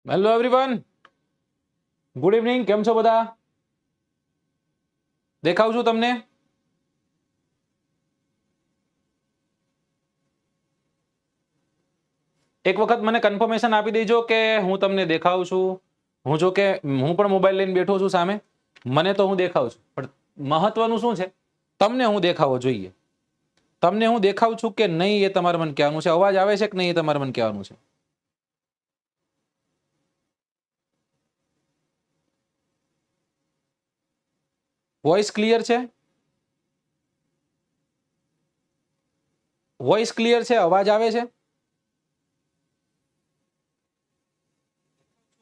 Hello everyone, good evening. કેમ છો બધા? દેખાવ છું તમને? એક વખત મને કન્ફર્મેશન આપી દેજો કે હું તમને દેખાવ છું. હું પણ મોબાઈલ લઈને બેઠો છું સામે, મને તો હું દેખાવ છું, પણ મહત્વનું શું છે, તમને હું દેખાવો જોઈએ. તમને હું દેખાવ છું કે નહીં એ તમારે મને કહેવાનું છે. અવાજ આવે છે કે નહીં એ તમારે મને કહેવાનું છે. વોઇસ ક્લિયર છે? વોઇસ ક્લિયર છે? અવાજ આવે છે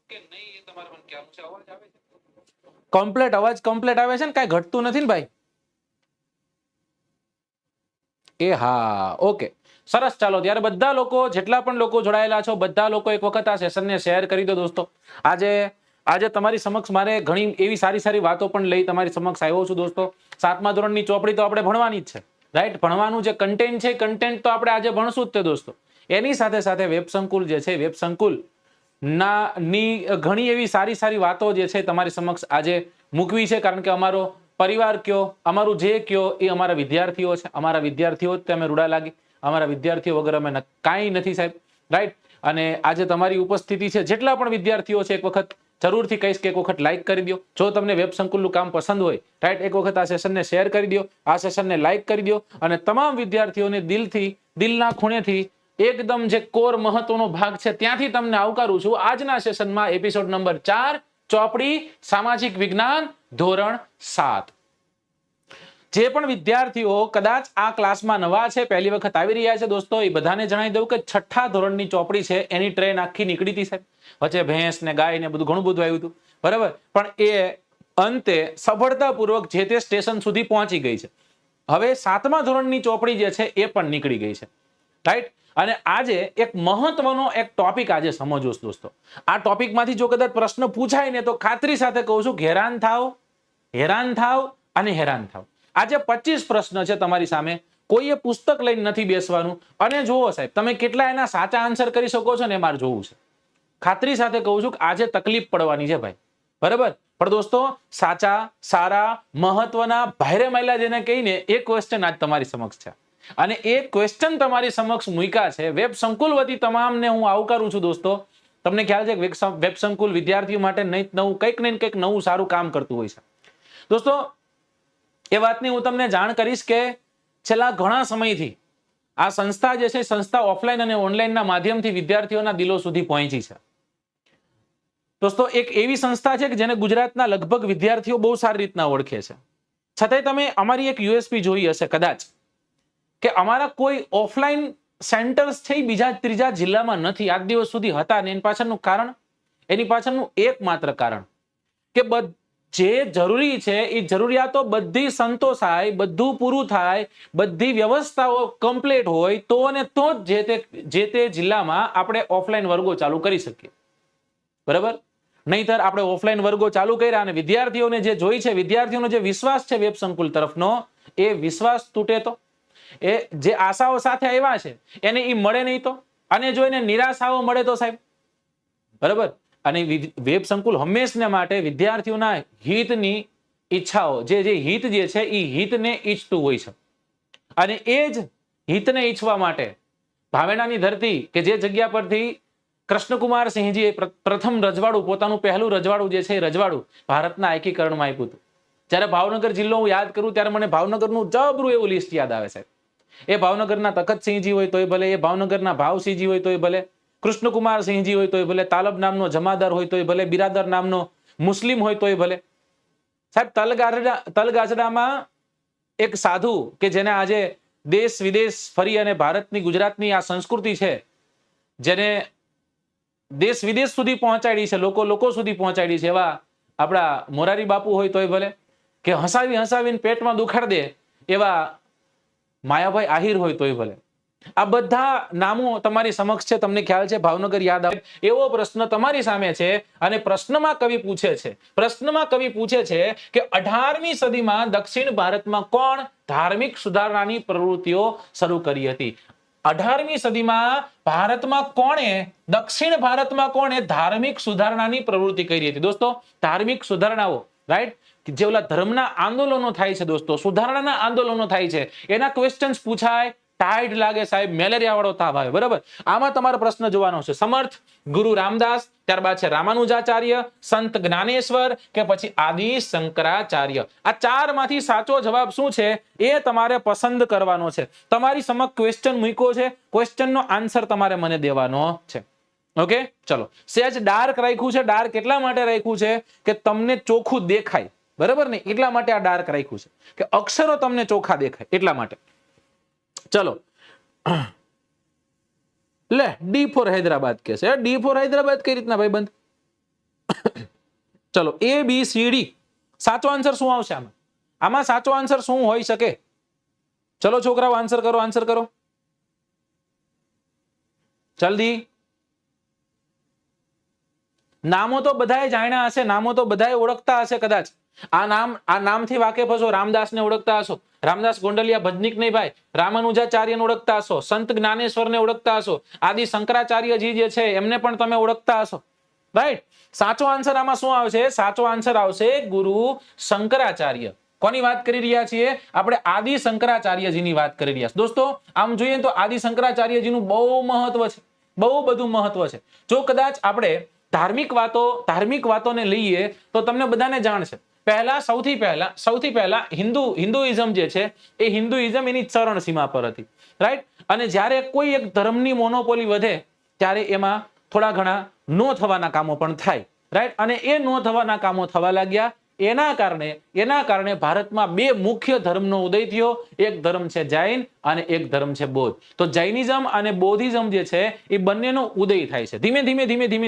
કે નહીં એ તમારે મને કહેવાનું છે. અવાજ આવે છે કમ્પ્લીટ? અવાજ કમ્પ્લીટ આવે છે ને? કાંઈ ઘટતું નથી ને ભાઈ? એ હા, ઓકે, સરસ. ચાલો ત્યારે બધા લોકો, જેટલા પણ લોકો જોડાયેલા છો, બધા લોકો એક વખત આ સેશનને શેર કરી દો દોસ્તો. આજે તમારી સમક્ષ મારે ઘણી એવી સારી વાતો પણ લઈ તમારી સમક્ષ આવ્યો છું દોસ્તો. 7મા ધોરણની ચોપડી તો આપણે ભણવાની જ છે, રાઈટ? ભણવાનું જે કન્ટેન્ટ છે, કન્ટેન્ટ તો આપણે આજે ભણશું જ તે દોસ્તો. એની સાથે સાથે વેબ સંકુલ જે છે, વેબ સંકુલ ની ઘણી એવી સારી વાતો જે છે તમારી સમક્ષ આજે મૂકવી છે. કારણ કે અમારો પરિવાર કયો, અમારું જે કયો એ અમારા વિદ્યાર્થીઓ છે. અમારા વિદ્યાર્થીઓ જ અમે રૂડા લાગી, અમારા વિદ્યાર્થીઓ વગર અમે કાંઈ નથી સાહેબ, રાઈટ? અને આજે તમારી ઉપસ્થિતિ છે, જેટલા પણ વિદ્યાર્થીઓ છે, એક વખત જરૂરથી કહીશ કે એક વખત લાઈક કરી દો. જો તમને વેબ સંકુલનું કામ પસંદ હોય, રાઈટ, એક વખત આ સેશનને શેર કરી દો, આ સેશનને લાઈક કરી દો. અને તમામ વિદ્યાર્થીઓને દિલના ખૂણેથી એકદમ જે કોર મહત્વનો ભાગ છે ત્યાંથી તમને આવકારું છું આજના સેશનમાં. એપિસોડ નંબર 4, ચોપડી સામાજિક વિજ્ઞાન ધોરણ 7. જે પણ વિદ્યાર્થીઓ કદાચ આ ક્લાસમાં નવા છે, પહેલી વખત આવી રહ્યા છે દોસ્તો, એ બધાને જણાવી દઉં કે 6ઠ્ઠા ધોરણની ચોપડી છે, એની ટ્રેન આખી નીકળી હતી સાહેબ. વચ્ચે ભેંસ ને ગાય ને બધું ઘણું બધું આવ્યું હતું, બરાબર, પણ એ અંતે સફળતાપૂર્વક જે તે સ્ટેશન સુધી પહોંચી ગઈ છે. હવે 7મા ધોરણની ચોપડી જે છે એ પણ નીકળી ગઈ છે, રાઈટ? અને આજે એક મહત્વનો એક ટોપિક આજે સમજો દોસ્તો. આ ટોપિકમાંથી જો કદાચ પ્રશ્ન પૂછાય ને તો ખાતરી સાથે કહું છું, હેરાન થાવ અને હેરાન થાવ. આજે 25 પ્રશ્ન છે તમારી સામે. કોઈએ પુસ્તક લઈને નથી બેસવાનું. અને જુઓ સાહેબ, તમે કેટલા એના સાચા આન્સર કરી શકો છો ને એ મારે જોવું છે. ખાતરી સાથે કહું છું કે આજે તકલીફ પડવાની છે ભાઈ, બરાબર? પણ દોસ્તો, સાચા, સારા, મહત્વના, ભાઈરે માયલા જેને કહીને એ ક્વેશ્ચન આજ તમારી સમક્ષ છે. અને એ ક્વેશ્ચન તમારી સમક્ષ મૂક્યા છે. વેબ સંકુલ વતી તમામને હું આવકારું છું દોસ્તો. તમને ખ્યાલ છે કે વેબ સંકુલ વિદ્યાર્થીઓ માટે કંઈક ને કંઈક નવું સારું કામ કરતું હોય છે દોસ્તો. એ વાતની હું તમને જાણ કરીશ કે છેલ્લા ઘણા સમયથી આ સંસ્થા જે છે, સંસ્થા ઓફલાઈન અને ઓનલાઈનના માધ્યમથી વિદ્યાર્થીઓના દિલો સુધી પહોંચી છે દોસ્તો. એક એવી સંસ્થા છે કે જેને ગુજરાતના લગભગ વિદ્યાર્થીઓ બહુ સારી રીતના ઓળખે છે. છતાંય તમે અમારી એક યુએસપી જોઈ હશે કદાચ, કે અમારા કોઈ ઓફલાઈન સેન્ટર્સ છે બીજા ત્રીજા જિલ્લામાં નથી, આજ દિવસ સુધી હતા ને. એની પાછળનું એકમાત્ર કારણ કે જે જરૂરી છે એ જરૂરિયાતો બધી સંતોષાય, બધું પૂરું થાય, બધી વ્યવસ્થાઓ કમ્પ્લીટ હોય તો અને તો જ જે તે જિલ્લામાં આપણે ઓફલાઈન વર્ગો ચાલુ કરી શકીએ, બરાબર? નહીતર આપણે ઓફલાઈન વર્ગો ચાલુ કર્યા અને વિદ્યાર્થીઓને જે જોઈ છે, વિદ્યાર્થીઓનો જે વિશ્વાસ છે વેબ સંકુલ તરફનો, એ વિશ્વાસ તૂટે તો, એ જે આશાઓ સાથે આવ્યા છે એને એ મળે નહીં તો, અને જો એને નિરાશાઓ મળે તો સાહેબ, બરાબર? અને વેબ સંકુલ હંમેશને માટે વિદ્યાર્થીઓના હિતની ઈચ્છાઓ, જે હિત જે છે એ હિતને ઈચ્છતું હોય છે. અને એ જ હિતને ઈચ્છવા માટે ભાવેણાની ધરતી, કે જે જગ્યા પરથી કૃષ્ણકુમાર સિંહજીએ પ્રથમ રજવાડું, પોતાનું પહેલું રજવાડું જે છે એ રજવાડું ભારતના એકીકરણમાં આપ્યું હતું. જ્યારે ભાવનગર જિલ્લો હું યાદ કરું ત્યારે મને ભાવનગરનું જબરું એવું લિસ્ટ યાદ આવે છે. એ ભાવનગરના તખતસિંહજી હોય તોય ભલે, એ ભાવનગરના ભાવસિંહજી હોય તોય ભલે, કૃષ્ણકુમાર સિંહજી હોય તોય ભલે, તાલબ નામનો જમાદાર હોય તોય ભલે, બિરાદર નામનો મુસ્લિમ હોય તોય ભલે. સાહેબ, તલગાજડામાં એક સાધુ કે જેને આજે દેશ વિદેશ ફરી અને ભારતની, ગુજરાતની આ સંસ્કૃતિ છે જેને દેશ વિદેશ સુધી પહોંચાડી છે, લોકો સુધી પહોંચાડી છે, એવા આપણા મોરારી બાપુ હોય તોય ભલે, કે હસાવીને પેટમાં દુખાડ દે એવા માયાભાઈ આહિર હોય તોય ભલે. આ બધા નામો તમારી સમક્ષ છે, તમને ખ્યાલ છે, ભાવનગર યાદ આવે એવો પ્રશ્ન તમારી સામે છે. અને પ્રશ્નમાં કવિ પૂછે છે કે 18મી સદીમાં દક્ષિણ ભારતમાં કોણ ધાર્મિક સુધારણાની પ્રવૃત્તિઓ શરૂ કરી હતી? 18મી સદીમાં ભારતમાં કોણે દક્ષિણ ભારતમાં કોણે ધાર્મિક સુધારણાની પ્રવૃત્તિ કરી હતી? દોસ્તો ધાર્મિક સુધારણાઓ, રાઈટ, જે ઓલા ધર્મના આંદોલનો થાય છે દોસ્તો, સુધારણાના આંદોલનો થાય છે, એના ક્વેશ્ચન્સ પૂછાય, ટાઈડ લાગે સાહેબ, મેલેરિયા વાળો તાવ આવે, બરાબર, આમાં તમારો પ્રશ્ન જોવાનો છે. સમર્થ, ગુરુ રામદાસ, ત્યારબાદ છે રામાનુજાચાર્ય, સંત જ્ઞાનેશ્વર કે પછી આદિ શંકરાચાર્ય. આ ચારમાંથી સાચો જવાબ શું છે એ તમારે પસંદ કરવાનો છે. તમારી સમક્ષ ક્વેશ્ચન મૂક્યો છે, ક્વેશ્ચનનો આન્સર તમારે મને દેવાનો છે. ઓકે, ચલો. સેજ ડાર્ક રાખ્યું છે. ડાર્ક એટલા માટે રાખ્યું છે કે તમને ચોખ્ખું દેખાય, બરાબર ને, એટલા માટે આ ડાર્ક રાખ્યું છે કે અક્ષરો તમને ચોખ્ખા દેખાય એટલા માટે. ચલો, લે ડી ફોર હૈદરાબાદ કે છે. ડી ફોર હૈદરાબાદ કઈ રીતના ભાઈ બંધ? ચલો, એ બી સી ડી. સાચો આન્સર શું આવશે આમાં? આમાં સાચો આન્સર શું હોઈ શકે? ચલો છોકરાઓ, આન્સર કરો, આન્સર કરો જલ્દી. નામો તો બધાએ જાણ્યા હશે, નામો તો બધાએ ઓળખતા હશે કદાચ. આ નામથી વાકેફ હશો. રામદાસને ઓળખતા હશો, રામદાસ ગોંડલિયા ભજનીક નહીં ભાઈ, રામાનુજાચાર્યને ઓળખતા હશો, સંત જ્ઞાનેશ્વરને ઓળખતા હશો, આદિ શંકરાચાર્યજી જે છે એમને પણ તમે ઓળખતા હશો, રાઈટ. સાચો આન્સર આમાં શું આવશે? સાચો આન્સર આવશે ગુરુ શંકરાચાર્ય. કોની વાત કરી રહ્યા છીએ આપણે? આદિ શંકરાચાર્યજીની વાત કરી રહ્યા છીએ. દોસ્તો આમ જોઈએ તો આદિ શંકરાચાર્યજીનું બહુ મહત્વ છે, બહુ બધું મહત્વ છે. જો કદાચ આપણે ધાર્મિક વાતોને લઈએ તો તમને બધાને જાણ છે. સૌથી પહેલા હિન્દુઇઝમ જે છે એ હિન્દુઇઝમ એની ચરણ સીમા પર હતી, રાઈટ. અને જ્યારે કોઈ એક ધર્મની મોનોપોલી વધે ત્યારે એમાં થોડા ઘણા નો થવાના કામો પણ થાય, રાઈટ. અને એ નો થવાના કામો થવા લાગ્યા. એના કારણે ભારતમાં બે મુખ્ય ધર્મનો ઉદય થયો. એક ધર્મ છે જૈન અને એક ધર્મ છે બૌદ્ધ. તો જૈનિઝમ અને બૌદ્ધિઝમ જે છે એ બંનેનો ઉદય થાય છે. ધીમે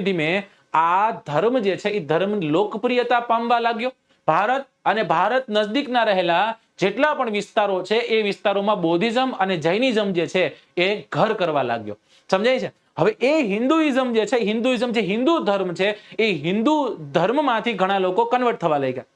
ધીમે આ ધર્મ જે છે એ ધર્મ લોકપ્રિયતા પામવા લાગ્યો. ભારત નજદીકના રહેલા જેટલા પણ વિસ્તારો છે એ વિસ્તારોમાં બૌદ્ધિઝમ અને જૈનિઝમ જે છે એ ઘર કરવા લાગ્યો. સમજાય છે? હવે એ હિન્દુઇઝમ જે છે, હિન્દુ ધર્મ છે, એ હિન્દુ ધર્મમાંથી ઘણા લોકો કન્વર્ટ થવા લાગ્યા.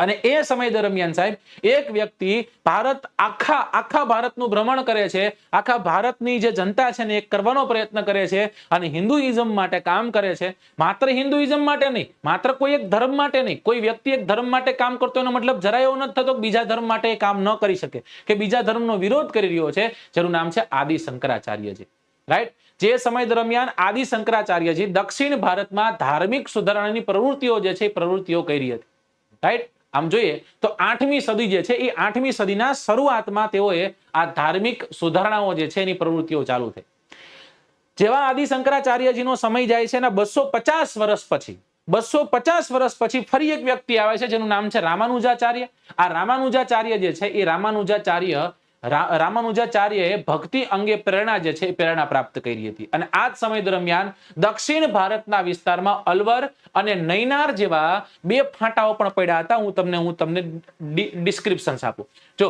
અને એ સમય દરમિયાન સાહેબ એક વ્યક્તિ આખા ભારતનું ભ્રમણ કરે છે, આખા ભારતની જે જનતા છે ને એ કરવાનો પ્રયત્ન કરે છે અને હિન્દુઇઝમ માટે કામ કરે છે. માત્ર હિન્દુઇઝમ માટે નહીં, માત્ર કોઈ એક ધર્મ માટે નહીં. કોઈ વ્યક્તિ એક ધર્મ માટે કામ કરતો એનો મતલબ જરાય એવો નથી થતો કે બીજા ધર્મ માટે એ કામ ન કરી શકે, કે બીજા ધર્મનો વિરોધ કરી રહ્યો છે. જેનું નામ છે આદિ શંકરાચાર્યજી, રાઈટ. જે સમય દરમિયાન આદિ શંકરાચાર્યજી દક્ષિણ ભારતમાં ધાર્મિક સુધારણાની પ્રવૃત્તિઓ જે છે એ પ્રવૃત્તિઓ કરી હતી, રાઈટ. આમ જોઈએ તો 8મી સદી જે છે એ 8મી સદીના શરૂઆતમાં તેઓએ આ ધાર્મિક સુધારણાઓ જે છે એની પ્રવૃત્તિઓ ચાલુ થઈ. જેવા આદિ શંકરાચાર્યજીનો સમય જાય છે એના 250 વર્ષ પછી ફરી એક વ્યક્તિ આવે છે જેનું નામ છે રામાનુજાચાર્ય. આ રામાનુજાચાર્ય જે છે એ રામાનુજાચાર્યએ ભક્તિ અંગે પ્રેરણા જે છે એ પ્રેરણા પ્રાપ્ત કરી હતી. અને આ જ સમય દરમિયાન દક્ષિણ ભારતના વિસ્તારમાં અલવર અને નૈનાર જેવા બે ફાંટાઓ પણ પડ્યા હતા. હું તમને ડિસ્ક્રિપ્શન આપું. જો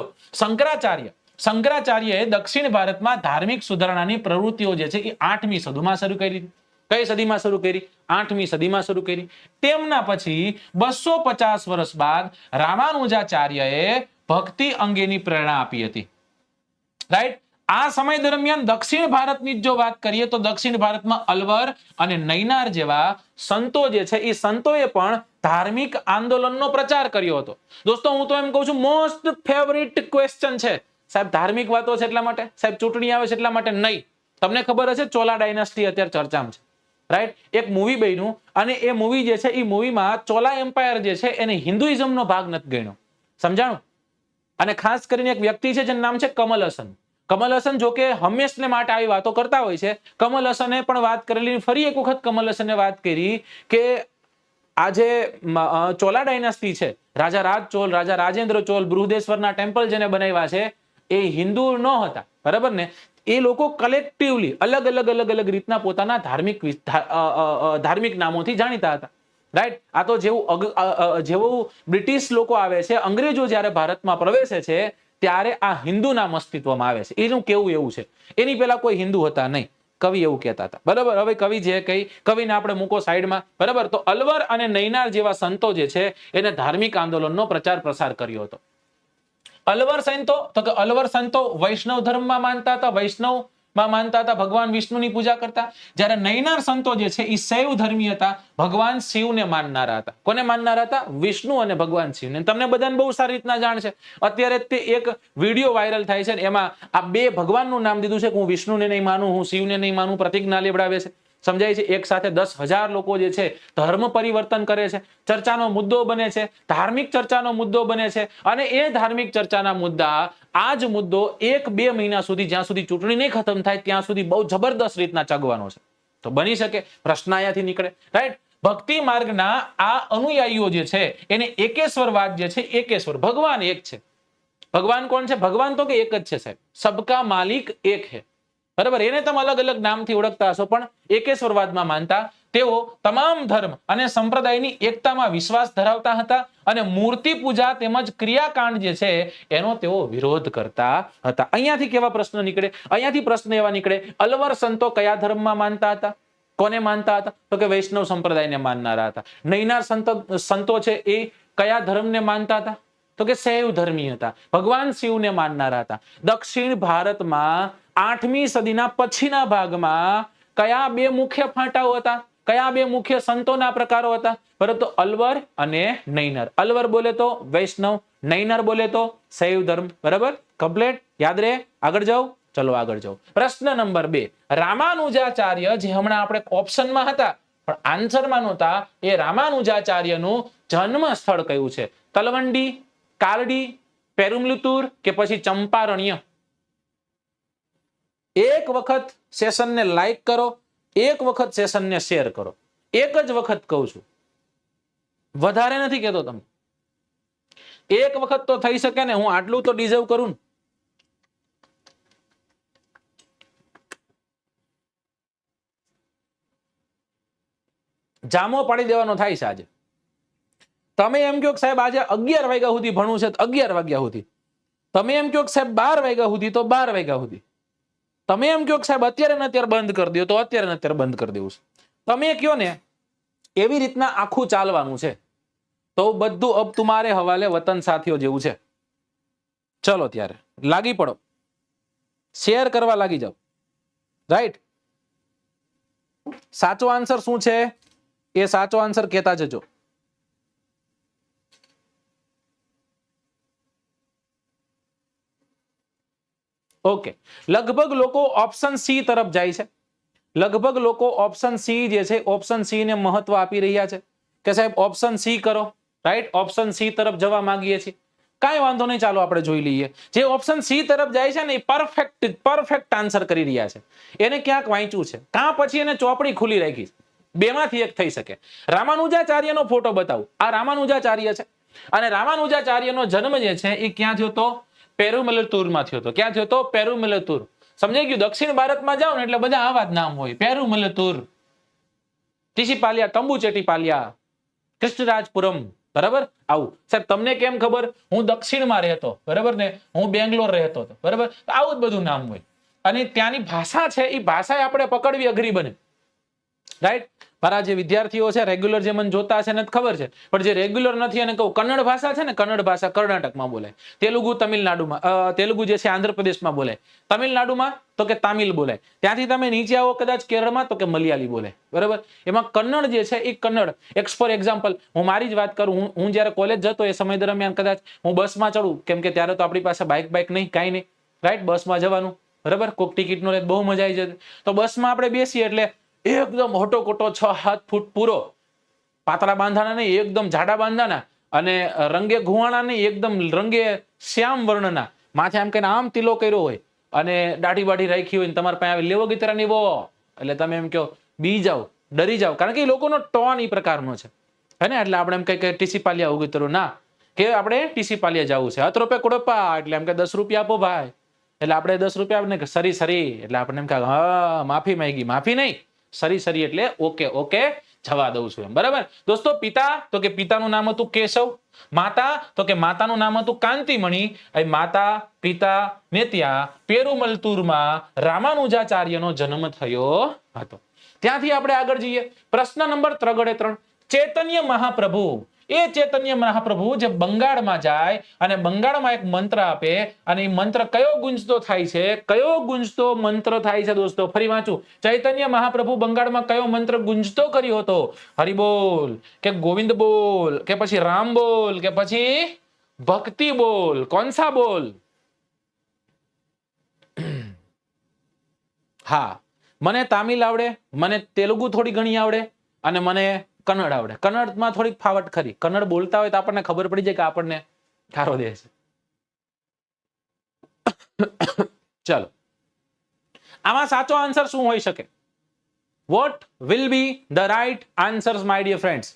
શંકરાચાર્યએ દક્ષિણ ભારતમાં ધાર્મિક સુધારણાની પ્રવૃત્તિઓ જે છે એ 8મી સદીમાં શરૂ કરી. કઈ સદીમાં શરૂ કરી? 8મી સદીમાં શરૂ કરી. તેમના પછી 250 વર્ષ બાદ રામાનુજાચાર્યએ ભક્તિ અંગેની પ્રેરણા આપી હતી, રાઈટ. આ સમય દરમિયાન દક્ષિણ ભારતની જો વાત કરીએ તો દક્ષિણ ભારતમાં અલવર અને નૈનાર જેવા સંતો જે છે એ સંતોએ પણ ધાર્મિક આંદોલનનો પ્રચાર કર્યો હતો. દોસ્તો હું તો એમ કહું છું મોસ્ટ ફેવરિટ ક્વેશ્ચન છે સાહેબ. ધાર્મિક વાતો છે એટલા માટે સાહેબ, ચૂંટણી આવે છે એટલા માટે નહીં. તમને ખબર હશે ચોલા ડાયનેસ્ટી અત્યારે ચર્ચામાં છે, રાઈટ. એક મૂવી બન્યું અને એ મૂવી જે છે એ મૂવીમાં ચોલા એમ્પાયર જે છે એને હિન્દુઇઝમનો ભાગ નથી ગણ્યો. સમજાણું? અને ખાસ કરીને એક વ્યક્તિ છે જેનું નામ છે કમલ હસન. કમલ હસન જો કે હંમેશને માટે આવી વાતો કરતા હોય છે. કમલ હસને પણ વાત કરેલી, ફરી એક વખત કમલ હસને વાત કરી કે આ જે ચોલા ડાયનેસ્ટી છે, રાજા રાજ ચોલ, રાજા રાજેન્દ્ર ચોલ, બૃહદેશ્વરના ટેમ્પલ જેને બનાવ્યા છે એ હિન્દુ ન હતા, બરાબર ને. એ લોકો કલેક્ટિવલી અલગ રીતના પોતાના ધાર્મિક નામોથી જાણીતા હતા, રાઈટ. આ તો જેવું બ્રિટિશ લોકો આવે છે, અંગ્રેજો જ્યારે ભારતમાં પ્રવેશે છે ત્યારે આ હિન્દુ નામ અસ્તિત્વમાં આવે છે. એનું કેવું એવું છે એની પહેલા કોઈ હિન્દુ હતા નહીં, કવિ એવું કહેતા હતા, બરાબર. હવે કવિ જે કઈ કવિને આપણે મૂકો સાઈડમાં, બરાબર. તો અલવર અને નૈનાર જેવા સંતો જે છે એને ધાર્મિક આંદોલનનો પ્રચાર પ્રસાર કર્યો હતો. અલવર સંતો વૈષ્ણવ ધર્મમાં માનતા હતા, વૈષ્ણવ માં માનતા હતા, ભગવાન વિષ્ણુની પૂજા કરતા. જ્યારે નૈનાર સંતો જે છે એ શૈવ ધર્મી હતા, ભગવાન શિવને માનનારા હતા. કોને માનનારા હતા? વિષ્ણુ અને ભગવાન શિવને. તમને બધાને બહુ સારી રીતના જાણ છે. અત્યારે તે એક વિડીયો વાયરલ થાય છે, એમાં આ બે ભગવાનનું નામ દીધું છે કે હું વિષ્ણુને નહીં માનું, હું શિવને નહીં માનું, પ્રતિજ્ઞા લેવડાવે છે. સમજાય છે? એક સાથે 10,000 લોકો જે છે ધર્મ પરિવર્તન કરે છે, ચર્ચાનો મુદ્દો બને છે, ધાર્મિક ચર્ચાનો મુદ્દો બને છે. અને એ ધાર્મિક ચર્ચાના મુદ્દા, આ જ મુદ્દો 1-2 મહિના સુધી, જ્યાં સુધી ચૂંટણી નહીં ખતમ થાય ત્યાં સુધી બહુ જબરદસ્ત રીતના ચગવાનો છે. તો બની શકે પ્રશ્ન અહીંયાથી નીકળે, રાઈટ? ભક્તિ માર્ગના આ અનુયાયીઓ જે છે એને એકેશ્વરવાદ જે છે, એકેશ્વર ભગવાન એક છે. ભગવાન કોણ છે? ભગવાન તો કે એક જ છે સાહેબ, સબકા માલિક એક है, બરાબર? એને તમે અલગ અલગ નામથી ઓળખતા હશો, પણ એકેશ્વરવાદમાં માનતા. તેઓ તમામ ધર્મ અને સંપ્રદાયની એકતામાં વિશ્વાસ ધરાવતા હતા અને મૂર્તિ પૂજા તેમજ ક્રિયાકાંડ જે છે એનો તેઓ વિરોધ કરતા હતા. અહીંયાથી કેવા પ્રશ્ન નીકળે? અહીંયાથી પ્રશ્ન એવા નીકળે, અલવર સંતો કયા ધર્મમાં માનતા હતા? કોને માનતા હતા? તો કે વૈષ્ણવ સંપ્રદાયને માનનારા હતા. નૈનાર સંતો છે એ કયા ધર્મને માનતા હતા? તો કે શૈવ ધર્મી હતા, ભગવાન શિવને માનનારા હતા. દક્ષિણ ભારતમાં 8મી સદીના પછીના ભાગમાં કયા બે મુખ્ય ફાંટાઓ હતા? કયા બે મુખ્ય સંતોના પ્રકારો હતા? પરંતુ અલવર અને નૈનાર. અલવર બોલે તો વૈષ્ણવ, નૈનાર બોલે તો શૈવ ધર્મ. બરાબર? કમ્પ્લીટ? યાદ રહે? આગળ જાઓ. ચલો આગળ જાઓ. પ્રશ્ન નંબર 2, રામાનુજાચાર્ય, જે હમણાં આપણે ઓપ્શનમાં હતા પણ આન્સરમાં નહોતા, એ રામાનુજાચાર્યનું જન્મ સ્થળ કયું છે? તલવંડી, કાલડી, પેરુમલુતુર કે પછી ચંપારણ્ય? એક વખત સેશનને લાઈક કરો, એક વખત સેશનને શેર કરો. એક જ વખત કહું છું, વધારે નથી કહેતો તમને. એક વખત તો થઈ શકે ને, હું આટલું તો ડિઝર્વ કરું. જામો પાડી દેવાનો થાય છે આજે. તમે એમ કહો કે સાહેબ આજે 11 વાગ્યા સુધી ભણવું છે, તો 11 વાગ્યા સુધી. તમે એમ કહો કે સાહેબ 12 વાગ્યા સુધી, તો 12 વાગ્યા સુધી. તમે એમ કહો કે સાહેબ અત્યારે ને અત્યારે બંધ કરી દો, તો અત્યારે ને અત્યારે બંધ કરી દેવું છે. તમે કહો ને એવી રીતના આખું ચાલવાનું છે. તો બધું અબ તુમારે હવાલે, વતન સાથીઓ જેવું છે. ચલો ત્યારે લાગી પડો, શેર કરવા લાગી જાઓ. રાઈટ? સાચો આન્સર શું છે એ સાચો આન્સર કહેતા જજો. ઓકે, લગભગ લોકો ઓપ્શન સી તરફ જાય છે. લગભગ લોકો ઓપ્શન સી જે છે, ઓપ્શન સી ને મહત્વ આપી રહ્યા છે કે સાહેબ ઓપ્શન સી કરો. રાઈટ? ઓપ્શન સી તરફ જવા માંગીએ છીએ. કાંઈ વાંધો નહીં, ચાલો આપણે જોઈ લઈએ. જે ઓપ્શન સી તરફ જાય છે ને એ પરફેક્ટ આન્સર કરી રહ્યા છે. એને ક્યાંક વાંચ્યું છે, કાં પછી એને ચોપડી ખુલ્લી રાખી છે. બેમાંથી એક થઈ શકે. રામાનુજાચાર્યનો ફોટો બતાવું. આ રામાનુજાચાર્ય છે અને રામાનુજાચાર્યનો જન્મ જે છે એ ક્યાં થયો તો? પેરુમલતુરમાં થયો હતો. ક્યાં થયો તો? પેરુમલતુર. સમજાઈ ગયું? દક્ષિણ ભારતમાં જાઓ ને એટલે બધા આવા જ નામ હોય. પેરુમલતુર, ટીસીપાલિયા, તંબુચેટીપાલિયા, કૃષ્ણરાજપુરમ. બરાબર? આવું. સાહેબ તમને કેમ ખબર? હું દક્ષિણમાં રહેતો, બરાબર ને, હું બેંગ્લોર રહેતો હતો, બરાબર? આવું જ બધું નામ હોય. અને ત્યાંની ભાષા છે એ ભાષા આપણે પકડવી અઘરી બને. રાઈટ? મારા જે વિદ્યાર્થીઓ છે રેગ્યુલર, જે મને જોતા હશે ને ખબર છે, પણ જે રેગ્યુલર નથી અને કહું કન્નડ ભાષા છે ને, કન્નડ ભાષા કર્ણાટકમાં બોલાય, તેલુગુ તમિલનાડુમાં, તેલુગુ જે છે આંધ્રપ્રદેશમાં બોલાય, તમિલનાડુમાં તો કે તામિલ બોલાય, ત્યાંથી તમે નીચે આવો કદાચ કેરળમાં તો કે મલયાલી બોલાય. બરાબર? એમાં કન્નડ જે છે એ કન્નડ, ફોર એક્ઝામ્પલ હું મારી જ વાત કરું, હું જયારે કોલેજ જતો એ સમય દરમિયાન કદાચ હું બસમાં ચડું, કેમ કે ત્યારે તો આપણી પાસે બાઇક નહીં, કાંઈ નહીં. રાઈટ? બસમાં જવાનું, બરાબર? કોક ટિકિટ નો લે, બહુ મજા આવી જતી. તો બસમાં આપણે બેસીએ એટલે એકદમ હોટો-કોટો 6-7 ફૂટ પૂરો, પાતળા બાંધાના નહીં, એકદમ જાડા બાંધાના, અને રંગે ઘુવાણા નહીં, એકદમ રંગે શ્યામ વર્ણના, માથે આમ કહીને આમ તિલો કર્યો હોય અને દાઢી બાઢી રાખી હોય, તમારા પાસે આવે લેવો ગીતરાની વો, એટલે તમે એમ કહો બી જાઓ, ડરી જાઓ, કારણ કે એ લોકોનો ટોન એ પ્રકારનો છે. હે ને? એટલે આપણે એમ કઈ કે ટીસીપાલિયા ઉગીતરું ના, કે આપણે ટીસીપાલિયા જવું છે, 7 રૂપિયા કુડપ્પા, એટલે એમ કે 10 રૂપિયા આપો ભાઈ, એટલે આપણે 10 રૂપિયા આપને સરી, એટલે આપણે એમ કે હા માફી માંગી, માફી નહીં, સરી એટલે ઓકે જવા દઉં છું એમ. બરાબર? દોસ્તો, પિતા તો કે પિતાનું નામ હતું કેશવ, માતા તો કે માતાનું નામ હતું કાંતિમણી. માતા પિતા ને ત્યાં પેરુમલતુરમાં રામાનુજાચાર્યનો જન્મ થયો હતો. ત્યાંથી આપણે આગળ જઈએ. પ્રશ્ન નંબર 3 ચૈતન્ય મહાપ્રભુ એ ચૈતન્ય મહાપ્રભુ જે બંગાળમાં જાય અને બંગાળમાં એક મંત્ર આપે અને એ મંત્ર કયો ગુંજતો થાય છે, કયો ગુંજતો મંત્ર થાય છે દોસ્તો? ફરી વાંચું, ચૈતન્ય મહાપ્રભુ બંગાળમાં કયો મંત્ર ગુંજતો કર્યો હતો? હરિબોલ કે ગોવિંદ બોલ કે પછી રામ બોલ કે પછી ભક્તિ બોલ? કોણ સા બોલ? હા, મને તામિલ આવડે, મને તેલુગુ થોડી ઘણી આવડે અને મને કન્નડ આવડે. કન્નડમાં થોડીક ફાવટ ખરી. કન્નડ બોલતા હોય તો આપણને ખબર પડી જાય કે આપણને ઠારો દે છે. ચલો, આમાં સાચો આન્સર શું હોઈ શકે? What will be the right answers my dear friends?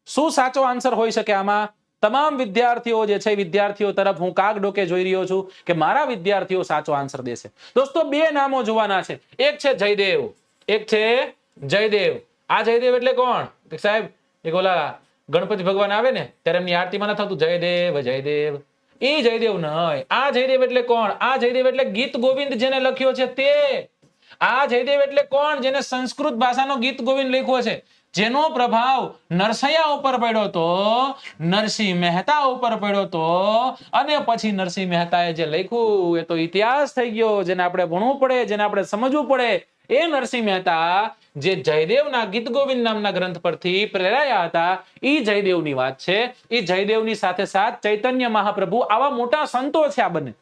શું સાચો આન્સર હોઈ શકે આમાં? તમામ વિદ્યાર્થીઓ જે છે, વિદ્યાર્થીઓ તરફ હું કાગ ડોકે જોઈ રહ્યો છું કે મારા વિદ્યાર્થીઓ સાચો આન્સર દેશે. દોસ્તો, બે નામો જોવાના છે. એક છે જયદેવ, એક છે જયદેવ. આ જયદેવ એટલે કોણ સાહેબ? એક ઓલા ગણપતિ ભગવાન આવે ને ત્યારે એમની આરતીમાં ન થતું જયદેવ જયદેવ, એ જયદેવ નહીં. આ જયદેવ એટલે કોણ? આ જયદેવ એટલે ગીત ગોવિંદ જેને લખ્યો છે તે. આ જયદેવ એટલે કોણ? જેને સંસ્કૃત ભાષાનો ગીત ગોવિંદ લખ્યો છે, જેનો પ્રભાવ નરસૈયા ઉપર પડ્યો તો, નરસિંહ મહેતા ઉપર પડ્યો તો, અને પછી નરસિંહ મહેતાએ જે લખ્યું એ તો ઇતિહાસ થઈ ગયો, જેને આપણે ભણવું પડે, જેને આપણે સમજવું પડે. એ નરસિંહ મહેતા જે જયદેવના ગીત ગોવિંદ નામના ગ્રંથ પરથી પ્રેરાયા હતા, એ જયદેવની વાત છે. એ જયદેવની સાથે સાથે ચૈતન્ય મહાપ્રભુ, આવા મોટા સંતો છે આ બંને.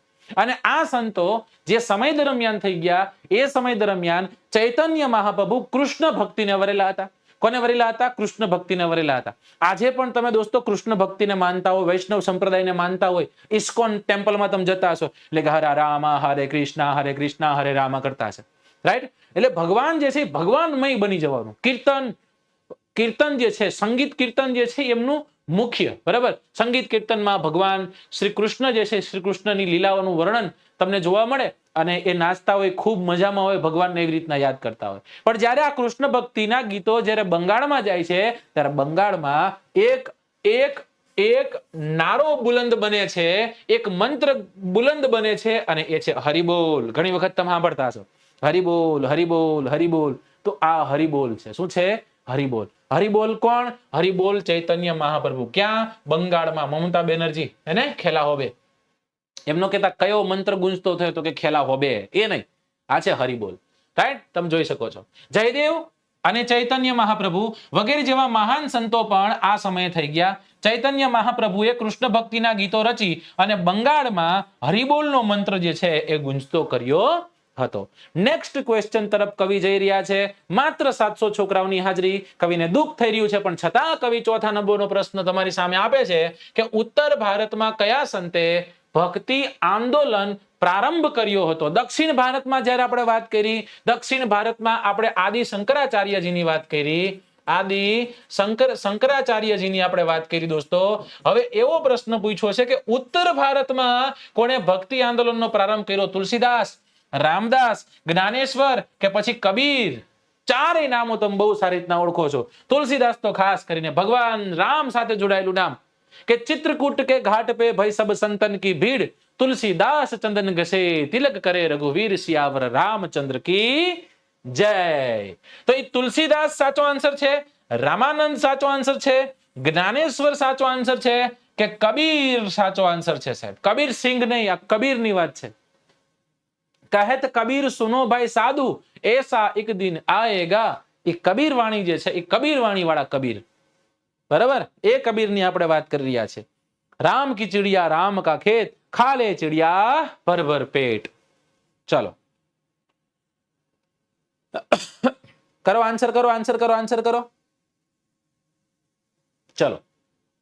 અને આ સંતો જે સમય દરમિયાન થઈ ગયા, એ સમય દરમિયાન ચૈતન્ય મહાપ્રભુ કૃષ્ણ ભક્તિને વરેલા હતા. કોને વરેલા હતા? કૃષ્ણ ભક્તિને વરેલા હતા. આજે પણ તમે દોસ્તો કૃષ્ણ ભક્તિને માનતા હોય, વૈષ્ણવ સંપ્રદાયને માનતા હોય, ઇસ્કોન ટેમ્પલમાં તમે જતા હશો એટલે કે હરે રામ હરે કૃષ્ણ હરે રામ કરતા હશે, રાઈટ? એટલે ભગવાન જે છે ભગવાનમય બની જવાનું. કીર્તન જે છે, સંગીત કીર્તન જે છે એમનું મુખ્ય, બરાબર? સંગીત કીર્તનમાં ભગવાન શ્રી કૃષ્ણ જે છે, શ્રી કૃષ્ણની લીલાઓનું વર્ણન તમને જોવા મળે અને એ નાચતા હોય, ખૂબ મજામાં હોય, ભગવાનને એવી રીતના યાદ કરતા હોય. પણ જ્યારે આ કૃષ્ણ ભક્તિના ગીતો જ્યારે બંગાળમાં જાય છે, ત્યારે બંગાળમાં એક નારો બુલંદ બને છે, એક મંત્ર બુલંદ બને છે અને એ છે હરિબોલ. ઘણી વખત તમે સાંભળતા હશો હરિબોલ હરિબોલ હરિબોલ. તો આ હરિબોલ છે. શું છે? હરિબોલ. હરિબોલ કોણ? હરિબોલ ચૈતન્ય મહાપ્રભુ. ક્યાં? બંગાળમાં. મમતા બેનર્જી એને ખેલા હોબે. એમનો કહેતા કયો મંત્ર ગુંજતો થયો તો કે ખેલા હોબે. એ નહીં, આ છે હરિબોલ, રાઈટ? તમે જોઈ શકો છો. જયદેવ અને ચૈતન્ય મહાપ્રભુ વગેરે જેવા મહાન સંતો પણ આ સમયે થઈ ગયા. ચૈતન્ય મહાપ્રભુએ કૃષ્ણ ભક્તિના ગીતો રચી અને બંગાળમાં હરિબોલનો મંત્ર જે છે એ ગુંજતો કર્યો હતો. નેક્સ્ટ ક્વેશ્ચન તરફ કવિ જઈ રહ્યા છે. માત્ર 700 છોકરાઓની હાજરી. કવિને દુઃખ થઈ રહ્યું છે, પણ છતાં કવિ ચોથા નંબરનો પ્રશ્ન તમારી સામે આપે છે કે ઉત્તર ભારતમાં કયા સંતે ભક્તિ આંદોલન પ્રારંભ કર્યો હતો? દક્ષિણ ભારતમાં જ્યારે આપણે વાત કરી, દક્ષિણ ભારતમાં આપણે આદિ શંકરાચાર્યજીની વાત કરી, શંકરાચાર્યજીની આપણે વાત કરી દોસ્તો. હવે એવો પ્રશ્ન પૂછ્યો છે કે ઉત્તર ભારતમાં કોણે ભક્તિ આંદોલનનો પ્રારંભ કર્યો? તુલસીદાસ, રામદાસ, જ્ઞાનેશ્વર કે પછી કબીર? ચારેય નામો તમે બહુ સારી રીતના ઓળખો છો. તુલસીદાસ તો ખાસ કરીને ભગવાન રામ સાથે જોડાયેલું નામ કે ચિત્રકૂટ કે ઘાટ પે ભઈ સબ સંતન કી ભીડ, તુલસીદાસ ચંદન ઘસે તિલક કરે રઘુવીર સિયાવર રામચંદ્ર કી જય. તો એ તુલસીદાસ સાચો આન્સર છે, રામાનંદ સાચો આન્સર છે, જ્ઞાનેશ્વર સાચો આન્સર છે કે કબીર સાચો આન્સર છે? સાહેબ કબીર સિંહ નહીં, આ કબીરની વાત છે. કહેત કબીર સુનો ભાઈ સાધુ, એસા એક દિન આએગા. એ કબીર વાણી જે છે, એ કબીર વાણી વાળા કબીર, બરાબર? એ કબીરની આપણે વાત કરી રહ્યા છે. રામ કી ચિડિયા રામ કા ખેત, ખાલે ચિડિયા ભર ભર પેટ. ચલો કરો આન્સર, કરો આન્સર, કરો આન્સર કરો. ચલો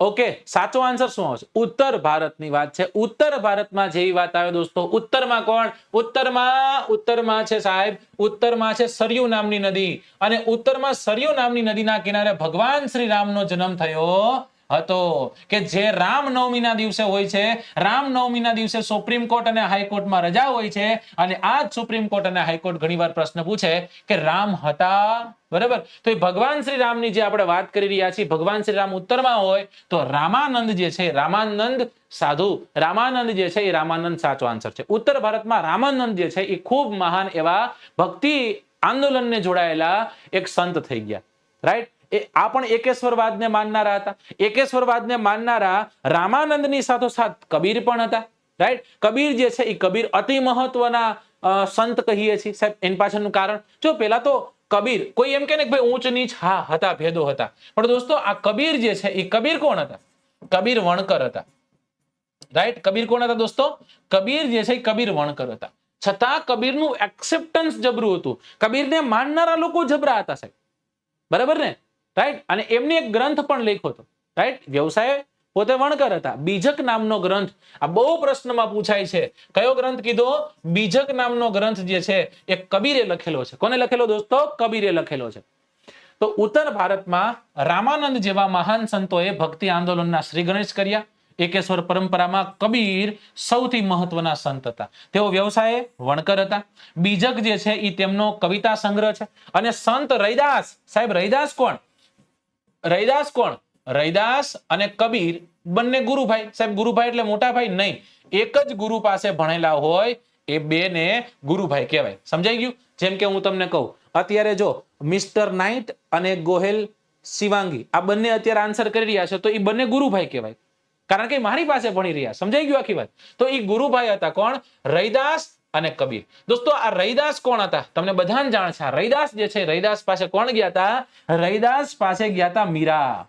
ઓકે, સાચો આન્સર શું આવશે? ઉત્તર ભારતની વાત છે. ઉત્તર ભારતમાં જેવી વાત આવે દોસ્તો, ઉત્તરમાં કોણ? ઉત્તરમાં છે સાહેબ, ઉત્તરમાં છે સરયુ નામની નદી. અને ઉત્તરમાં સરયુ નામની નદીના કિનારે ભગવાન શ્રી રામનો જન્મ થયો હતો. કે જે રામનવમીના દિવસે હોય છે. રામનવમીના દિવસે સુપ્રીમ કોર્ટ અને હાઈકોર્ટમાં રજા હોય છે અને આ જ સુપ્રીમ કોર્ટ અને હાઈકોર્ટ ઘણીવાર પ્રશ્ન પૂછે કે રામ હતા, બરાબર? તો એ ભગવાન શ્રી રામની જે આપણે વાત કરી રહ્યા છીએ, ભગવાન શ્રી રામ ઉત્તરમાં હોય તો રામાનંદ જે છે, રામાનંદ સાધુ, રામાનંદ જે છે એ રામાનંદ સાચો આન્સર છે. ઉત્તર ભારતમાં રામાનંદ જે છે એ ખૂબ મહાન એવા ભક્તિ આંદોલનને જોડાયેલા એક સંત થઈ ગયા, રાઈટ? આ પણ એકેશ્વરવાદને માનનારા હતા. એકેશ્વરવાદને માનનારા રામાનંદની સાથોસાથ કબીર પણ હતા. રાઈટ, કબીર જે છે એ કબીર અતિ મહત્વના સંત કહીએ છીએ સાહેબ. એની પાછળનું કારણ જો પેલા તો કબીર કોઈ એમ કે ને ભાઈ ઊંચ નીચ હા હતા, ભેદો હતા, પણ દોસ્તો આ કબીર જે છે એ કબીર કોણ હતા? કબીર વણકર હતા. રાઈટ, કબીર કોણ હતા દોસ્તો? કબીર જે છે એ કબીર વણકર હતા. છતાં કબીરનું એક્સેપ્ટન્સ જબરું હતું. કબીરને માનનારા લોકો જબરા હતા સાહેબ, બરાબર ને? રાઈટ, અને એમની એક ગ્રંથ પણ લખ્યો હતો. રાઈટ, વ્યવસાય પોતે વણકર હતા. બીજક નામનો ગ્રંથ આ બહુ પ્રશ્નમાં પૂછાય છે. કયો ગ્રંથ કીધો? બીજક નામનો ગ્રંથ જે છે એ કબીરે લખેલો છે. કોને લખેલો દોસ્તો? કબીરે લખેલો છે. તો ઉત્તર ભારતમાં રામાનંદ જેવા મહાન સંતોએ ભક્તિ આંદોલનના શ્રી ગણેશ કર્યા. એકેશ્વર પરંપરામાં કબીર સૌથી મહત્વના સંત હતા. તેઓ વ્યવસાયે વણકર હતા. બીજક જે છે એ તેમનો કવિતા સંગ્રહ છે. અને સંત રૈદાસ સાહેબ, રૈદાસ કોણ? રૈદાસ કોણ? રૈદાસ અને કબીર બંને ગુરુભાઈ સાહેબ. ગુરુભાઈ એટલે મોટા ભાઈ નહીં, એક જ ગુરુ પાસે ભણેલા હોય એ બે ને ગુરુભાઈ કહેવાય. સમજાઈ ગયું? જેમ કે હું તમને કહું, અત્યારે જો મિસ્ટર નાઇટ અને ગોહેલ શિવાંગી આ બંને અત્યારે આન્સર કરી રહ્યા છે, તો એ બંને ગુરુભાઈ કહેવાય, કારણ કે મારી પાસે ભણી રહ્યા. સમજાઈ ગયું આખી વાત? તો એ ગુરુભાઈ હતા. કોણ? રૈદાસ અને કબીર. દોસ્તો આ રૈદાસ કોણ હતા? તમને બધાને જાણ છે. રૈદાસ જે છે, રૈદાસ પાસે કોણ ગયા હતા? રૈદાસ પાસે ગયા હતા મીરા.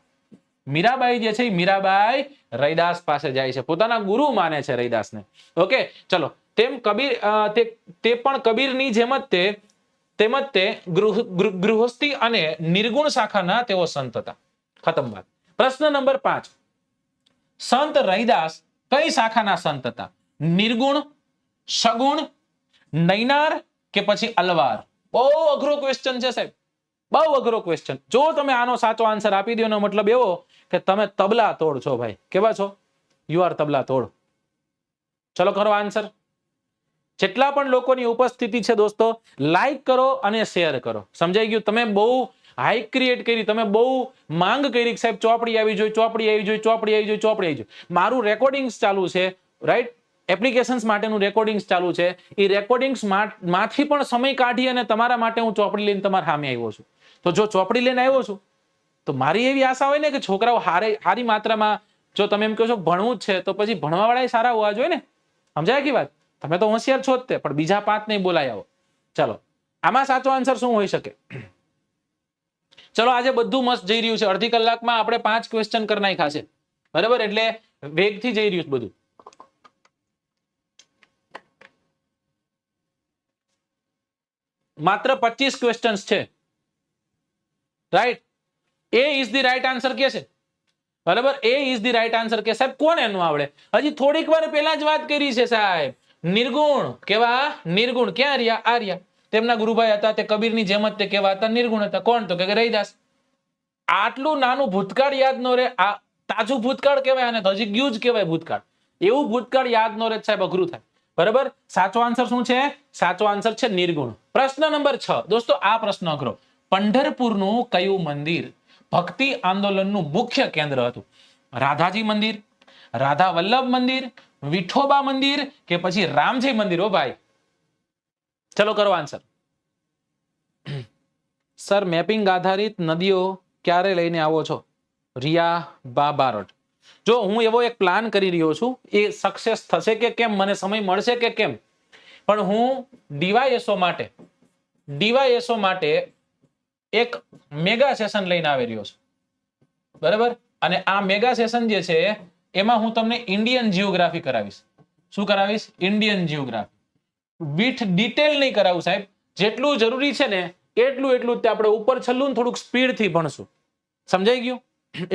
મીરાબાઈ જે છે મીરાબાઈ રૈદાસ પાસે જાય છે, પોતાના ગુરુ માને છે રૈદાસને. ઓકે, ચલો. તેમ કબીર તે પણ કબીરની જેમ જ તે ગૃહસ્થી અને નિર્ગુણ શાખાના તેઓ સંત હતા. ખતમ વાત. પ્રશ્ન નંબર 5, સંત રૈદાસ કઈ શાખાના સંત હતા? નિર્ગુણ, સગુણ, નૈનાર કે પછી અલવાર? બહુ અઘરો ક્વેશ્ચન છે સાહેબ, બહુ અઘરો ક્વેશ્ચન. જો તમે આનો સાચો આન્સર આપી દો એનો મતલબ એવો કે તમે તબલા તોડ છો ભાઈ. કેવા છો? યુ આર તબલા તોડ. ચલો કરો આન્સર. જેટલા પણ લોકોની ઉપસ્થિતિ છે દોસ્તો, લાઈક કરો અને શેર કરો. સમજાઈ ગયું? તમે બહુ હાઈક ક્રિએટ કરી, તમે બહુ માંગ કરી સાહેબ ચોપડી આવી જોઈએ, ચોપડી આવી જોઈએ, ચોપડી આવી જોઈએ, ચોપડી આવી જોઈએ. મારું રેકોર્ડિંગ્સ ચાલુ છે, રાઈટ? એપ્લિકેશન્સ માટેનું રેકોર્ડિંગ્સ ચાલુ છે. એ રેકોર્ડિંગ્સ માંથી પણ સમય કાઢી અને તમારા માટે હું ચોપડી લઈને તમારા સામે આવ્યો છું. તો જો ચોપડી લઈને આવ્યો છું તો મારી એવી આશા હોય ને કે છોકરાઓ સારી માત્રામાં, જો તમે એમ કહો છો ભણવું જ છે તો પછી ભણવા વાળા સારા હોવા જોઈએ ને. સમજાય કે વાત? તમે તો હોશિયાર છો જ તે, પણ બીજા 5 નહીં બોલાય આવો. ચલો, આમાં સાચો આન્સર શું હોઈ શકે? ચલો, આજે બધું મસ્ત જઈ રહ્યું છે. અડધી કલાકમાં આપણે 5 ક્વેશ્ચન કરી નાખ્યા છે, બરાબર? એટલે વેગથી જઈ રહ્યું છે બધું. માત્ર 25 ક્વેશ્ચન્સ છે. Right? A is the right answer કે છે, બરાબર? એ ઇઝ ધી રાઈટ આન્સર કે સાહેબ. કોણ એનું આવડે? હજી થોડીક વાર પહેલા જ વાત કરી છે સાહેબ. નિર્ગુણ. કેવા? નિર્ગુણ. ક્યાં રહ્યા? આ રહ્યા. તેમના ગુરુભાઈ હતા તે કબીરની જેમ જ તે કેવા હતા? નિર્ગુણ હતા. કોણ? તો કે રૈદાસ. આટલું નાનું ભૂતકાળ યાદ નો રહે. આ તાજું ભૂતકાળ કહેવાય, અને હજી ગયું જ કહેવાય ભૂતકાળ. એવું ભૂતકાળ યાદ નો રહે સાહેબ, અઘરું થાય. બરાબર? સાચો આન્સર શું છે? સાચો આન્સર છે નિર્ગુણ. પ્રશ્ન નંબર 6 દોસ્તો, આ પ્રશ્ન અઘરો. પંઢરપુરનું કયું મંદિર ભક્તિ આંદોલનનું મુખ્ય કેન્દ્ર હતું? રાધાજી મંદિર, રાધા વલ્લભ મંદિર, વિઠોબા મંદિર કે પછી રામજી મંદિર? ઓ ભાઈ, ચલો કરો આન્સર. સર, મેપિંગ આધારિત નદીઓ ક્યારે લઈને આવો છો? રિયા બાબારટ. જો હું એવો એક પ્લાન કરી રહ્યો છું, એ સક્સેસ થશે કે કેમ, મને સમય મળશે કે કેમ, પણ હું ડીવાયએસઓ માટે એક મેગા સેશન લઈને આવી રહ્યો છું, બરાબર? અને આ મેગા સેશન જે છે એમાં હું તમને ઇન્ડિયન જીઓગ્રાફી કરાવીશ. શું કરાવીશ? Indian geography. વિથ ડિટેલ નહીં કરાવું સાહેબ, જેટલું જરૂરી છે ને એટલું જ આપણે ઉપર છલ્લું થોડુંક સ્પીડ થી ભણશું. સમજાઈ ગયું?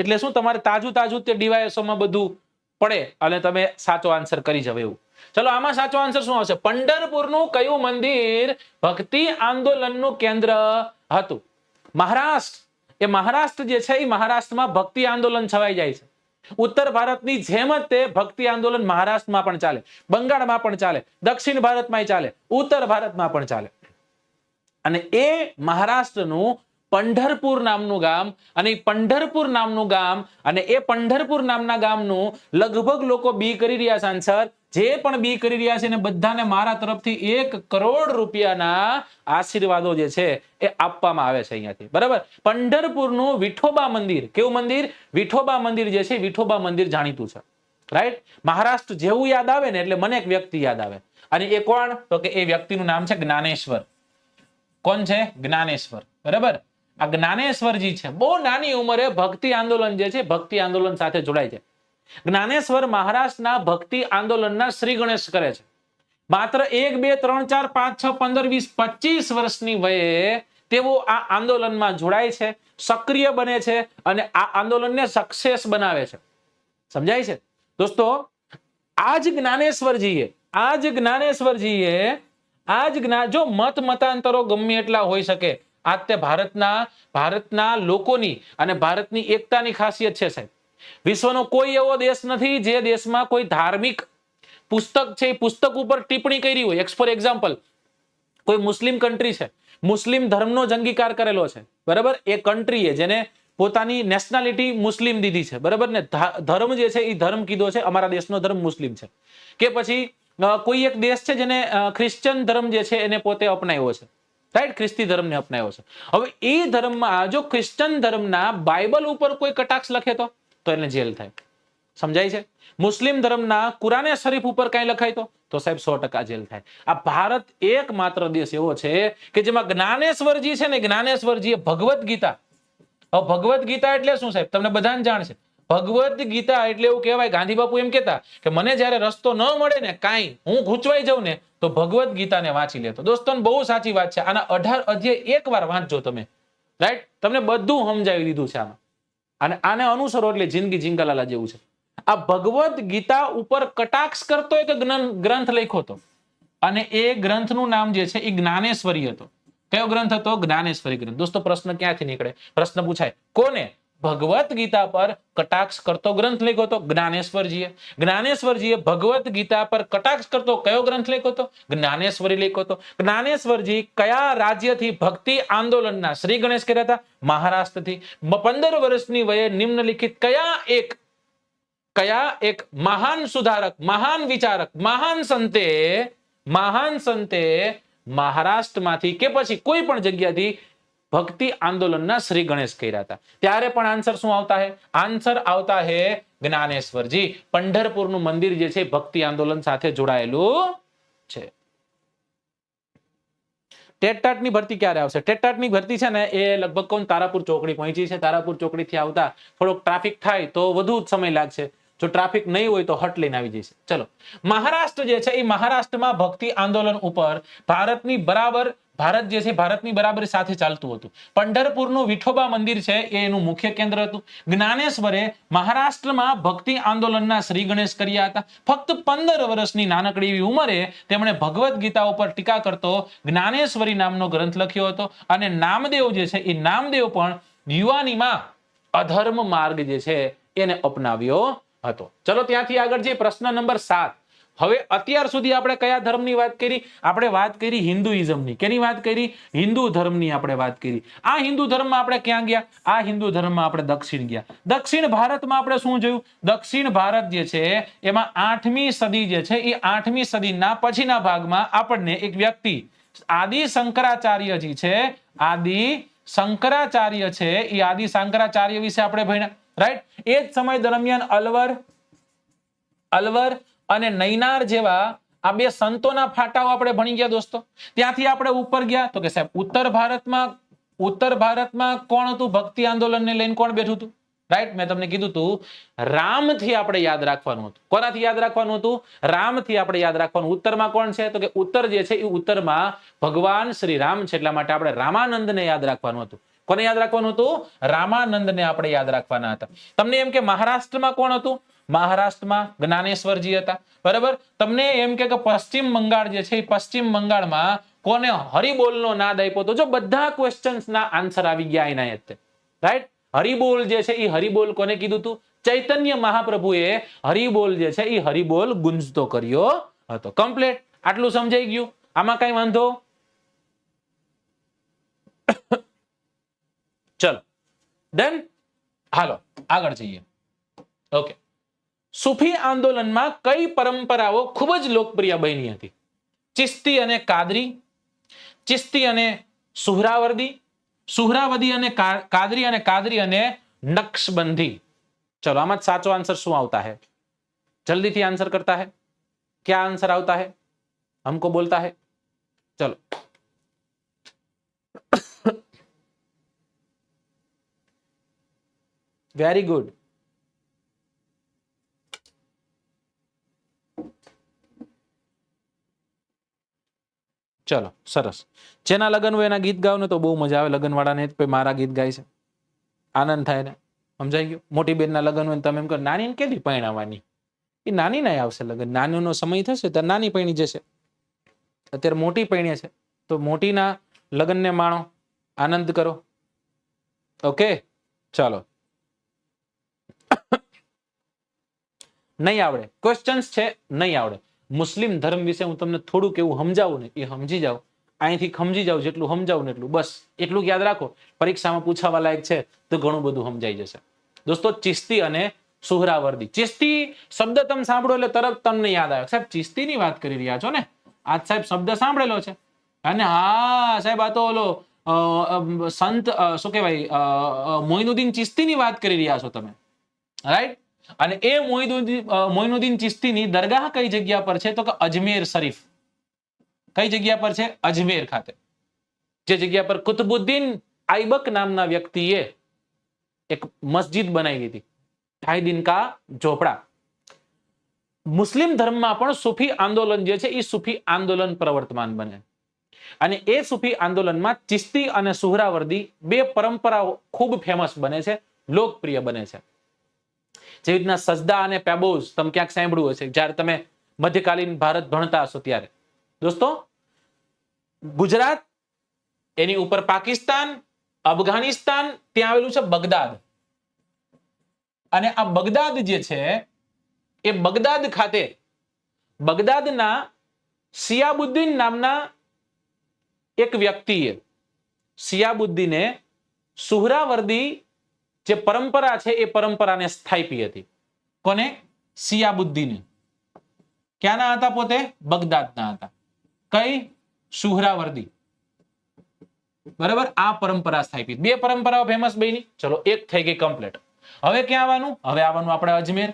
એટલે શું, તમારે તાજું તે ડીવાયએસઓ માં બધું પડે અને તમે સાચો આન્સર કરી જાવ એવું. ચલો, આમાં સાચો આન્સર શું આવશે? પંઢરપુરનું કયું મંદિર ભક્તિ આંદોલનનું કેન્દ્ર હતું? મહારાષ્ટ્ર. એ મહારાષ્ટ્ર જે છે એ મહારાષ્ટ્રમાં ભક્તિ આંદોલન છવાઈ જાય છે. ઉત્તર ભારતની જેમ જ તે ભક્તિ આંદોલન મહારાષ્ટ્રમાં પણ ચાલે, બંગાળમાં પણ ચાલે, દક્ષિણ ભારતમાં ચાલે, ઉત્તર ભારતમાં પણ ચાલે. અને એ મહારાષ્ટ્રનું પંઢરપુર નામનું ગામ, અને પંઢરપુર નામનું ગામ, અને એ પંઢરપુર નામના ગામનું લગભગ લોકો બી કરી રહ્યા છે આન્સર, જે પણ બી કરી રહ્યા છે ને બધાને મારા તરફથી 1 કરોડ રૂપિયાના આશીર્વાદો જે છે એ આપવામાં આવે છે અહીંયાથી, બરાબર. પંઢરપુરનું વિઠોબા મંદિર, કેવું મંદિર? વિઠોબા મંદિર જે છે, વિઠોબા મંદિર જાણીતું છે, રાઈટ. મહારાષ્ટ્ર જેવું યાદ આવે ને એટલે મને એક વ્યક્તિ યાદ આવે, અને એ કોણ? તો કે એ વ્યક્તિનું નામ છે જ્ઞાનેશ્વર. કોણ છે? જ્ઞાનેશ્વર, બરાબર. આ જ્ઞાનેશ્વરજી છે, બહુ નાની ઉંમરે ભક્તિ આંદોલન જે છે, ભક્તિ આંદોલન સાથે જોડાય છે. જ્ઞાનેશ્વર મહારાષ્ટ્રના ભક્તિ આંદોલનના શ્રી ગણેશ કરે છે. માત્ર 1 2 3 4 5 6 15 20 25 વર્ષની વયે તેઓ આ આંદોલનમાં જોડાય છે, સક્રિય બને છે અને આ આંદોલનને સક્સેસ બનાવે છે. સમજાય છે દોસ્તો? આજ જ્ઞાનેશ્વરજીએ જો મતાંતરો ગમે એટલા હોઈ શકે, આજ તે ભારતના લોકોની અને ભારતની એકતાની ખાસિયત છે સાહેબ. વિશ્વનો કોઈ એવો દેશ નથી જે દેશમાં કોઈ ધાર્મિક પુસ્તક છે, પુસ્તક ઉપર ટિપ્પણી કરી હોય. ફોર એક્ઝામ્પલ, કોઈ મુસ્લિમ કન્ટ્રી છે, મુસ્લિમ ધર્મનો જ અંગીકાર કરેલો છે, બરાબર. એ કન્ટ્રીએ જેને પોતાની નેશનાલિટી મુસ્લિમ દીધી છે, બરાબર ને, ધર્મ જે છે એ ધર્મ કીધો છે, અમારા દેશનો ધર્મ મુસ્લિમ છે. કે પછી કોઈ એક દેશ છે જેને ક્રિશ્ચન ધર્મ જે છે એને પોતે અપનાવ્યો છે, રાઈટ, ખ્રિસ્તી ધર્મને અપનાવ્યો છે. હવે એ ધર્મમાં જો ક્રિશ્ચન ધર્મના બાઇબલ ઉપર કોઈ કટાક્ષ લખે તો એને જેલ થાય. સમજાય છે? મુસ્લિમ ધર્મના કુરાને શરીફ ઉપર કઈ લખાય તો સાહેબ 100% જેલ થાય. આ ભારત એકમાત્ર દેશ એવો છે કે જેમાં જ્ઞાનેશ્વરજી છે ને, જ્ઞાનેશ્વરજીએ ભગવદ્ ગીતા. ભગવદ્ ગીતા એટલે શું સાહેબ? તમને બધાને જાણ છે. ભગવદ્ ગીતા એટલે એવું કહેવાય, ગાંધી બાપુ એમ કહેતા કે મને જયારે રસ્તો ન મળે ને, કાંઈ હું ગૂંચવાઈ જાઉં ને, તો ભગવદ્ ગીતાને વાંચી લેતો. દોસ્તો બહુ સાચી વાત છે. આના 18 અધ્યાય એકવાર વાંચજો તમે, રાઈટ. તમને બધું સમજાવી દીધું છે આમાં. અને આને અનુસરો એટલે જિંદગી જીંગાલાલા જેવું છે. આ ભગવદ્ ગીતા ઉપર કટાક્ષ કરતો એક ગ્રંથ લખ્યો હતો, અને એ ગ્રંથનું નામ જે છે એ જ્ઞાનેશ્વરી હતો. કયો ગ્રંથ હતો? જ્ઞાનેશ્વરી ગ્રંથ. દોસ્તો પ્રશ્ન ક્યાંથી નીકળે? પ્રશ્ન પૂછાય કોને? ભગવદ્ ગીતા પર કટાક્ષ કરતો ગ્રંથ લખ્યો હતો જ્ઞાનેશ્વરજીએ. જ્ઞાનેશ્વરજીએ ભગવદ્ ગીતા પર કટાક્ષ કરતો કયો ગ્રંથ લખ્યો હતો? જ્ઞાનેશ્વરી લખ્યો હતો. જ્ઞાનેશ્વરજી કયા રાજ્યથી ભક્તિ આંદોલનના શ્રી ગણેશ કર્યા હતા? મહારાષ્ટ્રથી. 15 વર્ષની વયે નિમ્નલિખિત કયા એક મહાન સુધારક, મહાન વિચારક, મહાન સંતે મહારાષ્ટ્રમાંથી કે પછી કોઈ પણ જગ્યાથી ભક્તિ આંદોલનના શ્રી ગણેશ કર્યા હતા? ત્યારે પણ આન્સર શું આવતા હે? આન્સર આવતા હે જ્ઞાનેશ્વરજી. પંઢરપુરનું મંદિર જે છે ભક્તિ આંદોલન સાથે જોડાયેલું છે. ટેટટાટની ભરતી ક્યારે આવશે? ટેટટાટની ભરતી છે ને એ લગભગ તારાપુર ચોકડી પહોંચી છે. તારાપુર ચોકડીથી આવતા થોડોક ટ્રાફિક થાય તો વધુ સમય લાગશે. જો ટ્રાફિક નહીં હોય તો હટ લઈને આવી જશે. ચલો, મહારાષ્ટ્ર જે છે એ મહારાષ્ટ્રમાં ભક્તિ આંદોલન ઉપર ભારતની બરાબર સાથે ચાલતું હતું. પંઢરપુરનું વિઠોબા મંદિર છે એ એનું મુખ્ય કેન્દ્ર હતું. જ્ઞાનેશ્વરે મહારાષ્ટ્રમાં ભક્તિ આંદોલનના શ્રી ગણેશ કર્યા હતા. ફક્ત 15 વર્ષની નાનકડી એવી ઉંમરે તેમણે ભગવદ્ ગીતા ઉપર ટીકા કરતો જ્ઞાનેશ્વરી નામનો ગ્રંથ લખ્યો હતો. અને નામદેવ જે છે એ નામદેવ પણ યુવાનીમાં અધર્મ માર્ગ જે છે એને અપનાવ્યો હતો. ચલો ત્યાંથી આગળ જઈએ. પ્રશ્ન નંબર 7. હવે અત્યાર સુધી આપણે કયા ધર્મની વાત કરી? આપણે વાત કરી હિન્દુઇઝમની. કેની વાત કરી? હિન્દુ ધર્મની આપણે વાત કરી. આ હિન્દુ ધર્મમાં આપણે ક્યાં ગયા? આ હિન્દુ ધર્મમાં આપણે દક્ષિણ ગયા. દક્ષિણ ભારતમાં આપણે શું જોયું? દક્ષિણ ભારત જે છે એમાં 8મી સદી જે છે એ 8મી સદીના પછીના ભાગમાં આપણને એક વ્યક્તિ આદિ શંકરાચાર્યજી છે. આદિ શંકરાચાર્ય વિશે આપણે ભણ્યા, રાઈટ. એ જ સમય દરમિયાન અલવર અને નૈનાર જેવા આ બે સંતોના ફાટાઓ આપણે ભણી ગયા દોસ્તો. ત્યાંથી આપણે ઉપર ગયા તો કે સાહેબ ઉત્તર ભારતમાં કોણ હતું? ભક્તિ આંદોલનને લઈને કોણ બેઠું હતું? રાઈટ, મેં તમને કીધું હતું રામથી આપણે યાદ રાખવાનું હતું. કોનાથી યાદ રાખવાનું હતું? રામથી આપણે યાદ રાખવાનું. ઉત્તરમાં કોણ છે? તો કે ઉત્તર જે છે એ ઉત્તરમાં ભગવાન શ્રી રામ છે. એટલા માટે આપણે રામાનંદને યાદ રાખવાનું હતું. કોને યાદ રાખવાનું હતું? રામાનંદને આપણે યાદ રાખવાના હતા. તમને એમ કે મહારાષ્ટ્રમાં કોણ હતું? મહારાષ્ટ્રમાં જ્ઞાનેશ્વરજી હતા, બરાબર. તમને એમ કે પશ્ચિમ બંગાળ જે છે એ પશ્ચિમ બંગાળમાં કોને હરિબોલનો નાદ આપ્યો તો? જો બધા ક્વેશ્ચન્સના આન્સર આવી ગયા એના, રાઈટ. હરિબોલ જે છે એ હરિબોલ કોને કીધું હતું? ચૈતન્ય મહાપ્રભુએ હરિબોલ જે છે એ હરિબોલ ગુંજતો કર્યો હતો. કમ્પ્લીટ. આટલું સમજાઈ ગયું? આમાં કઈ વાંધો? ચલો, ડન. હાલો આગળ જઈએ. ઓકે, સૂફી આંદોલનમાં કઈ પરંપરાઓ ખૂબ જ લોકપ્રિય બની હતી? ચિશ્તી અને કાદરી, ચિશ્તી અને સુહરાવર્દી, સુહરાવર્દી અને કાદરી, અને કાદરી અને નક્શબंदी। चलो आम साचो आंसर शू आता है? जल्दी थी आंसर करता है। क्या आंसर आता है? हमको बोलता है। चलो वेरी गुड। चलो सरस। जेना लग्न हो एना गीत गाओ ने तो बहु मजा आवे। लग्न वाळा ने मारा गीत गाय छे, आनंद थाय ने। समझाई गयुं? मोटी बेन ना लग्न होय तमे एम कहो नानी ने केदी परणावવાની? એ નાની નહીં આવશે લગ્ન, નાનીનો સમય થશે ત્યારે નાની પરણી જશે। અત્યારે મોટી પરણે છે તો મોટીના લગ્નને માણો, આનંદ કરો। ઓકે ચાલો। નહીં આવડે ક્વેશ્ચન્સ છે, નહીં આવડે। મુસ્લિમ ધર્મ વિશે હું તમને થોડુંક એવું સમજાવું ને એ સમજી જાઓ, અહીંથી સમજી જાઓ, જેટલું સમજાવું ને એટલું, બસ એટલું યાદ રાખો। પરીક્ષામાં પૂછાવા લાયક છે તો ઘણું બધું સમજાઈ જશે। દોસ્તો ચિશ્તી અને સુહરાવર્દી। ચિશ્તી શબ્દ તમે સાંભળો એટલે તરત તમને યાદ આવે, સાહેબ ચિશ્તીની વાત કરી રહ્યા છો ને? આજ સાહેબ શબ્દ સાંભળેલો છે અને હા સાહેબ આ તો ઓલો સંત શું કહેવાય મોઇનુદ્દીન ચિશ્તીની વાત કરી રહ્યા છો તમે, રાઈટ? અને એ મોઇનુદ્દીન ચિશ્તીની દરગાહ કઈ જગ્યા પર છે? તો કે અજમેર શરીફ। કઈ જગ્યા પર છે? અજમેર ખાતે। જે જગ્યા પર કુતુબુદ્દીન આઈબક નામના વ્યક્તિએ એક મસ્જિદ બનાવી હતી, ઢાઈ કા ઝોપડા। મુસ્લિમ ધર્મમાં પણ સૂફી આંદોલન જે છે એ સૂફી આંદોલન પ્રવર્તમાન બને અને એ સૂફી આંદોલનમાં ચિશ્તી અને સુહરાવર્દી બે પરંપરાઓ ખૂબ ફેમસ બને છે, લોકપ્રિય બને છે। જેવી રીતના સજદા અને પેબોઝ તમે ક્યાંક સાંભળ્યું હશે જ્યારે તમે મધ્યકાલીન ભારત ભણતા હશો ત્યારે। દોસ્તો ગુજરાત, એની ઉપર પાકિસ્તાન, અફઘાનિસ્તાન, ત્યાં આવેલું છે બગદાદ। અને આ બગદાદ જે છે એ બગદાદ ખાતે બગદાદના શિયાબુદ્દીન નામના એક વ્યક્તિએ, શિયાબુદ્દીને સુહરાવર્દી જે પરંપરા છે એ પરંપરાને સ્થાપી હતી। કોને? શિયાબુદ્દીને। ક્યાંના હતા? પોતે બગદાદના હતા। કઈ? સુહરાવર્દી। બરાબર, આ પરંપરા સ્થાપી। બે પરંપરાઓ ફેમસ બની। ચલો એક થઈ ગઈ કમ્પ્લીટ। હવે ક્યાં આવવાનું? હવે આવવાનું આપણે અજમેર।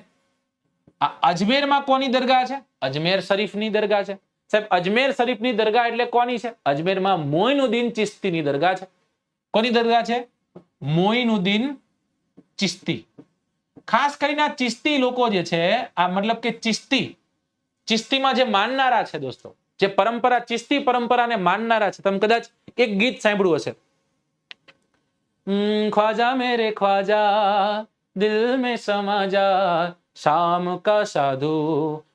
આ અજમેરમાં કોની દરગાહ છે? અજમેર શરીફની દરગાહ છે। સાહેબ અજમેર શરીફની દરગાહ એટલે કોની છે? અજમેરમાં મોઇનુદ્દીન ચિશ્તીની દરગાહ છે। કોની દરગાહ છે? મોઇનુદ્દીન ચિશ્તી। ખાસ કરીને આ ચિશ્તી લોકો જે છે, આ મતલબ કે ચિશ્તીમાં જે માનનારા છે દોસ્તો, જે પરંપરા ચિશ્તી પરંપરાને માનનારા છે, તમે કદાચ એક ગીત સાંભળ્યું હશે, ख्वाजा मेरे ख्वाजा दिल में समा जा शाम का साधु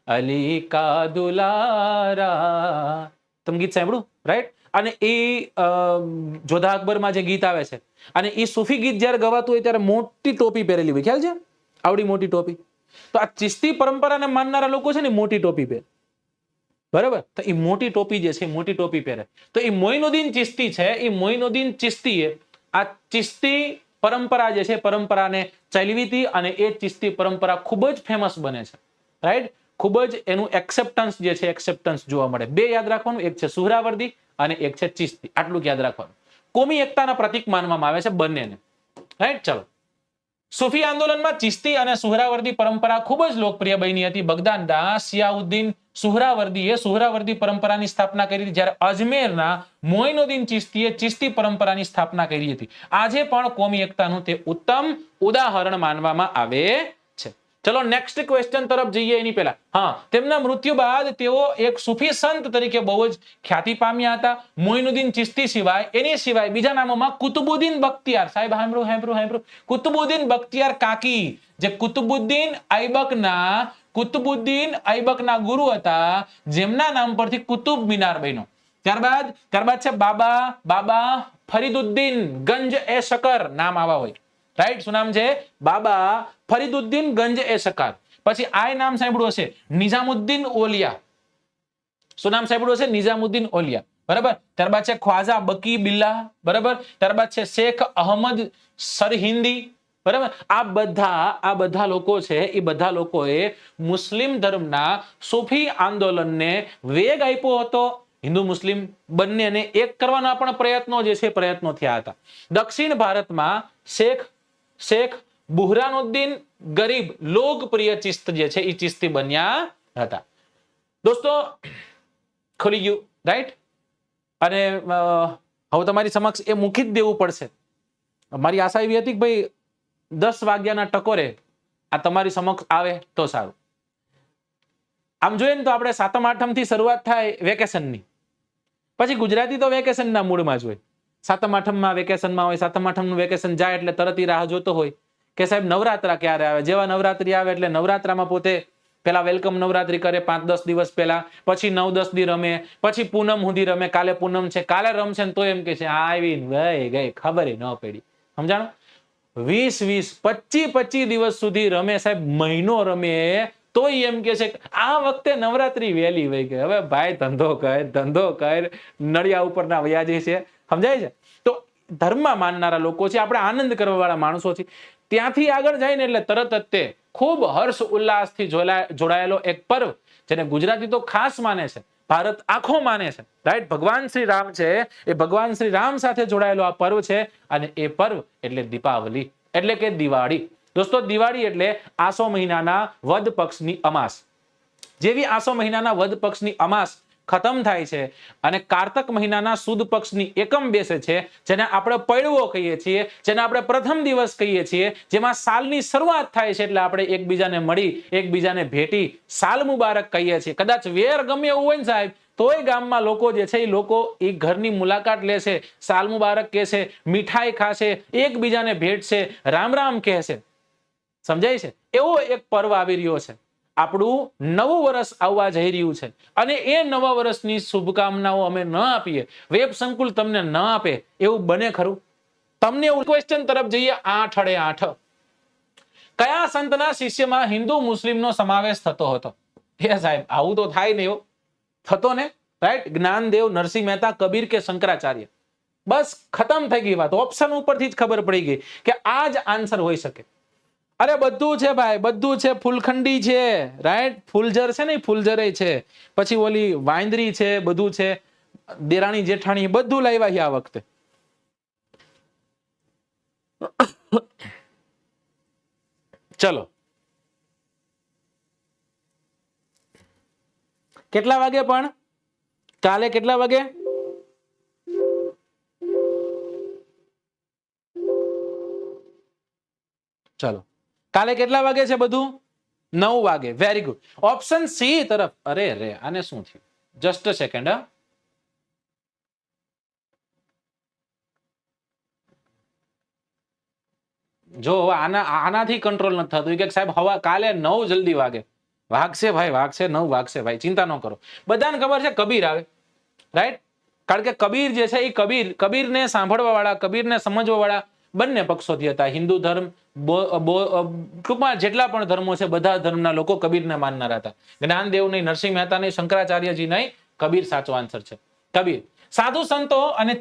अली का दुलारा। તમે ગીત સાંભળ્યું, રાઈટ? અને એ જોધા અકબરમાં જે ગીત આવે છે અને એ સૂફી ગીત જયારે ગવાતું હોય ત્યારે મોટી ટોપી પહેરેલી હોય, ખ્યાલ છે? આવડી મોટી ટોપી। તો આ ચિશ્તી પરંપરાને માનનારા લોકો છે ને મોટી ટોપી પહેરે, બરાબર? તો એ મોટી ટોપી જે છે મોટી ટોપી પહેરે। તો એ મોઇનુદ્દીન ચિશ્તી છે, એ મોઇનુદ્દીન ચિશ્તીએ આ ચિશ્તી પરંપરા જે છે પરંપરાને ચલાવી હતી અને એ ચિશ્તી પરંપરા ખૂબ જ ફેમસ બને છે, રાઈટ? ખૂબ જ એનું એક્સેપ્ટન્સ જે છે એક્સેપ્ટન્સ જોવા મળે। બે યાદ રાખવાનું, એક છે સુહરાવર્દી અને એક છે ચિશ્તી, આટલું યાદ રાખવાનું। કોમી એકતાના પ્રતીક માનવામાં આવે છે બંનેને, રાઈટ? ચલો, સૂફી આંદોલનમાં ચિશ્તી અને સુહરાવર્દી પરંપરા ખૂબ જ લોકપ્રિય બની હતી। બગદાદના શિયાઉદ્દીન સુહરાવર્દીએ સુહરાવર્દી પરંપરાની સ્થાપના કરી હતી, જ્યારે અજમેરના મોઇનુદ્દીન ચિશ્તીએ ચિશ્તી પરંપરાની સ્થાપના કરી હતી। આજે પણ કોમી એકતાનું તે ઉત્તમ ઉદાહરણ માનવામાં આવે છે। ચલો નેક્સ્ટ ક્વેશ્ચન તરફ જઈએ એની પહેલા, હા, તેમના મૃત્યુ બાદ તેઓ એક સૂફી સંત તરીકે બહુ જ ખ્યાતિ પામ્યા હતા। મોઇનુદ્દીન ચિશ્તી સિવાય એની સિવાય બીજા નામોમાં કુતુબુદ્દીન બખ્તિયાર, સાહેબ હાંભળું, કુતુબુદ્દીન બખ્તિયાર કાકી, જે કુતુબુદ્દીન આઈબકના ગુરુ હતા, જેમના નામ પરથી કુતુબ મિનાર બન્યો। ત્યારબાદ છે બાબા ફરીદુદ્દીન ગંજ એ શકર, નામ આવા હોય, રાઈટ? શું નામ છે? બાબા ફરીદુદ્દીન ગંજ એ શકર। પછી આ નામ સાંભળ્યું હશે, નિઝામુદ્દીન ઓલિયા। શું નામ સાંભળ્યું હશે? નિઝામુદ્દીન ઓલિયા, બરાબર? ત્યારબાદ છે ખ્વાજા બકી બિલ્લા, બરાબર? ત્યારબાદ છે શેખ અહમદ સરહિંદી, બરાબર. આ બધા લોકો છે એ બધા લોકોએ મુસ્લિમ ધર્મના સૂફી આંદોલનને વેગ આપ્યો હતો. હિન્દુ મુસ્લિમ બંનેને એક કરવાના પણ પ્રયત્નો થયા હતા. દક્ષિણ ભારતમાં શેખ બુહરાનુદ્દીન ગરીબ લોકપ્રિય ચિસ્ત જે છે એ ચિસ્તી બન્યા હતા. દોસ્તો ખુલી ગયું, રાઈટ? અને હવે તમારી સમક્ષ એ મૂકી જ દેવું પડશે. મારી આશા એવી હતી કે ભાઈ 10 વાગ્યાના ટકોરે આ તમારી સમક્ષ આવે તો સારું. આમ જોઈએ ને તો આપણે 7મ 8મ થી શરૂઆત થાય વેકેશનની. પછી ગુજરાતી તો વેકેશનના મૂડમાં જ હોય. 7મ 8મમાં વેકેશનમાં હોય. 7મ 8મનું વેકેશન જાય એટલે તરત રાહ જોતો હોય કે સાહેબ નવરાત્રા ક્યારે આવે. જેવા નવરાત્રી આવે એટલે નવરાત્રામાં પોતે પેલા વેલકમ નવરાત્રી કરે 5-10 દિવસ પહેલા, પછી 9-10 દી રમે, પછી પૂનમ સુધી રમે. કાલે પૂનમ છે, કાલે રમશે ને તો એમ કે છે આવી ગઈ ખબર ન પડી. સમજાણું? 20-25 દિવસ સુધી રમે સાહેબ, મહિનો રમે તોય એમ કે છે આ વખતે નવરાત્રી વહેલી વહી ગઈ. હવે ભાઈ ધંધો કર નળિયા ઉપરના વ્યાજી છે. સમજાય છે? તો ધર્મમાં માનનારા લોકો છે, આપણે આનંદ કરવા વાળા માણસો છે. ત્યાંથી આગળ જાય ને એટલે તરત જ તે ખૂબ હર્ષ ઉલ્લાસથી જોડાયેલો એક પર્વ, જેને ગુજરાતી તો ખાસ માને છે, ભારત આખો માને છે, રાઈટ? ભગવાન શ્રી રામ છે એ ભગવાન શ્રી રામ સાથે જોડાયેલો આ પર્વ છે. અને એ પર્વ એટલે દીપાવલી, એટલે કે દિવાળી. દોસ્તો દિવાળી એટલે આસો મહિનાના વદ પક્ષની અમાસ. જેવી આસો મહિનાના વદ પક્ષની અમાસ ખતમ થાય છે અને કારતક મહિનાના સુદ પક્ષની એકમ બેસે છે, જેને આપણે પૈળવો કહીએ છીએ, જેને આપણે પ્રથમ દિવસ કહીએ છીએ, જેમાં સાલની શરૂઆત થાય છે, એટલે આપણે એકબીજાને મળી, એકબીજાને ભેટી સાલ મુબારક કહીએ છીએ. કદાચ વેર ગમે એવું હોય ને સાહેબ, તોય ગામમાં લોકો જે છે એ લોકો એ ઘરની મુલાકાત લેશે, સાલ મુબારક કહેશે, મીઠાઈ ખાશે, એકબીજાને ભેટશે, રામ રામ કહેશે. સમજાય છે? એવો એક પર્વ આવી રહ્યો છે. આપણું નવું વર્ષ આવવા જઈ રહ્યું છે અને એ નવા વર્ષની શુભકામનાઓ અમે ન આપીએ, વેબ સંકુલ તમને ન આપે એવું બને ખરું? તમને એવું ક્વેશ્ચન તરફ જઈએ. 8 કયા સંતના શિષ્યમાં હિન્દુ મુસ્લિમનો સમાવેશ થતો હતો? એ સાહેબ આવું તો થાય ને, એવો થતો ને, રાઈટ? જ્ઞાનદેવ, નરસિંહ મહેતા, કબીર કે શંકરાચાર્ય? બસ ખતમ થઈ ગઈ વાત. ઓપ્શન ઉપરથી જ ખબર પડી ગઈ કે આ જ આન્સર હોઈ શકે. અરે બધું છે ભાઈ, બધું છે. ફૂલખંડી છે, રાઈટ? ફૂલઝર છે ને, ફૂલઝર છે, પછી ઓલી વાંદરી છે, બધું છે, દેરાણી જેઠાણી બધું લાવ્યા છે આ વખતે. ચલો, કેટલા વાગે પણ કાલે કેટલા વાગે? ચલો, કાલે કેટલા વાગે છે બધું? 9 વાગે. Very good. ઓપ્શન સી તરફ. અરે આને શું થયું? Just a second. જો આનાથી કંટ્રોલ નથી થતું કે સાહેબ હવા કાલે 9 જલ્દી વાગે. વાગશે ભાઈ, વાગશે, 9 વાગશે ભાઈ, ચિંતા ન કરો. બધાને ખબર છે કબીર આવે, રાઈટ? કારણ કે કબીર જે છે એ કબીરને સાંભળવા વાળા, કબીરને સમજવા વાળા બંને પક્ષોથી હતા. હિન્દુ ધર્મ, ટૂંકમાં જેટલા પણ ધર્મો છે બધા ધર્મના લોકો કબીરને માનનારા હતા. જ્ઞાનદેવ નહીં, નરસિંહ મહેતા નહીં, શંકરાચાર્યજી નહીં, કબીર સાચો આન્સર છે. કબીર. સાધુ સંતો અને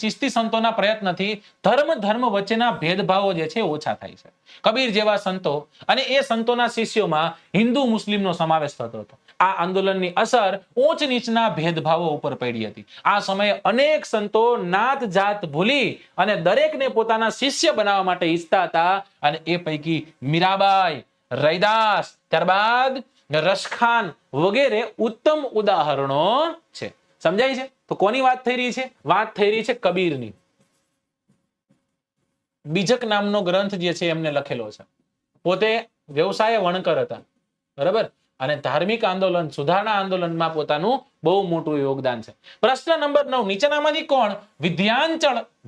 ચિસ્તી સંતોના પ્રયત્નથી ધર્મ વચ્ચેના ભેદભાવો જે છે ઓછા થાય છે. કબીર જેવા સંતો અને એ સંતોના શિષ્યોમાં હિન્દુ મુસ્લિમનો સમાવેશ થતો હતો. આ આંદોલનની અસર ઊંચ નીચના ભેદભાવો ઉપર પડી હતી. આ સમયે અનેક સંતો નાત જાત ભૂલી અને દરેકને પોતાના શિષ્ય બનાવવા માટે ઈચ્છતા હતા. અને એ પૈકી મીરાબાઈ, રૈદાસ, ત્યારબાદ રસખાન વગેરે ઉત્તમ ઉદાહરણો છે. સમજાય છે? તો કોની વાત થઈ રહી છે? વાત થઈ રહી છે કબીરની. બીજક નામનો ગ્રંથ જે છે એમને લખેલો છે. પોતે વ્યવસાય વણકર હતા, બરાબર? અને ધાર્મિક આંદોલન, સુધારણા આંદોલનમાં પોતાનું બહુ મોટું યોગદાન છે. પ્રશ્ન નંબર 9. નીચેનામાંથી કોણ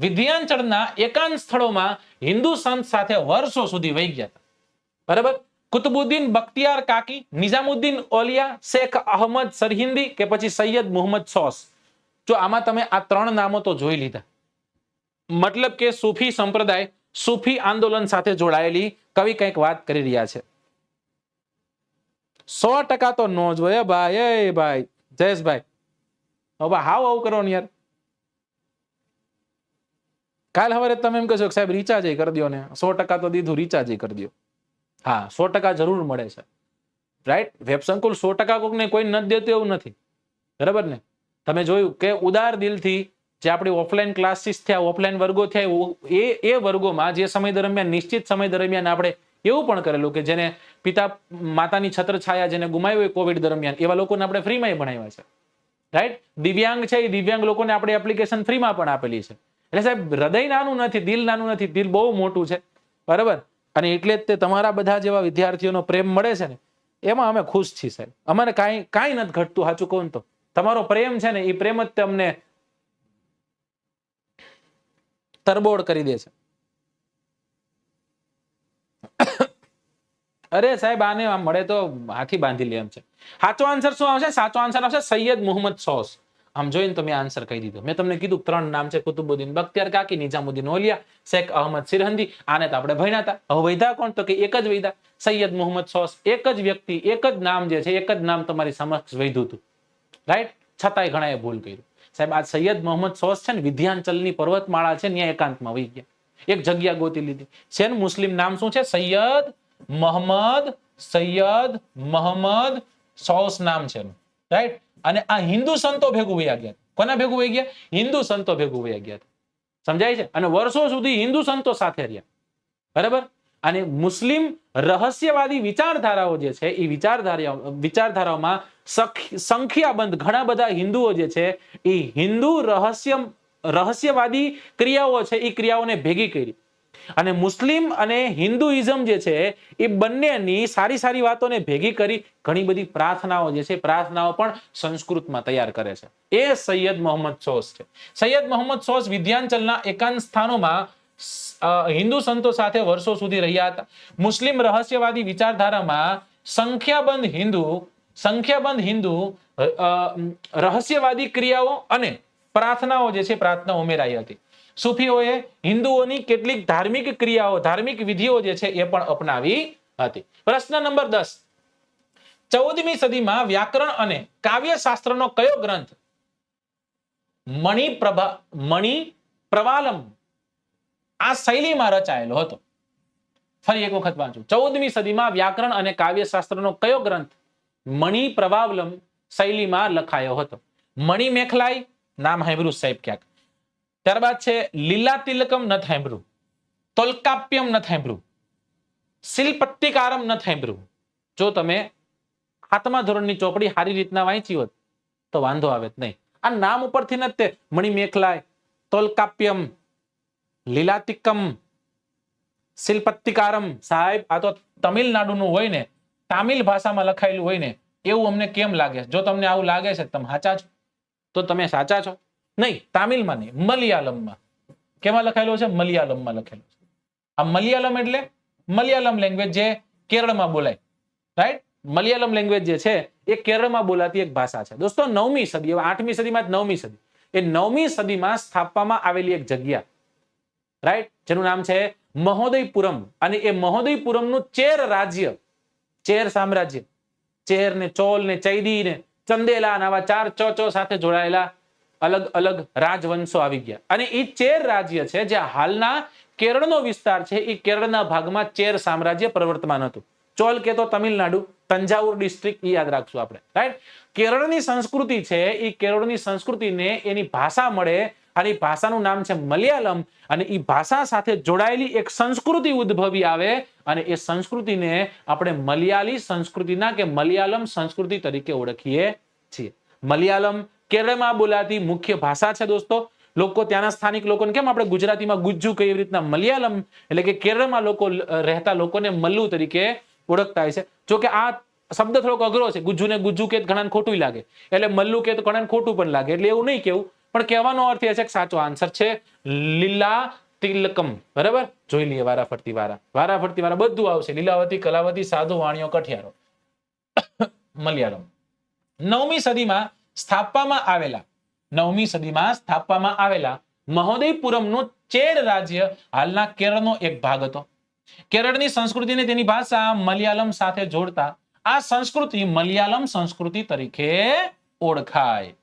વિધ્યાંચળના એકાંત સ્થળોમાં હિન્દુ સંત સાથે વર્ષો સુધી વહી ગયા હતા? બરાબર? કુતુબુદ્દીન બખ્તિયાર કાકી, નિઝામુદ્દીન ઓલિયા, શેખ અહમદ સરહિંદી કે પછી સૈયદ મુહમ્મદ સોસ? જો આમાં તમે આ 3 નામો તો જોઈ લીધા. મતલબ કે સૂફી સંપ્રદાય, સૂફી આંદોલન સાથે જોડાયેલી કવિ કંઈક વાત કરી રહ્યા છે. 100% તો નો જોઈએ ભાઈ. ભાઈ જયેશભાઈ, હવે હાવ આવું કરો ને યાર. કાલ સવારે તમે એમ કહેશો કે સાહેબ રિચાર્જ કરી દો ને, 100% તો દીધું, રિચાર્જ કરી દો. હા, 100% જરૂર મળે છે, રાઈટ. વેબ સંકુલ 100% કોકને કોઈ નથી દેતું એવું નથી, બરાબર ને. તમે જોયું કે ઉદાર દિલથી જે આપણી ઓફલાઈન ક્લાસીસ થયા, ઓફલાઈન વર્ગો થયા, એ વર્ગોમાં જે સમય દરમિયાન, નિશ્ચિત સમય દરમિયાન આપણે એવું પણ કરેલું કે જેને પિતા માતાની છત્રછાયા જેને ગુમાવી હોય કોવિડ દરમિયાન, એવા લોકોને આપણે ફ્રીમાં ભણાવ્યા છે, રાઈટ. દિવ્યાંગ છે, એ દિવ્યાંગ લોકોને આપણે એપ્લિકેશન ફ્રીમાં પણ આપેલી છે. એટલે સાહેબ હૃદય નાનું નથી, દિલ નાનું નથી, દિલ બહુ મોટું છે, બરાબર. અને એટલે જ તે તમારા બધા જેવા વિદ્યાર્થીઓનો પ્રેમ મળે છે ને, એમાં અમે ખુશ છીએ સાહેબ. અમારે કાંઈ નથી ઘટતું, સાચું કહું તો. તમારો પ્રેમ છે ને, એ પ્રેમ જ તમને તરબોળ કરી દે છે. અરે સાહેબ, આને આમ મળે તો હાથી બાંધી લે એમ છે. સાચો આન્સર શું આવશે? સાચો આન્સર આવશે સૈયદ મોહમ્મદ સોસ. આમ જોઈને તો મેં આન્સર કહી દીધો. મેં તમને કીધું 3 નામ છે, કુતુબુદ્દીન બખ્તિયાર કાકી, નિજામુદ્દીન ઓલિયા, શેખ અહમદ સિરહંદી. આને તો આપણે ભણ્યા હતા. હવે વૈધા કોણ? તો કે એક જ વૈધા, સૈયદ મોહમ્મદ સોસ. એક જ વ્યક્તિ, એક જ નામ જે છે, એક જ નામ તમારી સમક્ષ વૈધું હતું, રાઈટ. છતાંય ઘણાએ ભૂલ કર્યું. સાહેબ, આ સૈયદ મોહમ્મદ સોસ છે ને, વિધ્યાંચલની પર્વતમાળા છે, ત્યાં એકાંતમાં વહી ગયા, એક જગ્યા ગોતી લીધી છે. મુસ્લિમ નામ શું છે? સૈયદ મોહમ્મદ સોસ નામ છે, રાઈટ. અને આ હિન્દુ સંતો ભેગું વયા ગયા. કોના ભેગું વહી ગયા? હિન્દુ સંતો ભેગું વયા ગયા. સમજાય છે? અને વર્ષો સુધી હિન્દુ સંતો સાથે રહ્યા, બરાબર. અને મુસ્લિમ રહસ્યવાદી વિચારધારાઓ જે છે, એ વિચારધારાઓમાં સંખ્યાબંધ ઘણા બધા હિન્દુઓ જે છે, એ હિન્દુ રહસ્યવાદી ક્રિયાઓ છે, એ ક્રિયાઓને ભેગી કરી. અને મુસ્લિમ અને હિન્દુઇઝમ જે છે, એ બંનેની સારી સારી વાતોને ભેગી કરી ઘણી બધી પ્રાર્થનાઓ જે છે, પ્રાર્થનાઓ પણ સંસ્કૃતમાં તૈયાર કરે છે. એ સૈયદ મોહમ્મદ સોસ છે. સૈયદ મોહમ્મદ સોસ વિધ્યાંચલના એકાંત સ્થાનોમાં હિન્દુ સંતો સાથે વર્ષો સુધી રહ્યા હતા. મુસ્લિમ રહસ્યવાદી વિચારધારામાં સંખ્યાબંધ હિન્દુ રહસ્યવાદી ક્રિયાઓ અને પ્રાર્થનાઓ જે છે, પ્રાર્થના ઉમેરાઈ હતી. સૂફીઓએ હિન્દુઓની કેટલીક ધાર્મિક ક્રિયાઓ, ધાર્મિક વિધિઓ જે છે, એ પણ અપનાવી હતી. પ્રશ્ન નંબર 10. 14મી સદીમાં વ્યાકરણ અને કાવ્યશાસ્ત્રનો કયો ગ્રંથ મણિપ્રવાલમ આ શૈલીમાં રચાયેલો હતો? ફરી એક વખત વાંચું. 14મી સદીમાં વ્યાકરણ અને કાવ્યશાસ્ત્રનો કયો ગ્રંથ મણિપ્રવાલમ શૈલીમાં લખાયો હતો? મણિમેખલાઈ નામ સાંભળ્યું સાહેબ ક્યાંક. ત્યારબાદ છે લીલા તિલકમ નથી સાંભળ્યું, તોલ્કાપ્યમ નથી સાંભળ્યું, શિલ્પત્તિકારમ નથી સાંભળ્યું. જો તમે 7મા ધોરણની ચોપડી સારી રીતના વાંચી હોત તો વાંધો આવે જ નહીં. આ નામ ઉપરથી નથી તે મણિમેખલાય, તોલ્કાપ્યમ, લીલાતિકમ, શિલ્પત્તિકારમ. સાહેબ, આ તો તમિલનાડુનું હોય ને, તામિલ ભાષામાં લખાયેલું હોય ને એવું અમને કેમ લાગે? જો તમને આવું લાગે છે તમે સાચા છો, તો તમે સાચા છો. નહીં, તામિલમાં નહીં, મલયાલમમાં. કેમાં લખાયેલો છે? મલયાલમમાં લખેલો છે. આ મલયાલમ એટલે મલયાલમ લેંગ્વેજ જે કેરળમાં બોલાય, રાઈટ. મલયાલમ લેંગ્વેજ જે છે, એ કેરળમાં બોલાતી એક ભાષા છે. દોસ્તો, 9મી સદી, હવે 8મી સદીમાં 9મી સદી, એ 9મી સદીમાં સ્થાપવામાં આવેલી એક જગ્યા, રાઈટ, જેનું નામ છે મહોદયપુરમ. અને એ મહોદયપુરમનું ચેર રાજ્ય, ચેર સામ્રાજ્ય, ચેર ને ચોલ ને ચૈદી ને ચંદેલા આવા 4 ચો સાથે જોડાયેલા અલગ અલગ રાજવંશો આવી ગયા. અને એ ચેર રાજ્ય છે, જે હાલના કેરળનો વિસ્તાર છે, એ કેરળના ભાગમાં ચેર સામ્રાજ્ય પ્રવર્તમાન હતું. ચોલ કે તો તમિલનાડુ, તંજાવુર ડિસ્ટ્રિક્ટ, યાદ રાખશું આપણે, રાઈટ. કેરળની સંસ્કૃતિ છે, એ કેરળની સંસ્કૃતિને એની ભાષા મળે, અને એ ભાષાનું નામ છે મલયાલમ. અને એ ભાષા સાથે જોડાયેલી એક સંસ્કૃતિ ઉદ્ભવી આવે, અને એ સંસ્કૃતિને આપણે મલયાલી સંસ્કૃતિના કે મલયાલમ સંસ્કૃતિ તરીકે ઓળખીએ છીએ. મલયાલમ કેરળમાં બોલાતી મુખ્ય ભાષા છે દોસ્તો. લોકો ત્યાંના સ્થાનિક લોકોને કેમ આપણે ગુજરાતીમાં ગુજ્જુ કઈ એવી રીતના મલયાલમ એટલે કે કેરળમાં લોકો રહેતા લોકોને મલ્લુ તરીકે ઓળખતા હોય છે. જો કે આ શબ્દ થોડોક અઘરો છે. ગુજ્જુને ગુજ્જુ કે ઘણાને ખોટું લાગે, એટલે મલ્લુ કે તો ઘણાને ખોટું પણ લાગે, એટલે એવું નહીં કેવું, પણ કહેવાનો અર્થ એ છે કે સાચો આન્સર છે લીલા તિલકમ. બરાબર, જોઈ લઈએ વારાફરતી વારા બધું આવશે. લીલાવતી, કલાવતી, સાધુ, વાણિયો, કઠિયારો. મલયાલમ 9મી સદીમાં સ્થાપવામાં આવેલા મહોદયપુરમનું ચેર રાજ્ય હાલના કેરળનો એક ભાગ હતો. કેરળની સંસ્કૃતિને તેની ભાષા મલયાલમ સાથે જોડતા આ સંસ્કૃતિ મલયાલમ સંસ્કૃતિ તરીકે ઓળખાય.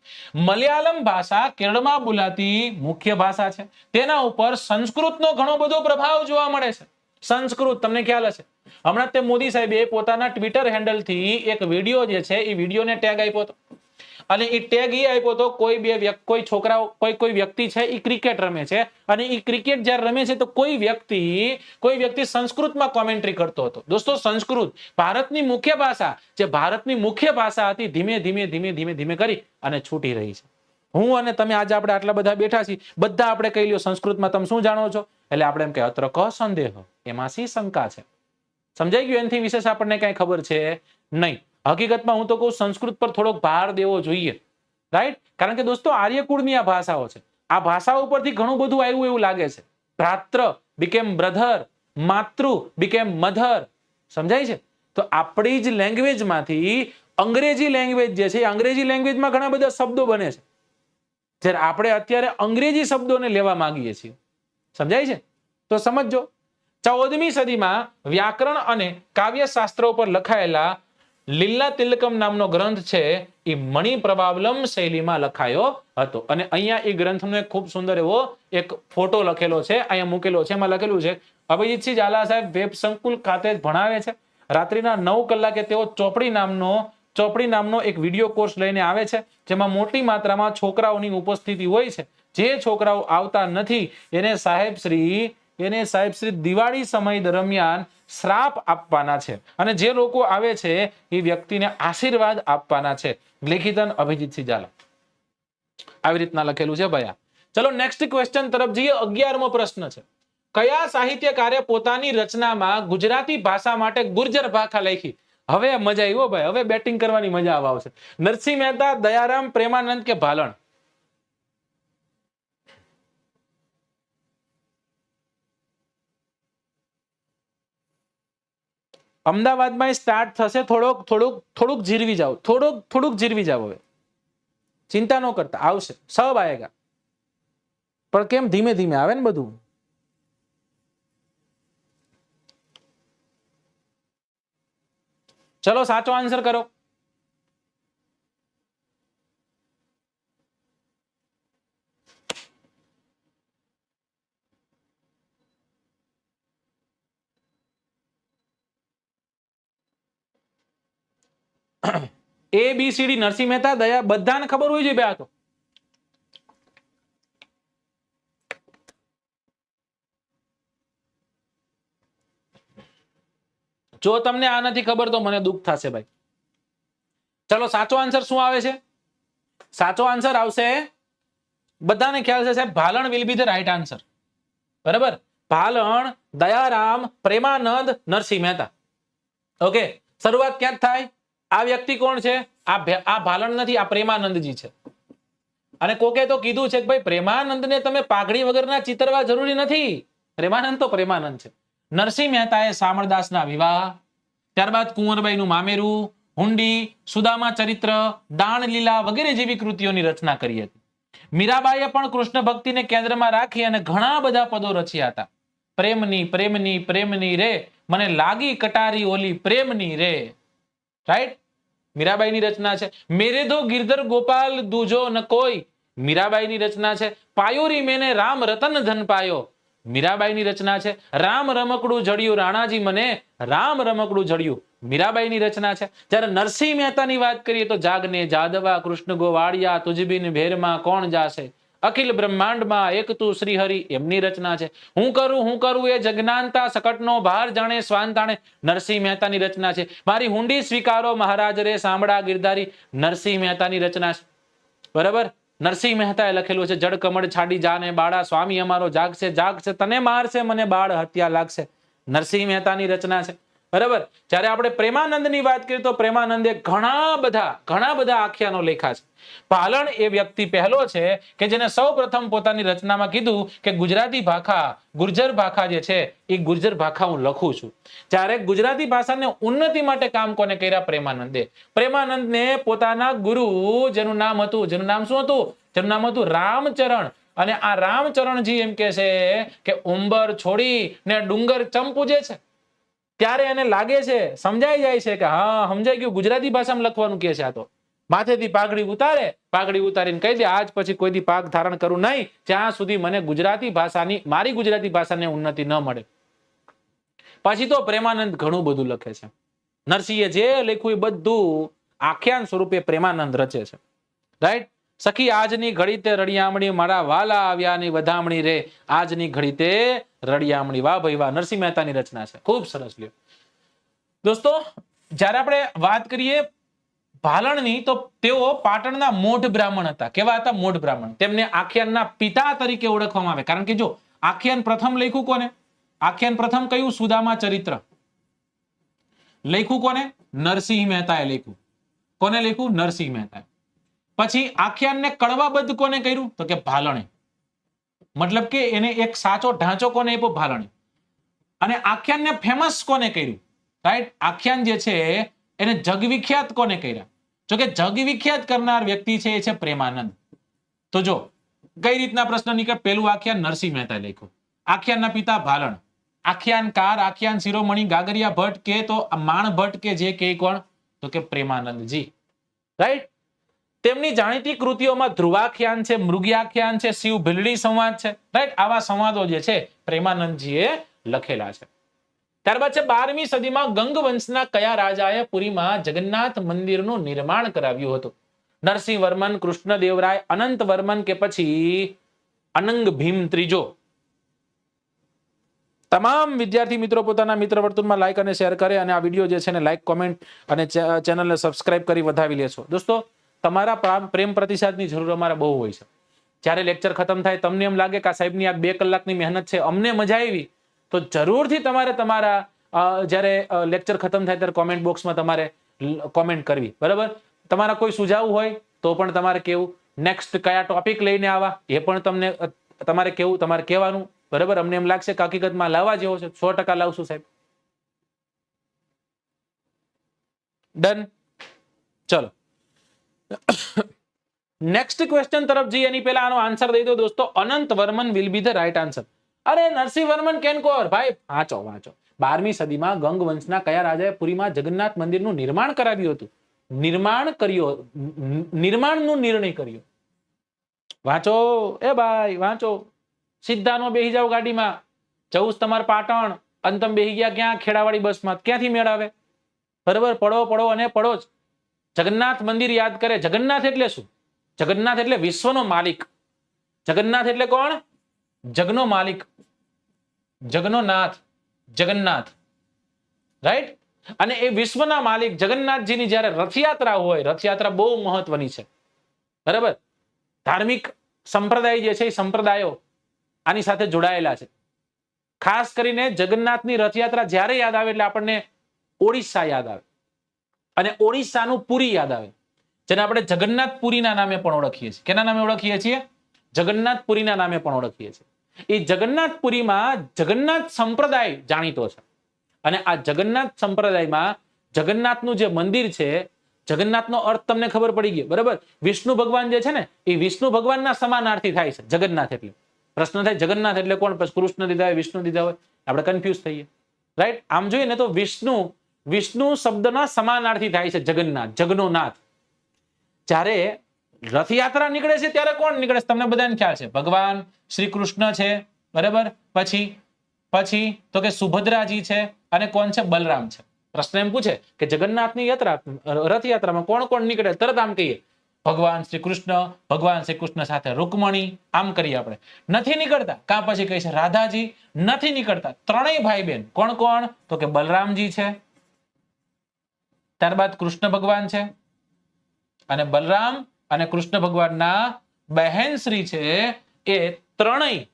મલયાલમ ભાષા કેરળમાં બોલાતી મુખ્ય ભાષા છે. તેના ઉપર સંસ્કૃતનો ઘણો બધો પ્રભાવ જોવા મળે છે. સંસ્કૃત તમને ખ્યાલ હશે, હમણાં તે મોદી સાહેબે પોતાના ટ્વિટર હેન્ડલ થી એક વિડીયો જે છે એ વિડીયોને ટેગ આપ્યો હતો, અને એ ટેગ એ આપ્યો હતો કોઈ છોકરાઓ કોઈ વ્યક્તિ છે એ ક્રિકેટ રમે છે, અને એ ક્રિકેટ જ્યારે રમે છે તો કોઈ વ્યક્તિ સંસ્કૃતમાં કોમેન્ટ્રી કરતો હતો. દોસ્તો સંસ્કૃત ભારતની મુખ્ય ભાષા, જે ભારતની મુખ્ય ભાષા હતી, ધીમે ધીમે કરી અને છૂટી રહી છે. હું અને તમે આજે આપણે આટલા બધા બેઠા છીએ, બધા આપણે કહી લ્યો સંસ્કૃતમાં તમે શું જાણો છો, એટલે આપણે એમ કે અત્ર ક સંદેહ, એમાં શી શંકા છે. સમજાઈ ગયું? એનાથી વિશેષ આપણને કઈ ખબર છે નહીં. હકીકતમાં હું તો કહું સંસ્કૃત પર થોડોક ભાર દેવો જોઈએ, રાઈટ? કારણ કે દોસ્તો આર્યકુળની આ ભાષાઓ છે, આ ભાષાઓ ઉપરથી ઘણું બધું આવ્યું એવું લાગે છે. ભ્રાતૃ બીકેમ બ્રધર, માતૃ બીકેમ મધર. સમજાય છે? તો આપણી જ લેંગ્વેજમાંથી અંગ્રેજી લેંગ્વેજ જે છે, અંગ્રેજી લેંગ્વેજમાં ઘણા બધા શબ્દો બને છે, જ્યારે આપણે અત્યારે અંગ્રેજી શબ્દોને લેવા માંગીએ છીએ. સમજાય છે? તો સમજો, 14મી સદીમાં વ્યાકરણ અને કાવ્યશાસ્ત્રો પર લખાયેલા લીલા તિલકમ નામનો ગ્રંથ છે એ મણિપ્રવાલમ શૈલીમાં લખાયો હતો. અને અહીંયા એ ગ્રંથનો એક ખૂબ સુંદર એવો એક ફોટો લખેલો છે, અહીંયા મૂકેલો છે. એમાં લખેલું છે અભિજીતસિંહ ઝાલા સાહેબ વેબ સંકુલ ખાતે ભણાવે છે. રાત્રિના 9 કલાકે તેઓ ચોપડી નામનો એક વિડીયો કોર્સ લઈને આવે છે, જેમાં મોટી માત્રામાં છોકરાઓની ઉપસ્થિતિ હોય છે. જે છોકરાઓ આવતા નથી એને સાહેબ શ્રી દિવાળી સમય દરમિયાન શ્રાપ આપવાના છે, અને જે લોકો આવે છે એ વ્યક્તિને આશીર્વાદ આપવાના છે. લેખિતન અભિજીતસિંહ ઝાલા. આવી રીતના લખેલું છે ભાઈ. ચલો નેક્સ્ટ ક્વેશ્ચન તરફ જઈએ. 11મો પ્રશ્ન છે, કયા સાહિત્યકારે પોતાની રચનામાં ગુજરાતી ભાષા માટે ગુર્જર ભાષા લખી? હવે મજા આવી ભાઈ, હવે બેટિંગ કરવાની મજા આવશે. નરસિંહ મહેતા, દયારામ, પ્રેમાનંદ કે ભાલણ? અમદાવાદમાં સ્ટાર્ટ થશે. થોડુંક જીરવી જાઓ, થોડુંક જીરવી જાઓ. હવે ચિંતા ન કરતા, આવશે, સબ આયેગા. પણ કેમ ધીમે ધીમે આવે ને બધું. ચલો સાચો આન્સર કરો. ABCD નરસિંહ મહેતા, દયા, બધાને ખબર હોય છે બે. આ તો જો તમને આ નથી ખબર તો મને દુઃખ થશે ભાઈ. ચલો સાચો આન્સર શું આવે છે? સાચો આન્સર આવશે, બધાને ખ્યાલ છે સાહેબ, Bhalan will be the right answer. બરાબર? ભાલણ, દયારામ, પ્રેમાનંદ, નરસિંહ મહેતા. ઓકે, શરૂઆત ક્યાં થાય? આ વ્યક્તિ કોણ છે? આ ભાલણ નથી, આ પ્રેમાનંદજી છે. અને કોકે તો કીધું છે કે ભાઈ પ્રેમાનંદને તમે પાઘડી વગરના ચિતરવા જરૂરી નથી. પ્રેમાનંદ તો પ્રેમાનંદ છે. નરસિંહ મહેતાએ શામળદાસના વિવાહ, ત્યારબાદ કુંવરબાઈનું મામેરું, હુંડી, સુદામા ચરિત્ર, દાણ લીલા વગેરે જેવી કૃતિઓની રચના કરી હતી. મીરાબાઈએ પણ કૃષ્ણ ભક્તિને કેન્દ્રમાં રાખી અને ઘણા બધા પદો રચ્યા હતા. પ્રેમની પ્રેમની પ્રેમની રે, મને લાગી કટારી ઓલી પ્રેમની રે. રાઈટ? મીરાબાઈની રચના છે. મેરે દો ગિરધર ગોપાલ દૂજો ન કોઈ, મીરાબાઈની રચના છે. પાયોરી મેને રામ રતન ધન પાયો, મીરાબાઈની રચના છે. રામ રમકડું જડ્યું રાણાજી મને, રામ રમકડું જડ્યું, મીરાબાઈની રચના છે. જ્યારે નરસિંહ મહેતાની વાત કરીએ તો જાગને જાદવા કૃષ્ણ ગોવાળિયા, તુજબીન ભેરમાં કોણ જાશે, અખિલ બ્રહ્માંડમાં એક તું શ્રી હરિ, એમની રચના છે. હું કરું એ જગનાંતા, સકટનો ભાર જાણે સ્વાન તાણે, નરસિંહ મહેતાની રચના છે. મારી હુંડી સ્વીકારો મહારાજ રે સાંભળા ગિરધારી, નરસિંહ મહેતાની રચના છે. બરાબર? નરસિંહ મહેતાએ લખેલું છે, જડ કમળ છાડી જાને બાળા, સ્વામી અમારો જાગશે તને મારશે મને બાળ હત્યા લાગશે. નરસિંહ મહેતાની રચના છે. બરાબર? જ્યારે આપણે પ્રેમાનંદની વાત કરીએ તો પ્રેમાનંદે ઘણા બધા આખ્યાનો લખ્યા છે. ભાલણ એ વ્યક્તિ પહેલો છે કે જેને સૌપ્રથમ પોતાની રચનામાં કીધું કે ગુજરાતી ભાષા, ગુર્જર ભાષા જે છે એ ગુર્જર ભાષા હું લખું છું. ત્યારે ગુજરાતી ભાષાને ઉન્નતિ માટે કામ કોને કર્યા? પ્રેમાનંદે. પ્રેમાનંદને પોતાના ગુરુ, જેનું નામ શું હતું? જેનું નામ હતું રામચરણ. અને આ રામચરણજી એમ કે છે કે ઉંબર છોડી ને ડુંગર ચમ પૂજે છે. ત્યારે એને લાગે છે, સમજાઈ જાય છે કે હા સમજાઈ ગયું, ગુજરાતી ભાષામાં લખવાનું કે છે. આ તો માથેથી પાઘડી ઉતારે, પાઘડી ઉતારીને કહી દે આજ પછી કોઈ દી પાઘ ધારણ કરું નહીં જ્યાં સુધી મને ગુજરાતી ભાષાની મારી ગુજરાતી ભાષાને ઉન્નતિ ન મળે. પછી તો પ્રેમાનંદ ઘણું બધું લખે છે. નરસિંહે જે લખ્યું એ બધું આખ્યાન સ્વરૂપે પ્રેમાનંદ રચે છે. રાઈટ. સખી આજની ઘડી તે રડિયામણી મારા વાલા આવ્યાની વધામણી રે, આજની ઘડી તે રડિયામણી. વાહ ભાઈ વાહ, નરસિંહ મહેતાની રચના છે, ખૂબ સરસ. લ્યો દોસ્તો, જ્યારે આપણે વાત કરીએ ભાલણની તો તેઓ પાટણના મોઢ બ્રાહ્મણ હતા. કેવા હતા? મોઢ બ્રાહ્મણ. તેમને આખ્યાનના પિતા તરીકે ઓળખવામાં આવે. કારણ કે જો આખ્યાન પ્રથમ લખ્યું કોને? આખ્યાન પ્રથમ કયું? સુદામા ચરિત્ર. લખ્યું કોને? નરસિંહ મહેતાએ લખ્યું. કોને લખ્યું? નરસિંહ મહેતાએ. પછી આખ્યાનને કડવાબદ્ધ કોને કર્યું? તો કે ભાલણે. મતલબ કે એને એક સાચો ઢાંચો કોને આપ્યો? ભાલણે. અને આખ્યાનને ફેમસ કોને કર્યું? રાઈટ. આખ્યાન જે છે એને જગવિખ્યાત કોને કર્યા? જો કે જગવિખ્યાત કરનાર વ્યક્તિ છે એ છે પ્રેમાનંદ. તો જો કઈ રીતના પ્રશ્ન નીકળે? પેલું આખ્યાન નરસિંહ મહેતાએ લખ્યું. આખ્યાનના પિતા ભાલણ. આખ્યાનકાર, આખ્યાન શિરોમણી ગાગરિયા ભટ્ટ કે તો માણ ભટ્ટ કે જે કે કોણ? તો કે પ્રેમાનંદજી. રાઈટ. તેમની જાણીતી કૃતિઓમાં ધ્રુવાખ્યાન છે, મૃગ્યાખ્યાન છે, શિવ ભીલડી સંવાદ છે. રાઈટ. આવા સંવાદો જે છે પ્રેમાનંદજીએ લખેલા છે. ત્યારબાદ છે 12મી સદીમાં ગંગવંશના કયા રાજાએ પુરીમાં જગન્નાથ મંદિરનું નિર્માણ કરાવ્યું હતું? નરસિંહ વર્મન, કૃષ્ણદેવરાય, અનંત વર્મન કે પછી અનંગ ભીમ ત્રીજો? તમામ વિદ્યાર્થી મિત્રો પોતાના મિત્ર વર્તુળમાં લાઈક અને શેર કરે અને આ વિડીયો જે છે ને લાઈક, કોમેન્ટ અને ચેનલને સબસ્ક્રાઇબ કરી વધાવી લેશો. દોસ્તો, તમારા પ્રેમ પ્રતિસાદની જરૂર અમારે બહુ હોય છે. જ્યારે લેક્ચર ખતમ થાય તમને એમ લાગે કે આ સાહેબની આ 2 કલાકની મહેનત છે, અમને મજા આવી, તો જરૂરથી તમારે તમારા જ્યારે લેક્ચર ખતમ થાય ત્યારે કોમેન્ટ બોક્સમાં તમારે કોમેન્ટ કરવી. બરાબર. તમારા કોઈ સુઝાવ હોય તો પણ તમારે કેવું, નેક્સ્ટ કયા ટોપિક લઈને આવા એ પણ તમને તમારે કેવું, તમારે કહેવાનું. બરાબર. અમને એમ લાગશે કે હકીકતમાં લાવવા જેવો છે, 100% લાવશું સાહેબ. ડન. ચલો નેક્સ્ટ ક્વેશ્ચન તરફ જઈએ એની પહેલા આનો આન્સર દઈ દો દોસ્તો. Anant Varman will be the right answer. અરે નરસિંહ વર્મન કેનકોર ભાઈ, વાંચો. 12મી સદીમાં ગંગ વંશના કયા રાજાએ પુરીમાં જગન્નાથ મંદિરનું નિર્માણ કરાવ્યું હતું? નિર્માણનો નિર્ણય કર્યો. વાંચો એ ભાઈ, વાંચો. સીધા નો બેહી જાવ ગાડીમાં. જવું તમારે પાટણ અને તમે બેહી ગયા ક્યાં? ખેડાવાળી બસમાં. ક્યાંથી મેળાવે? બરાબર. પડો અને પડો જ. જગન્નાથ મંદિર યાદ કરે. જગન્નાથ એટલે શું? જગન્નાથ એટલે વિશ્વનો માલિક. જગન્નાથ એટલે કોણ? જગનો માલિક, જગનો નાથ, જગન્નાથ. રાઈટ. અને એ વિશ્વના માલિક જગન્નાથજીની જ્યારે રથયાત્રા હોય, રથયાત્રા બહુ મહત્વની છે. બરાબર. ધાર્મિક સંપ્રદાય જે છે એ સંપ્રદાયો આની સાથે જોડાયેલા છે. ખાસ કરીને જગન્નાથની રથયાત્રા જ્યારે યાદ આવે એટલે આપણને ઓડિશા યાદ આવે અને ઓડિશાનું પુરી યાદ આવે, જેને આપણે જગન્નાથપુરીના નામે પણ ઓળખીએ છીએ. કેના નામે ઓળખીએ છીએ? જગન્નાથપુરીના નામે પણ ઓળખીએ છીએ. એ જગન્નાથપુરીમાં જગન્નાથ સંપ્રદાય જાણીતો છે. અને આ જગન્નાથ સંપ્રદાયમાં જગન્નાથનું જે મંદિર છે, જગન્નાથનો અર્થ તમને ખબર પડી ગયો. બરાબર. વિષ્ણુ ભગવાન જે છે ને એ વિષ્ણુ ભગવાનના સમાનાર્થી થાય છે જગન્નાથ એટલે. પ્રશ્ન થાય જગન્નાથ એટલે કોણ? પછી કૃષ્ણ દીધા હોય, વિષ્ણુ દીધા હોય, આપણે કન્ફ્યુઝ થઈએ. રાઈટ. આમ જોઈએ ને તો વિષ્ણુ શબ્દના સમાનાર્થી થાય છે જગન્નાથ, જગનો નાથ. જ્યારે રથયાત્રા નીકળે છે ત્યારે કોણ નીકળે છે? તમને બધાને ખ્યાલ છે. ભગવાન શ્રી કૃષ્ણ છે. બરાબર. પછી તો કે સુભદ્રાજી છે અને કોણ છે? બલરામ છે. પ્રશ્ન એમ પૂછે કે જગન્નાથની રથયાત્રામાં કોણ કોણ નીકળે? તરત આમ કહીએ ભગવાન શ્રી કૃષ્ણ સાથે રૂકમણી. આમ કરીએ આપણે. નથી નીકળતા. કાં પછી કહે છે રાધાજી. નથી નીકળતા. ત્રણેય ભાઈ બહેન. કોણ કોણ? તો કે બલરામજી છે, ત્યારબાદ કૃષ્ણ ભગવાન છે, અને બલરામ અને કૃષ્ણ ભગવાનના બહેન શ્રી છે એ ત્રણેય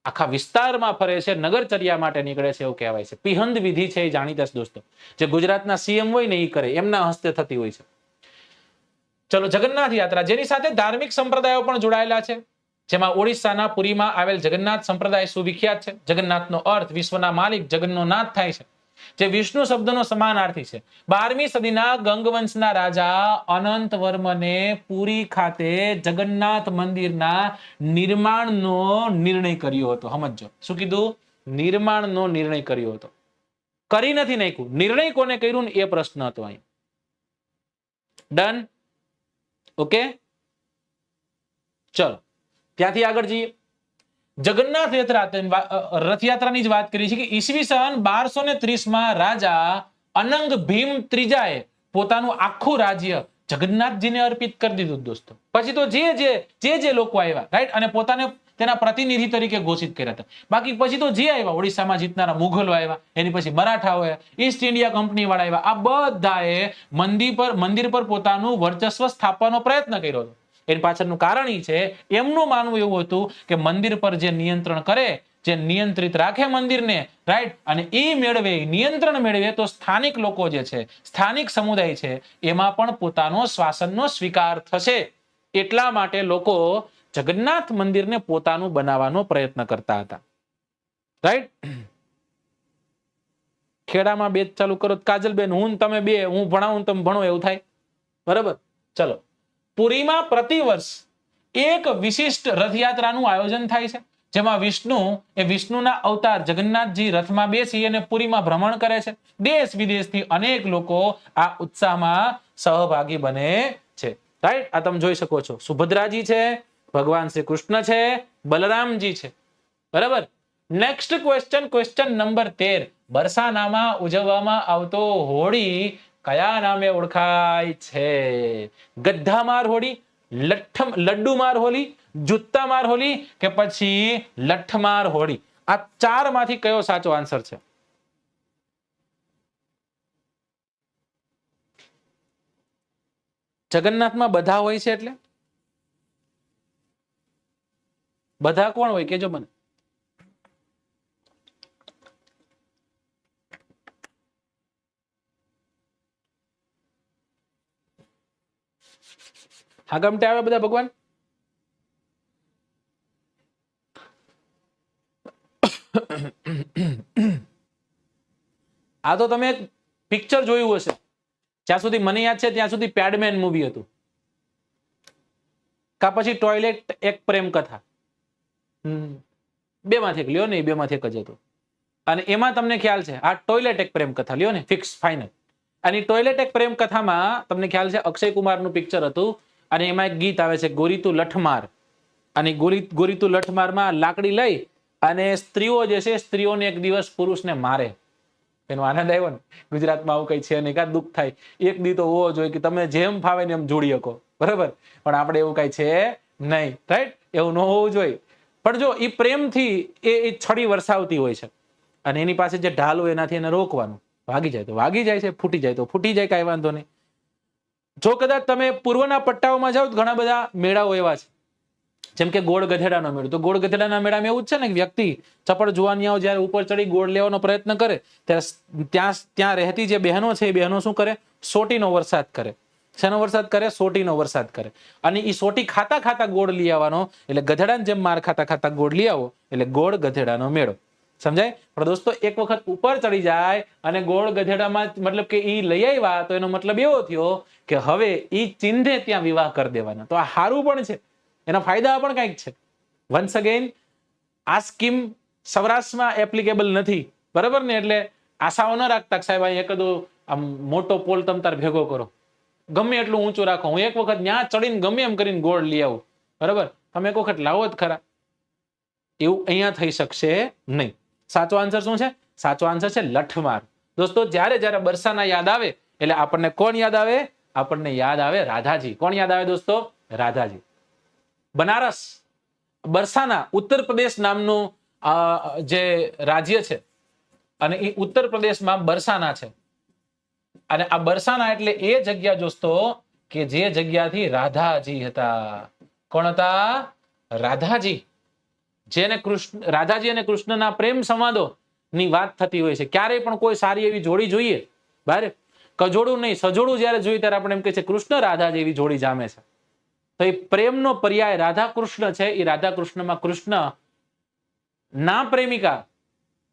આખા વિસ્તારમાં ફરે છે, નગરચર્યા માટે નીકળે છે એવું કહેવાય છે. પિહંદ વિધિ છે એ જાણીતા છે દોસ્તો. જે ગુજરાતના સીએમ હોય ને એ કરે, એમના હસ્તે થતી હોય છે. ચલો, જગન્નાથ યાત્રા જેની સાથે ધાર્મિક સંપ્રદાયો પણ જોડાયેલા છે, જેમાં ઓડિશાના પુરીમાં આવેલ જગન્નાથ સંપ્રદાય સુવિખ્યાત છે. જગન્નાથનો અર્થ વિશ્વના માલિક, જગનનો નાથ થાય છે, જે વિષ્ણુ શબ્દનો સમાનાર્થી છે. 12મી સદીના ગંગવંશના રાજા અનંત વર્મને પુરી ખાતે જગન્નાથ મંદિરના નિર્માણનો નિર્ણય કર્યો હતો. સમજો શું કીધું? નિર્માણનો નિર્ણય કર્યો હતો. કરી નથી નાખ્યું. નિર્ણય કોને કર્યું એ પ્રશ્ન હતો અહીં. ડન. ઓકે, ચલો ત્યાંથી આગળ જઈએ. જગન્નાથ રથયાત્રાની જ વાત કરી છે કે ઈસવીસન 1230 રાજા અનંગ ભીમ ત્રીજાએ પોતાનું આખું રાજ્ય જગન્નાથજીને અર્પિત કરી દીધું દોસ્તો. પછી તો જે લોકો આવ્યા, રાઈટ, અને પોતાને તેના પ્રતિનિધિ તરીકે ઘોષિત કર્યા હતા. બાકી પછી તો જે આવ્યા, ઓડિશામાં જીતનારા મુઘલો આવ્યા, એની પછી મરાઠાઓ આવ્યા, ઈસ્ટ ઇન્ડિયા કંપની વાળા આવ્યા, આ બધાએ મંદિર પર પોતાનું વર્ચસ્વ સ્થાપવાનો પ્રયત્ન કર્યો હતો. એની પાછળનું કારણ એ છે, એમનું માનવું એવું હતું કે મંદિર પર જે નિયંત્રણ કરે, જે નિયંત્રિત રાખે મંદિરને, રાઈટ, અને એ નિયંત્રણ મેળવે તો સ્થાનિક લોકો જે છે, સ્થાનિક સમુદાય છે, એમાં પણ પોતાનો શાસનનો સ્વીકાર થશે. એટલા માટે લોકો જગન્નાથ મંદિરને પોતાનું બનાવવાનો પ્રયત્ન કરતા હતા, રાઈટ. ખેડામાં બે ચાલુ કરો કાજલબેન, હું તમે બે, હું ભણાવું તમે ભણો, એવું થાય, બરાબર. ચલો, પુરીમાં પ્રતિવર્ષ એક વિશિષ્ટ રથયાત્રાનું આયોજન થાય છે, જેમાં વિષ્ણુના અવતાર જગન્નાથજી રથમાં બેસી અને પુરીમાં ભ્રમણ કરે છે. દેશ વિદેશથી અનેક લોકો આ ઉત્સાહમાં સહભાગી બને છે, રાઈટ. આ તમે જોઈ શકો છો, સુભદ્રાજી છે, ભગવાન શ્રી કૃષ્ણ છે, બલરામજી છે, બરાબર. Next question number 13. બરસાનામાં ઉજવવામાં આવતો હોળી કયા નામે ઓળખાય છે? ગદ્દામાર હોળી, લડ્ડુમાર હોળી, જુત્તામાર હોળી કે પછી લઠ્ઠમાર હોળી? આ ચાર માંથી કયો સાચો આન્સર છે? જગન્નાથમાં બધા હોય છે એટલે બધા કોણ હોય કેજો મને. હા, ગમતે આવે બધા ભગવાન? આ તો તમે પિક્ચર જોયું હશે, જ્યાં સુધી મને યાદ છે ત્યાં સુધી પેડમેન મૂવી હતું, કા પછી ટોયલેટ એક પ્રેમ કથા, બે માંથી એક લ્યો ને, બે માંથી એક જ હતું. અને એમાં તમને ખ્યાલ છે આ ટોયલેટ એક પ્રેમ કથા લ્યો ને, ફિક્સ ફાઇનલ. અને ટોયલેટ એક પ્રેમ કથામાં તમને ખ્યાલ છે અક્ષય કુમારનું પિક્ચર હતું, અને એમાં એક ગીત આવે છે ગોરી તું લઠમાર. અને ગોરી તું લઠમારમાં લાકડી લઈ અને સ્ત્રીઓ જે છે, સ્ત્રીઓને એક દિવસ પુરુષને મારે. એનો આનંદ આવ્યો ને. ગુજરાતમાં આવું કઈ છે નહીં, કા દુઃખ થાય. એક દી તો હોવો જોઈએ કે તમે જેમ ફાવે ને એમ જોડી શકો, બરાબર. પણ આપણે એવું કઈ છે નહીં, રાઈટ, એવું ન હોવું જોઈએ. પણ જો એ પ્રેમથી એ છડી વરસાવતી હોય છે, અને એની પાસે જે ઢાલ હોય એનાથી એને રોકવાનું. વાગી જાય તો વાગી જાય છે, ફૂટી જાય તો ફૂટી જાય, કઈ વાંધો નહીં. જો કદાચ તમે પૂર્વના પટ્ટાઓમાં જાઓ તો ઘણા બધા મેળાઓ એવા છે, જેમ કે ગોળ ગધેડાનો મેળો. તો ગોળ ગધેડાના મેળામાં એવું જ છે ને કે વ્યક્તિ ચપળ જુવાનિયાઓ જયારે ઉપર ચડી ગોળ લેવાનો પ્રયત્ન કરે ત્યારે ત્યાં રહેતી જે બહેનો છે એ બહેનો શું કરે? સોટીનો વરસાદ કરે. શેનો વરસાદ કરે? સોટીનો વરસાદ કરે. અને એ સોટી ખાતા ખાતા ગોળ લઈ આવવાનો, એટલે ગધેડાને જેમ માર ખાતા ખાતા ગોળ લઈ આવો, એટલે ગોળ ગધેડાનો મેળો. સમજાય? પણ દોસ્તો એક વખત ઉપર ચડી જાય અને ગોળ ગધેડામાં મતલબ કે ઈ લઈ આવ્યા, તો એનો મતલબ એવો થયો કે હવે ઈ ચિંધે ત્યાં વિવાહ કરી દેવાના. તો આ સારું પણ છે, એના ફાયદા પણ કંઈક છે. વન્સ અગેન આ સ્કીમ સૌરાષ્ટ્રમાં એપ્લિકેબલ નથી, બરાબર ને? એટલે આશાઓ ન રાખતા સાહેબ એકદો આમ મોટો પોલ તમ તાર ભેગો કરો, ગમે એટલું ઊંચું રાખો, હું એક વખત ત્યાં ચડીને ગમે એમ કરીને ગોળ લઈ આવું, બરાબર. તમે એક વખત લાવો જ ખરા, એવું અહીંયા થઈ શકશે નહીં. સાચો આન્સર શું છે? સાચો આન્સર છે લઠમાર. દોસ્તો જ્યારે જ્યારે બરસાના યાદ આવે એટલે આપણને કોણ યાદ આવે? આપણને યાદ આવે રાધાજી. કોણ યાદ આવે દોસ્તો? રાધાજી. બનારસ, બરસાના, ઉત્તર પ્રદેશ નામનું જે રાજ્ય છે, અને એ ઉત્તર પ્રદેશમાં બરસાના છે. અને આ બરસાના એટલે એ જગ્યા દોસ્તો કે જે જગ્યાથી રાધાજી હતા. કોણ હતા? રાધાજી. જેને રાધાજી અને કૃષ્ણના પ્રેમ સંવાદો ની વાત થતી હોય છે. ક્યારેય પણ કોઈ સારી એવી જોડી જોઈએ, બરાબર, કજોડું નહીં સજોડું જયારે જોઈએ ત્યારે આપણે એમ કહે છે કૃષ્ણ રાધા જેવી જોડી જામે છે. તો એ પ્રેમનો પર્યાય રાધા કૃષ્ણ છે. એ રાધા કૃષ્ણમાં કૃષ્ણ ના પ્રેમિકા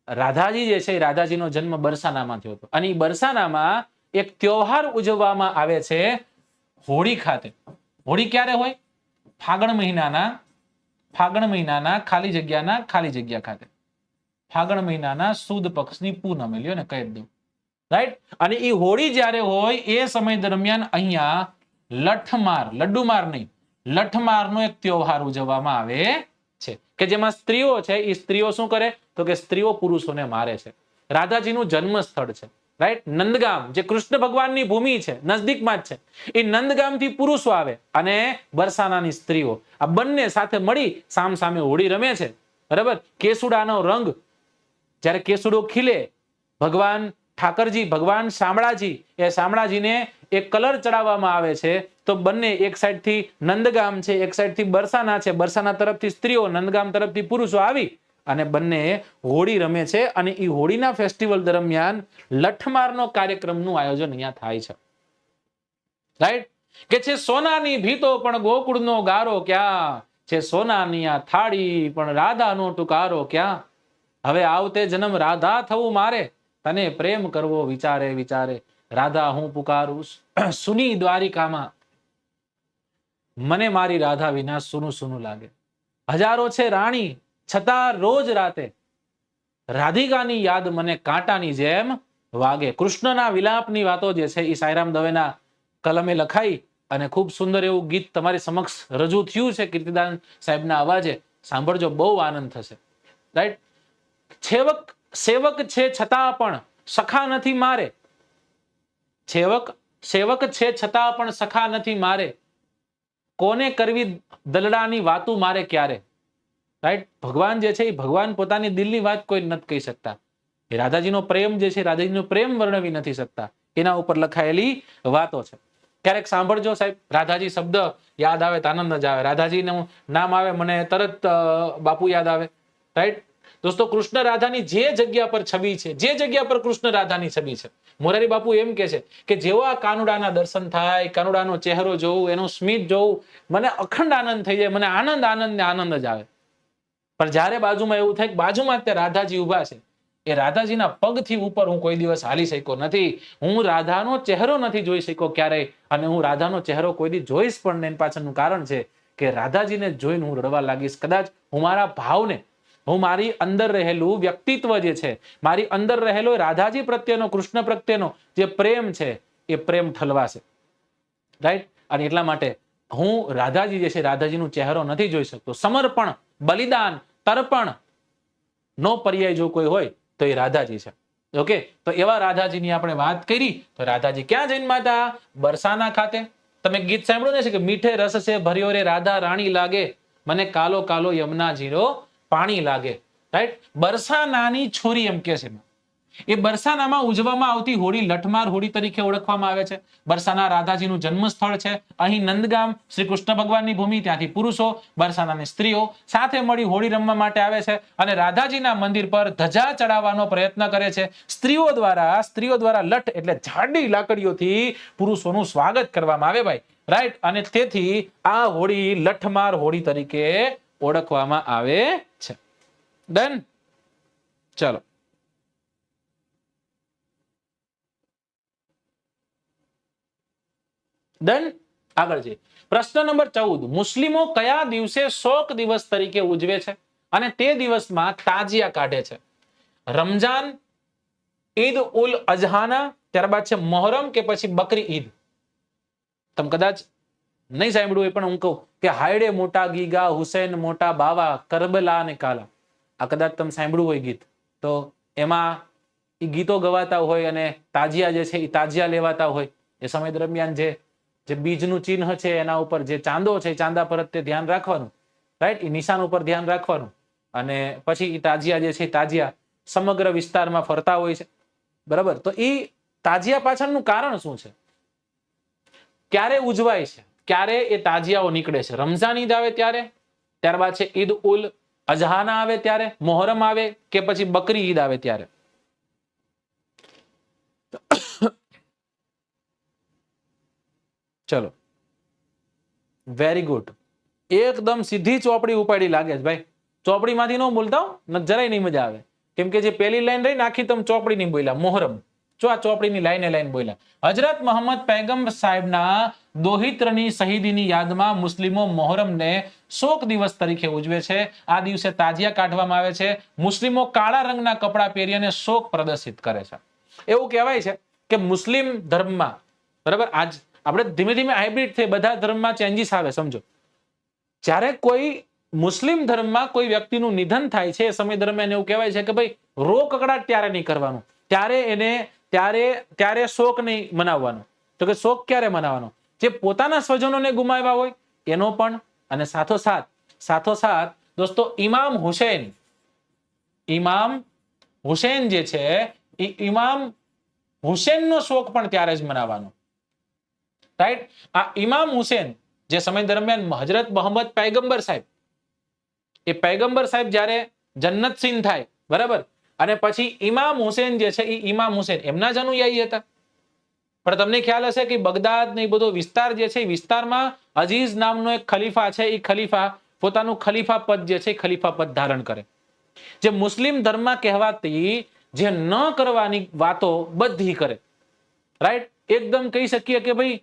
રાધાજી જે છે, એ રાધાજીનો જન્મ બરસાનામાં થયો હતો. અને એ બરસાનામાં એક ત્યોહાર ઉજવવામાં આવે છે હોળી ખાતે. હોળી ક્યારે હોય? ફાગણ મહિનાના ખાલી જગ્યા ખાતે. ફાગણ મહિનાના સુદ પક્ષની પૂનમે, લ્યો ને કહી દઉં, રાઈટ. અને એ હોળી જ્યારે હોય એ સમય દરમિયાન અહીંયા લઠમાર, લડ્ડુમાર નહીં, લઠમારનો એક તહેવાર ઉજવવામાં આવે છે કે જેમાં સ્ત્રીઓ છે એ સ્ત્રીઓ શું કરે તો કે સ્ત્રીઓ પુરુષોને મારે છે. રાધાજીનું જન્મ સ્થળ છે, રાઈટ? નંદગામ જે કૃષ્ણ ભગવાનની ભૂમિ છે, નજદીકમાં જ છે. એ નંદગામથી પુરુષો આવે અને બરસાનાની સ્ત્રીઓ આ બંને સાથે મળી સામ સામે હોળી રમે છે. બરાબર? કેસુડાનો રંગ જ્યારે કેસુડો ખીલે, ભગવાન ઠાકરજી, ભગવાન શામળાજી, એ શામળાજીને એક કલર ચડાવવામાં આવે છે. તો બંને એક સાઈડ થી નંદગામ છે, એક સાઈડ થી બરસાના છે. બરસાના તરફથી સ્ત્રીઓ, નંદગામ તરફથી પુરુષો આવી અને બંને હોળી રમે છે. અને એ હોળીના ફેસ્ટિવલ દરમિયાન લઠમારનો કાર્યક્રમનું આયોજન અહીંયા થાય છે, રાઈટ? કે છે સોનાની ભીતો પણ ગોકુળનો ગારો ક્યાં, છે સોનાની આ થાળી પણ રાધાનો ટુકારો ક્યાં. હવે આવતે જન્મ રાધા થવું મારે, તને પ્રેમ કરવો વિચારે વિચારે. રાધા હું પુકારું સુની દ્વારિકામાં, મને મારી રાધા વિના સુનું સુનું લાગે. હજારો છે રાણી છતાં રોજ રાતે, રાધિકાની યાદ મને કાંટાની જેમ વાગે. કૃષ્ણના વિલાપની વાતો જે છે એ સાંઈરામ દવેના કલમે લખાઈ અને ખૂબ સુંદર એવું ગીત તમારી સમક્ષ રજૂ થયું છે કીર્તિદાન સાહેબના અવાજે. સાંભળજો, બહુ આનંદ થશે, રાઈટ? સેવક છે છતાં પણ સખા નથી મારે, સેવક છે છતાં પણ સખા નથી મારે, કોને કરવી દલડાની વાતું મારે ક્યારે. રાઈટ? ભગવાન જે છે એ ભગવાન પોતાની દિલની વાત કોઈ નથી કહી શકતા. એ રાધાજીનો પ્રેમ જે છે, રાધાજીનો પ્રેમ વર્ણવી નથી શકતા. એના ઉપર લખાયેલી વાતો છે. ક્યારેક સાંભળજો સાહેબ, રાધાજી શબ્દ યાદ આવે તો આનંદ જ આવે. રાધાજીનું નામ આવે મને તરત બાપુ યાદ આવે, રાઈટ? દોસ્તો, કૃષ્ણ રાધાની જે જગ્યા પર છબી છે, જે જગ્યા પર કૃષ્ણ રાધાની છબી છે, મોરારી બાપુ એમ કે છે કે જેવો આ કાનુડાના દર્શન થાય, કાનુડાનો ચહેરો જોવું, એનું સ્મિત જોવું, મને અખંડ આનંદ થઈ જાય. મને આનંદ આનંદ ને આનંદ જ આવે. પણ જ્યારે બાજુમાં એવું થાય કે બાજુમાં તે રાધાજી ઉભા છે, એ રાધાજીના પગથી ઉપર હું કોઈ દિવસ હાલી શક્યો નથી. હું રાધાનો ચહેરો નથી જોઈ શક્યો ક્યારેય, અને હું રાધાનો ચહેરો કોઈ દી જોઈશ પણ નહીં. પાછળનું કારણ છે કે રાધાજીને જોઈને હું રડવા લાગીશ. કદાચ હું મારા ભાવને, હું મારી અંદર રહેલું વ્યક્તિત્વ જે છે, મારી અંદર રહેલો રાધાજી પ્રત્યેનો, કૃષ્ણ પ્રત્યેનો જે પ્રેમ છે, એ પ્રેમ ઠલવાશે, રાઈટ? અને એટલા માટે હું રાધાજી જે છે, રાધાજીનો ચહેરો નથી જોઈ શકતો. સમર્પણ, બલિદાન, તર્પણ નો પર્યાય જો કોઈ હોય તો એ રાધાજી છે. ઓકે, તો એવા રાધાજીની આપણે વાત કરી. તો રાધાજી ક્યાં જન્મ્યા હતા? બરસાના ખાતે. તમે ગીત સાંભળ્યું છે કે મીઠે રસ છે ભર્યો રે રાધા રાણી લાગે, મને કાલો કાલો યમુનાજીનો પાણી લાગે, રાઈટ? બરસાનાની છોરી એમ કે છે. એ બરસાનામાં ઉજવવામાં આવતી હોળી લઠમાર હોળી તરીકે ઓળખવામાં આવે છે. બરસાના રાધાજીનું જન્મ સ્થળ છે. અહીં નંદગામ શ્રી કૃષ્ણ ભગવાનની ભૂમિ, ત્યાંથી પુરુષો, બરસાનાની સ્ત્રીઓ સાથે મળી હોળી રમવા માટે આવે છે અને રાધાજીના મંદિર પર ધજા ચડાવવાનો પ્રયત્ન કરે છે. સ્ત્રીઓ દ્વારા લઠ એટલે જાડી લાકડીઓથી પુરુષોનું સ્વાગત કરવામાં આવે ભાઈ, રાઈટ? અને તેથી આ હોળી લઠમાર હોળી તરીકે ઓળખવામાં આવે છે. ડન? ચલો, ડન? આગળ જઈએ. પ્રશ્ન નંબર 14. મુસ્લિમો કયા દિવસે શોક દિવસ તરીકે ઉજવે છે અને તે દિવસમાં તાજિયા કાઢે છે? રમજાન, ઈદ ઉલ અઝહાના, ત્યારબાદ છે મોહરમ કે પછી બકરી ઈદ? તમે કદાચ નહીં સાંભળ્યું હોય પણ હું કહું કે હાયડે મોટા ગીગા, હુસૈન મોટા બાવા, કરબલા અને કાલા. આ કદાચ તમે સાંભળ્યું હોય ગીત, તો એમાં એ ગીતો ગવાતા હોય અને તાજિયા જે છે એ તાજિયા લેવાતા હોય. એ સમય દરમિયાન જે બીજનું ચિહ્ન છે એના ઉપર જે ચાંદો છે, ચાંદા પર તે ધ્યાન રાખવાનું, રાઈટ? એ નિશાન ઉપર ધ્યાન રાખવાનું. અને પછી એ તાજિયા જે છે, તાજિયા સમગ્ર વિસ્તારમાં ફરતા હોય છે, બરાબર? તો એ તાજિયા પાછળનું કારણ શું છે? ક્યારે ઉજવાય છે? ક્યારે એ તાજિયાઓ નીકળે છે? રમઝાન ઈદ આવે ત્યારે, ત્યારબાદ છે ઈદ ઉલ અઝહાના આવે ત્યારે, મોહરમ આવે કે પછી બકરી ઈદ આવે ત્યારે? ચલો, વેરી ગુડ. એકદમ સીધી ચોપડી ઉપાડી લાગે છે ભાઈ. ચોપડીમાંથી ન બોલતા જરાય નહીં મજા આવે, કેમ કે જે પહેલી લાઈન રહી ને આખી તમે ચોપડી ની બોલ્યા, મોહરમ. જો આ ચોપડીની લાઈન બોલ્યા. હજરત મોહમ્મદ પૈગંબર સાહેબના દોહિત્રની શહીદીની યાદમાં મુસ્લિમો મોહરમને શોક દિવસ તરીકે ઉજવે છે. આ દિવસે તાજિયા કાઢવામાં આવે છે. મુસ્લિમો કાળા રંગના કપડા પહેરીને શોક પ્રદર્શિત કરે છે. એવું કહેવાય છે કે મુસ્લિમ ધર્મમાં, બરાબર, આપણે ધીમે ધીમે હાઇબ્રિડ થઈ, બધા ધર્મમાં ચેન્જીસ આવે. સમજો, જ્યારે કોઈ મુસ્લિમ ધર્મમાં કોઈ વ્યક્તિનું નિધન થાય છે એ સમય દરમિયાન એવું કહેવાય છે કે ભાઈ રો કકડાટ ત્યારે નહીં કરવાનું, ત્યારે શોક નહીં મનાવવાનો. તો કે શોક ક્યારે મનાવવાનો? જે પોતાના સ્વજનોને ગુમાવ્યા હોય એનો પણ, અને સાથોસાથ દોસ્તો ઇમામ હુસેન જે છે એ ઇમામ હુસેનનો શોક પણ ત્યારે જ મનાવવાનો. રાઈટ? આ ઇમામ હુસેન જે સમય દરમિયાન હજરત મોહમ્મદ પૈગંબર સાહેબ, એ પૈગંબર સાહેબ જ્યારે જન્નતસીન થાય, બરાબર, અને પછી ઇમામ હુસેન જે છે એ ઇમામ હુસેન એમના જ અનુયાયી હતા. પણ તમને ખ્યાલ હશે કે બગદાદ ને બધો વિસ્તાર જે છે એ વિસ્તારમાં અઝીઝ નામનો એક ખલીફા છે, એ ખલીફા પોતાનું ખલીફા પદ જે છે ખલીફા પદ ધારણ કરે. જે મુસ્લિમ ધર્મમાં કહેવાતી જે ન કરવાની વાતો બધી કરે. રાઈટ? એકદમ કહી શકીએ કે ભાઈ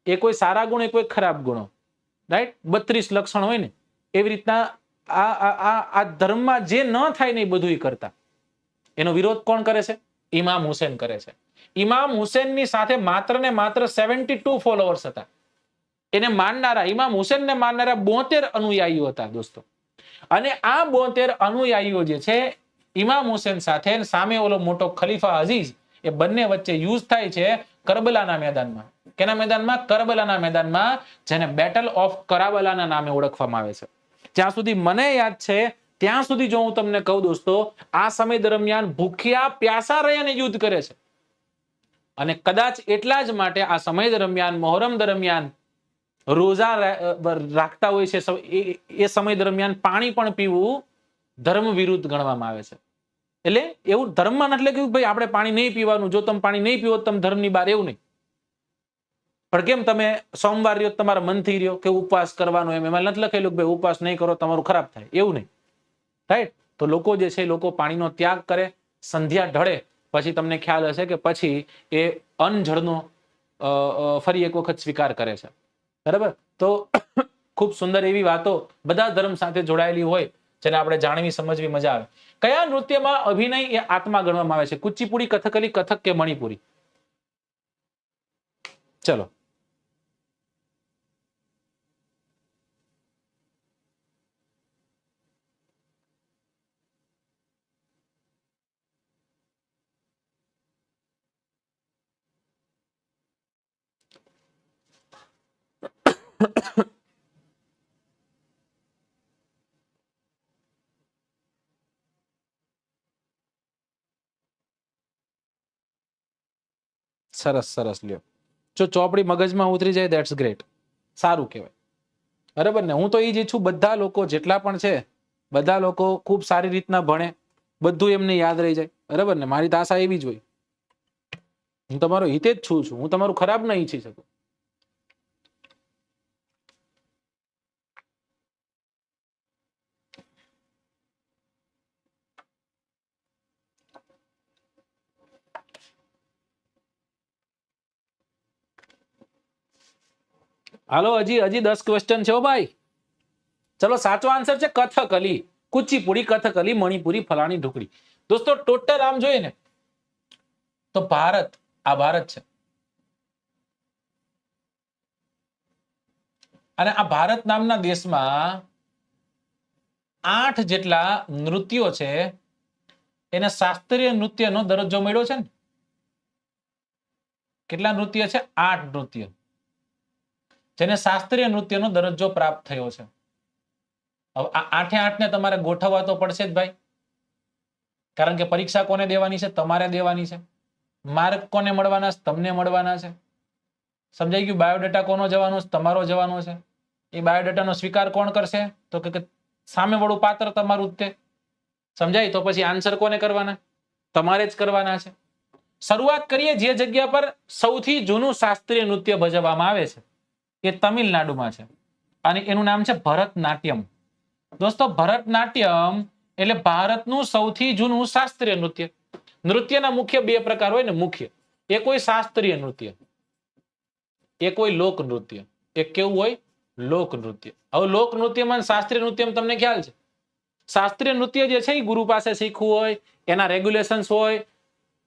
એ કોઈ સારા ગુણ, એ કોઈ ખરાબ ગુણો. રાઈટ? 32 લક્ષણ હોય ને એવી રીતના આ ધર્મમાં જે ન થાય ને એ બધું કરતા. એનો વિરોધ કોણ કરે છે? ઇમામ હુસેન કરે છે. ઇમામ હુસેનની સાથે માત્ર ને માત્ર 72 ફોલોઅર્સ હતા. એને માનનારા, ઇમામ હુસેનને માનનારા 72 અનુયાયીઓ હતા દોસ્તો. અને આ 72 અનુયાયીઓ જે છે ઇમામ હુસેન સાથે સામે ઓલો મોટો ખલીફા અઝીઝ, એ બંને વચ્ચે યુઝ થાય છે કરબલાના મેદાનમાં. કેના મેદાનમાં? કરબલાના મેદાનમાં, જેને બેટલ ઓફ કરાબલાના નામે ઓળખવામાં આવે છે. જ્યાં સુધી મને યાદ છે ત્યાં સુધી જો હું તમને કહું દોસ્તો, આ સમય દરમિયાન ભૂખ્યા પ્યાસા રહીને યુદ્ધ કરે છે. અને કદાચ એટલા જ માટે આ સમય દરમિયાન, મોહરમ દરમિયાન રોજા રાખતા હોય છે. એ સમય દરમિયાન પાણી પણ પીવું ધર્મ વિરુદ્ધ ગણવામાં આવે છે. એટલે એવું ધર્મમાં એટલે કે ભાઈ આપણે પાણી નહીં પીવાનું, જો તમે પાણી નહીં પીવો તમે ધર્મની બહાર, એવું નહીં. પણ કેમ તમે સોમવાર રહ્યો તમારા મનથી રહ્યો કે ઉપવાસ કરવાનો, એમાં નથી લખેલું કે ભાઈ ઉપવાસ નહીં કરો તમારું ખરાબ થાય, એવું નહીં. રાઈટ? તો લોકો જે છે લોકો પાણીનો ત્યાગ કરે, સંધ્યા ઢળે પછી તમને ખ્યાલ હશે કે પછી એ અનજળનો ફરી એક વખત સ્વીકાર કરે છે. બરાબર? તો ખૂબ સુંદર એવી વાતો બધા ધર્મ સાથે જોડાયેલી હોય જેને આપણે જાણવી સમજવી મજા આવે. કયા નૃત્યમાં અભિનય એ આત્મા ગણવામાં આવે છે? કુચીપુડી, કથકલી, કથક કે મણિપુરી? ચલો, સરસ લ્યો. જો ચોપડી મગજમાં ઉતરી જાય ધેટ્સ ગ્રેટ, સારું કહેવાય. બરાબર ને? હું તો એ જ ઈચ્છું બધા લોકો જેટલા પણ છે બધા લોકો ખૂબ સારી રીતના ભણે, બધું એમને યાદ રહી જાય. બરાબર ને? મારી તો આશા એવી જ હોય. હું તમારો હિતે જ છું, હું તમારું ખરાબ ના ઈચ્છી શકું. હાલો, હજી 10 ક્વેશ્ચન છે ભાઈ. ચલો, સાચો આન્સર છે કથકલી, કુચીપુડી, કથકલી, મણિપુરી, ફલાણી ઢુકડી. દોસ્તો ટોટલ આમ જોઈએ ને તો ભારત, આ ભારત છે, અને આ ભારત નામના દેશમાં 8 જેટલા નૃત્યો છે એને શાસ્ત્રીય નૃત્યનો દરજ્જો મળ્યો છે ને. કેટલા નૃત્ય છે? 8 નૃત્ય જેને શાસ્ત્રીય નૃત્યનો દરજ્જો પ્રાપ્ત થયો છે. હવે આ 8 ને તમારે ગોઠવવા તો પડશે જ ભાઈ, કારણ કે પરીક્ષા કોને દેવાની છે? તમારે દેવાની છે. માર્ક કોને મળવાના છે? તમને મળવાના છે. સમજાઈ ગયું? બાયોડેટા કોનો જવાનો છે? તમારો જવાનો છે. એ બાયોડેટાનો સ્વીકાર કોણ કરશે? તો કે સામે વાળું પાત્ર તમારું જ તે. સમજાય? તો પછી આન્સર કોને કરવાના? તમારે જ કરવાના છે. શરૂઆત કરીએ જે જગ્યા પર સૌથી જૂનું શાસ્ત્રીય નૃત્ય ભજવવામાં આવે છે એ તમિલનાડુમાં છે, અને એનું નામ છે ભરતનાટ્યમ. દોસ્તો, ભરતનાટ્યમ એટલે ભારતનું સૌથી જૂનું શાસ્ત્રીય નૃત્ય. નૃત્યના મુખ્ય 2 પ્રકાર હોય ને, મુખ્ય. એક હોય શાસ્ત્રીય નૃત્ય, એક હોય લોક નૃત્ય. એક કેવું હોય? લોક નૃત્ય. હવે લોક નૃત્યમાં શાસ્ત્રીય નૃત્યમાં તમને ખ્યાલ છે, શાસ્ત્રીય નૃત્ય જે છે એ ગુરુ પાસે શીખવું હોય, એના રેગ્યુલેશન્સ હોય,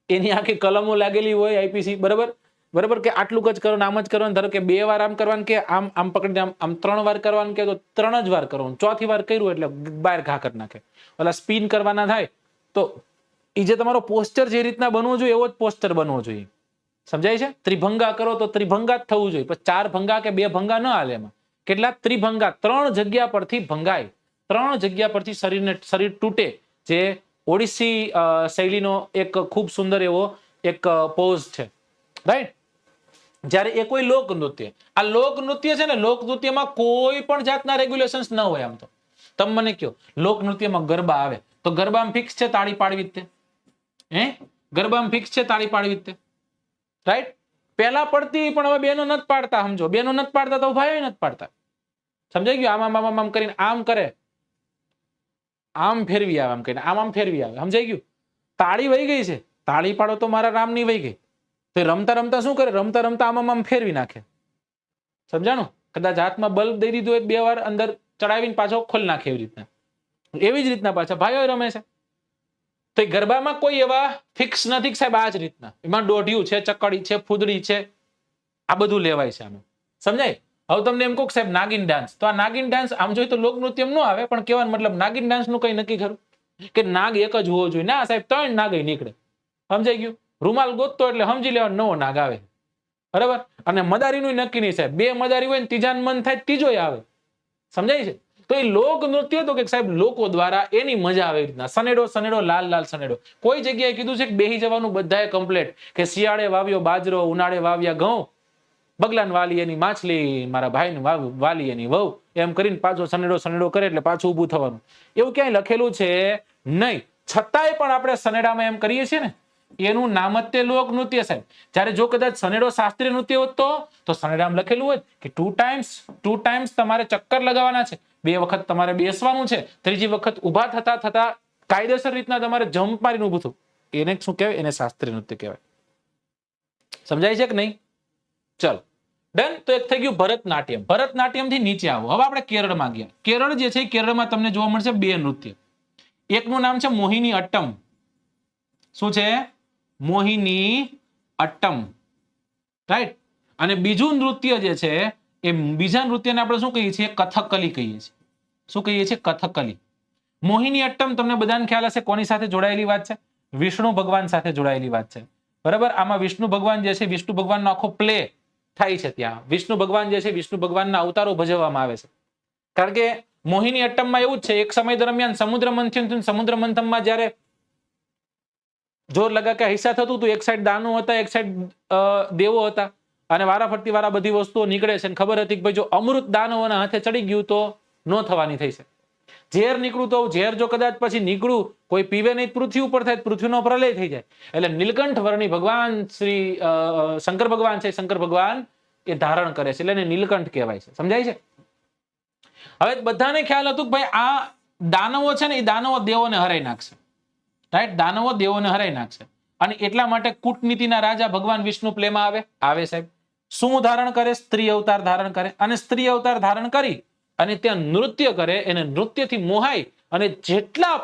એની આખી કલમો લાગેલી હોય, આઈપીસી. બરાબર? બરાબર, કે આટલું જ કરો, આમ જ કરવાનું. ધારો કે 2 વાર આમ કરવાનું, કે આમ આમ પકડીને આમ 3 વાર કરવાનું, કે તો 3 જ વાર કરવાનું. ચોથી વાર કર્યું એટલે બહાર ઘા કરી નાખે. ઓલા સ્પિન કરવાના થાય તો એ જે તમારો પોસ્ચર જે રીતના બનવો જોઈએ એવો જ પોસ્ચર બનવો જોઈએ. સમજાય છે? ત્રિભંગા કરો તો ત્રિભંગા જ થવું જોઈએ. પણ 4 ભંગા કે 2 ભંગા ન હાલે એમાં. કેટલા? ત્રિભંગા. 3 જગ્યા પરથી ભંગાય, 3 જગ્યા પરથી શરીર તૂટે. જે ઓડિસી શૈલીનો એક ખૂબ સુંદર એવો એક પોઝ છે, રાઈટ? જ્યારે એ કોઈ લોક નૃત્ય, આ લોક નૃત્ય છે ને, લોક નૃત્યમાં કોઈ પણ જાતના રેગ્યુલેશન્સ ન હોય. આમ તો તમે મને કહો, લોક નૃત્યમાં ગરબા આવે તો ગરબામાં ફિક્સ છે તાળી પાડવી જ તે, ગરબામાં ફિક્સ છે તાળી પાડવી જ તે, રાઈટ? પેલા પડતી, પણ હવે બેનો નથી પાડતા. સમજો, બેનો નથી પાડતા તો ભાઈઓ નથી પાડતા. સમજાઈ ગયું? આમ આમ આમ કરીને આમ કરે, આમ ફેરવી આવે, આમ કરીને આમ ફેરવી આવે. સમજાઈ ગયું? તાળી વહી ગઈ છે, તાળી પાડો તો મારા રામની વહી ગઈ. તો રમતા રમતા શું કરે? રમતા રમતા આમ ફેરવી નાખે. સમજાણું? કદાચ હાથમાં બલ્બ દઈ દીધું હોય 2 વાર અંદર ચડાવીને પાછો ખોલી નાખે. એવી જ રીતના પાછા ભાઈઓ રમે છે. તો ગરબામાં કોઈ એવા ફિક્સ નથી સાહેબ. આ જ રીતના એમાં દોઢિયું છે, ચકડી છે, ફૂદડી છે, આ બધું લેવાય છે આમાં. સમજાય? હવે તમને એમ કહું સાહેબ નાગિન ડાન્સ, તો આ નાગિન ડાન્સ આમ જોઈએ તો લોક નૃત્ય ન આવે, પણ કહેવાનો મતલબ નાગિન ડાન્સ નું કઈ નક્કી ખરું કે નાગ એક જ હોવો જોઈએ? ના સાહેબ, 3 નાગ નીકળે. સમજાઈ ગયું? રૂમાલ ગોતતો એટલે સમજી લેવાનો નવો નાગ આવે. બરાબર? અને મદારીનું નક્કી નહીં સાહેબ. 2 મદારી હોય ને ત્રીજાનું મન થાય ત્રીજોય આવે. સમજાય છે? તો એ લોક નૃત્ય તો કે સાહેબ લોકો દ્વારા એની મજા આવે. રીતના સનેડો સનેડો લાલ લાલ સનેડો. કોઈ જગ્યાએ કીધું છે કે બેહી જવાનું બધાએ કમ્પ્લેટ, કે શિયાળે વાવ્યો બાજરો, ઉનાળે વાવ્યા ઘઉં, બગલાન વાલી એની માછલી, મારા ભાઈને વાલી એની વહુ, એમ કરીને પાછો સનેડો સનેડો કરે એટલે પાછું ઊભું થવાનું. એવું ક્યાંય લખેલું છે નહીં. છતાંય પણ આપણે સનેડામાં એમ કરીએ છીએ ને, એનું નામ જ તે લોક નૃત્ય સાહેબ. જ્યારે જો કદાચ સનેડો શાસ્ત્રીય નૃત્ય હોત તો સનેડામાં લખેલું હોય કે 2 ટાઈમ્સ તમારે ચક્કર લગાવવાના છે, 2 વખત તમારે બેસવાનું છે, 3જી વખત ઊભા થતા થતા કાયદેસર રીતના તમારે જમ્પ મારીને ઊભું થવું. એને શું કહેવાય? એને શાસ્ત્રીય નૃત્ય કહેવાય. સમજાય છે કે નહીં? ચલો ડન. તો એક થઈ ગયું ભરતનાટ્યમ. ભરતનાટ્યમ થી નીચે આવો. હવે આપણે કેરળમાં ગયા. કેરળ જે છે, કેરળમાં તમને જોવા મળશે 2 નૃત્ય. એકનું નામ છે મોહિની અટ્ટમ. શું છે? મોહિની અટ્ટમ, રાઈટ? અને બીજું નૃત્ય જે છે એ બીજા નૃત્યને આપણે શું કહીએ છીએ? કથકલી કહીએ છીએ. શું કહીએ છીએ? કથકલી. મોહિની અટ્ટમ તમને બધાને ખ્યાલ હશે કોની સાથે જોડાયેલી વાત છે? વિષ્ણુ ભગવાન સાથે જોડાયેલી વાત છે. બરાબર? આમાં વિષ્ણુ ભગવાન જે છે, વિષ્ણુ ભગવાનનો આખો પ્લે થાય છે. ત્યાં વિષ્ણુ ભગવાન જે છે, વિષ્ણુ ભગવાનના અવતારો ભજવવામાં આવે છે. કારણ કે મોહિની અટ્ટમમાં એવું જ છે, એક સમય દરમિયાન સમુદ્ર મંથન, સમુદ્ર મંથનમાં જ્યારે જોર લગા કે હિસ્સા થતું હતું, એક સાઈડ દાનો હતા, એક સાઈડ દેવો હતા, અને વારાફરતી વારા બધી વસ્તુઓ નીકળે છે. ખબર હતી કે ભાઈ જો અમૃત દાનવોના હાથે ચડી ગયું તો ન થવાની થઈ છે. ઝેર નીકળું તો ઝેર જો કદાચ પછી નીકળું, કોઈ પીવે નહીં, પૃથ્વી ઉપર થાય, પૃથ્વીનો પ્રલય થઈ જાય. એટલે નીલકંઠ વર્ણી ભગવાન શ્રી શંકર ભગવાન છે, શંકર ભગવાન એ ધારણ કરે છે, એટલે એને નીલકંઠ કહેવાય છે. સમજાય છે? હવે બધાને ખ્યાલ હતું કે ભાઈ આ દાનવો છે ને, એ દાનવો દેવોને હરાઈ નાખશે, રાઈટ? દાનવો દેવોને હરાઈ નાખશે. અને એટલા માટે કૂટનીતિના રાજા ભગવાન વિષ્ણુ પ્લેમાં આવે સાહેબ. શું ધારણ કરે? સ્ત્રી અવતાર ધારણ કરે. અને સ્ત્રી અવતાર ધારણ કરી અને ત્યાં નૃત્ય કરે. એને નૃત્યથી મોહાય અને જેટલા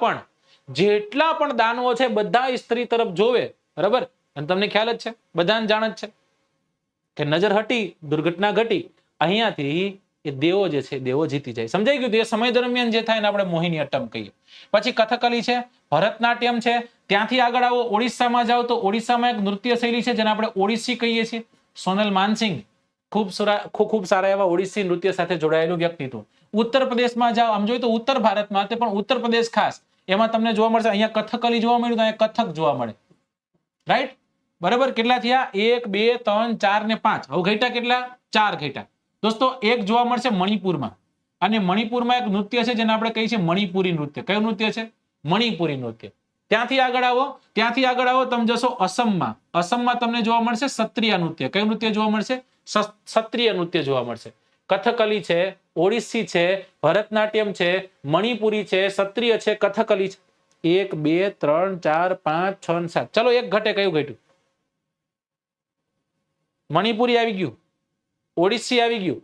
પણ દાનવો છે બધા સ્ત્રી તરફ જોવે. બરાબર? અને તમને ખ્યાલ જ છે, બધાને જાણ જ છે કે નજર હટી, દુર્ઘટના ઘટી. અહીંયાથી એ દેવો જે છે, દેવો જીતી જાય. સમજાઈ ગયું? એ સમય દરમિયાન જે થાય ને આપણે મોહિની અટ્ટમ કહીએ. પછી કથકલી છે, ભરતનાટ્યમ છે. ત્યાંથી આગળ આવો, ઓડિશામાં જાઓ તો ઓડિશામાં એક નૃત્ય શૈલી છે જેને આપણે ઓડિસી કહીએ છીએ. સોનલ માનસિંહ ખૂબ સારા એવા ઓડિસી નૃત્ય સાથે જોડાયેલું વ્યક્તિત્વ. ઉત્તર પ્રદેશમાં જાઓ, આમ જોઈએ તો ઉત્તર ભારતમાં, તે પણ ઉત્તર પ્રદેશ ખાસ, એમાં તમને જોવા મળશે. અહીંયા કથકલી જોવા મળ્યું, અહીંયા કથક જોવા મળે, રાઈટ? બરાબર? કેટલા થયા? 1 2 3 4 ને 5. હવે ઘટ્યા કેટલા? 4 ઘટ્યા. દોસ્તો એક જોવા મળશે મણિપુરમાં. અને મણિપુરમાં એક નૃત્ય છે જેને આપણે કહીએ છીએ મણિપુરી નૃત્ય. કયું નૃત્ય છે? મણિપુરી નૃત્ય. ત્યાંથી આગળ આવો, તમે જશો અસમમાં. અસમમાં તમને જોવા મળશે ક્ષત્રિય નૃત્ય. કયું નૃત્ય જોવા મળશે? ક્ષત્રિય નૃત્ય જોવા મળશે. કથકલી છે, ઓડિસી છે, ભરતનાટ્યમ છે, મણિપુરી છે, ક્ષત્રિય છે, કથકલી છે. 1 2 3 4 5 6 7. ચલો એક ઘટે. કયું ઘટ્યું? મણિપુરી આવી ગયું, ઓડિસી આવી ગયું,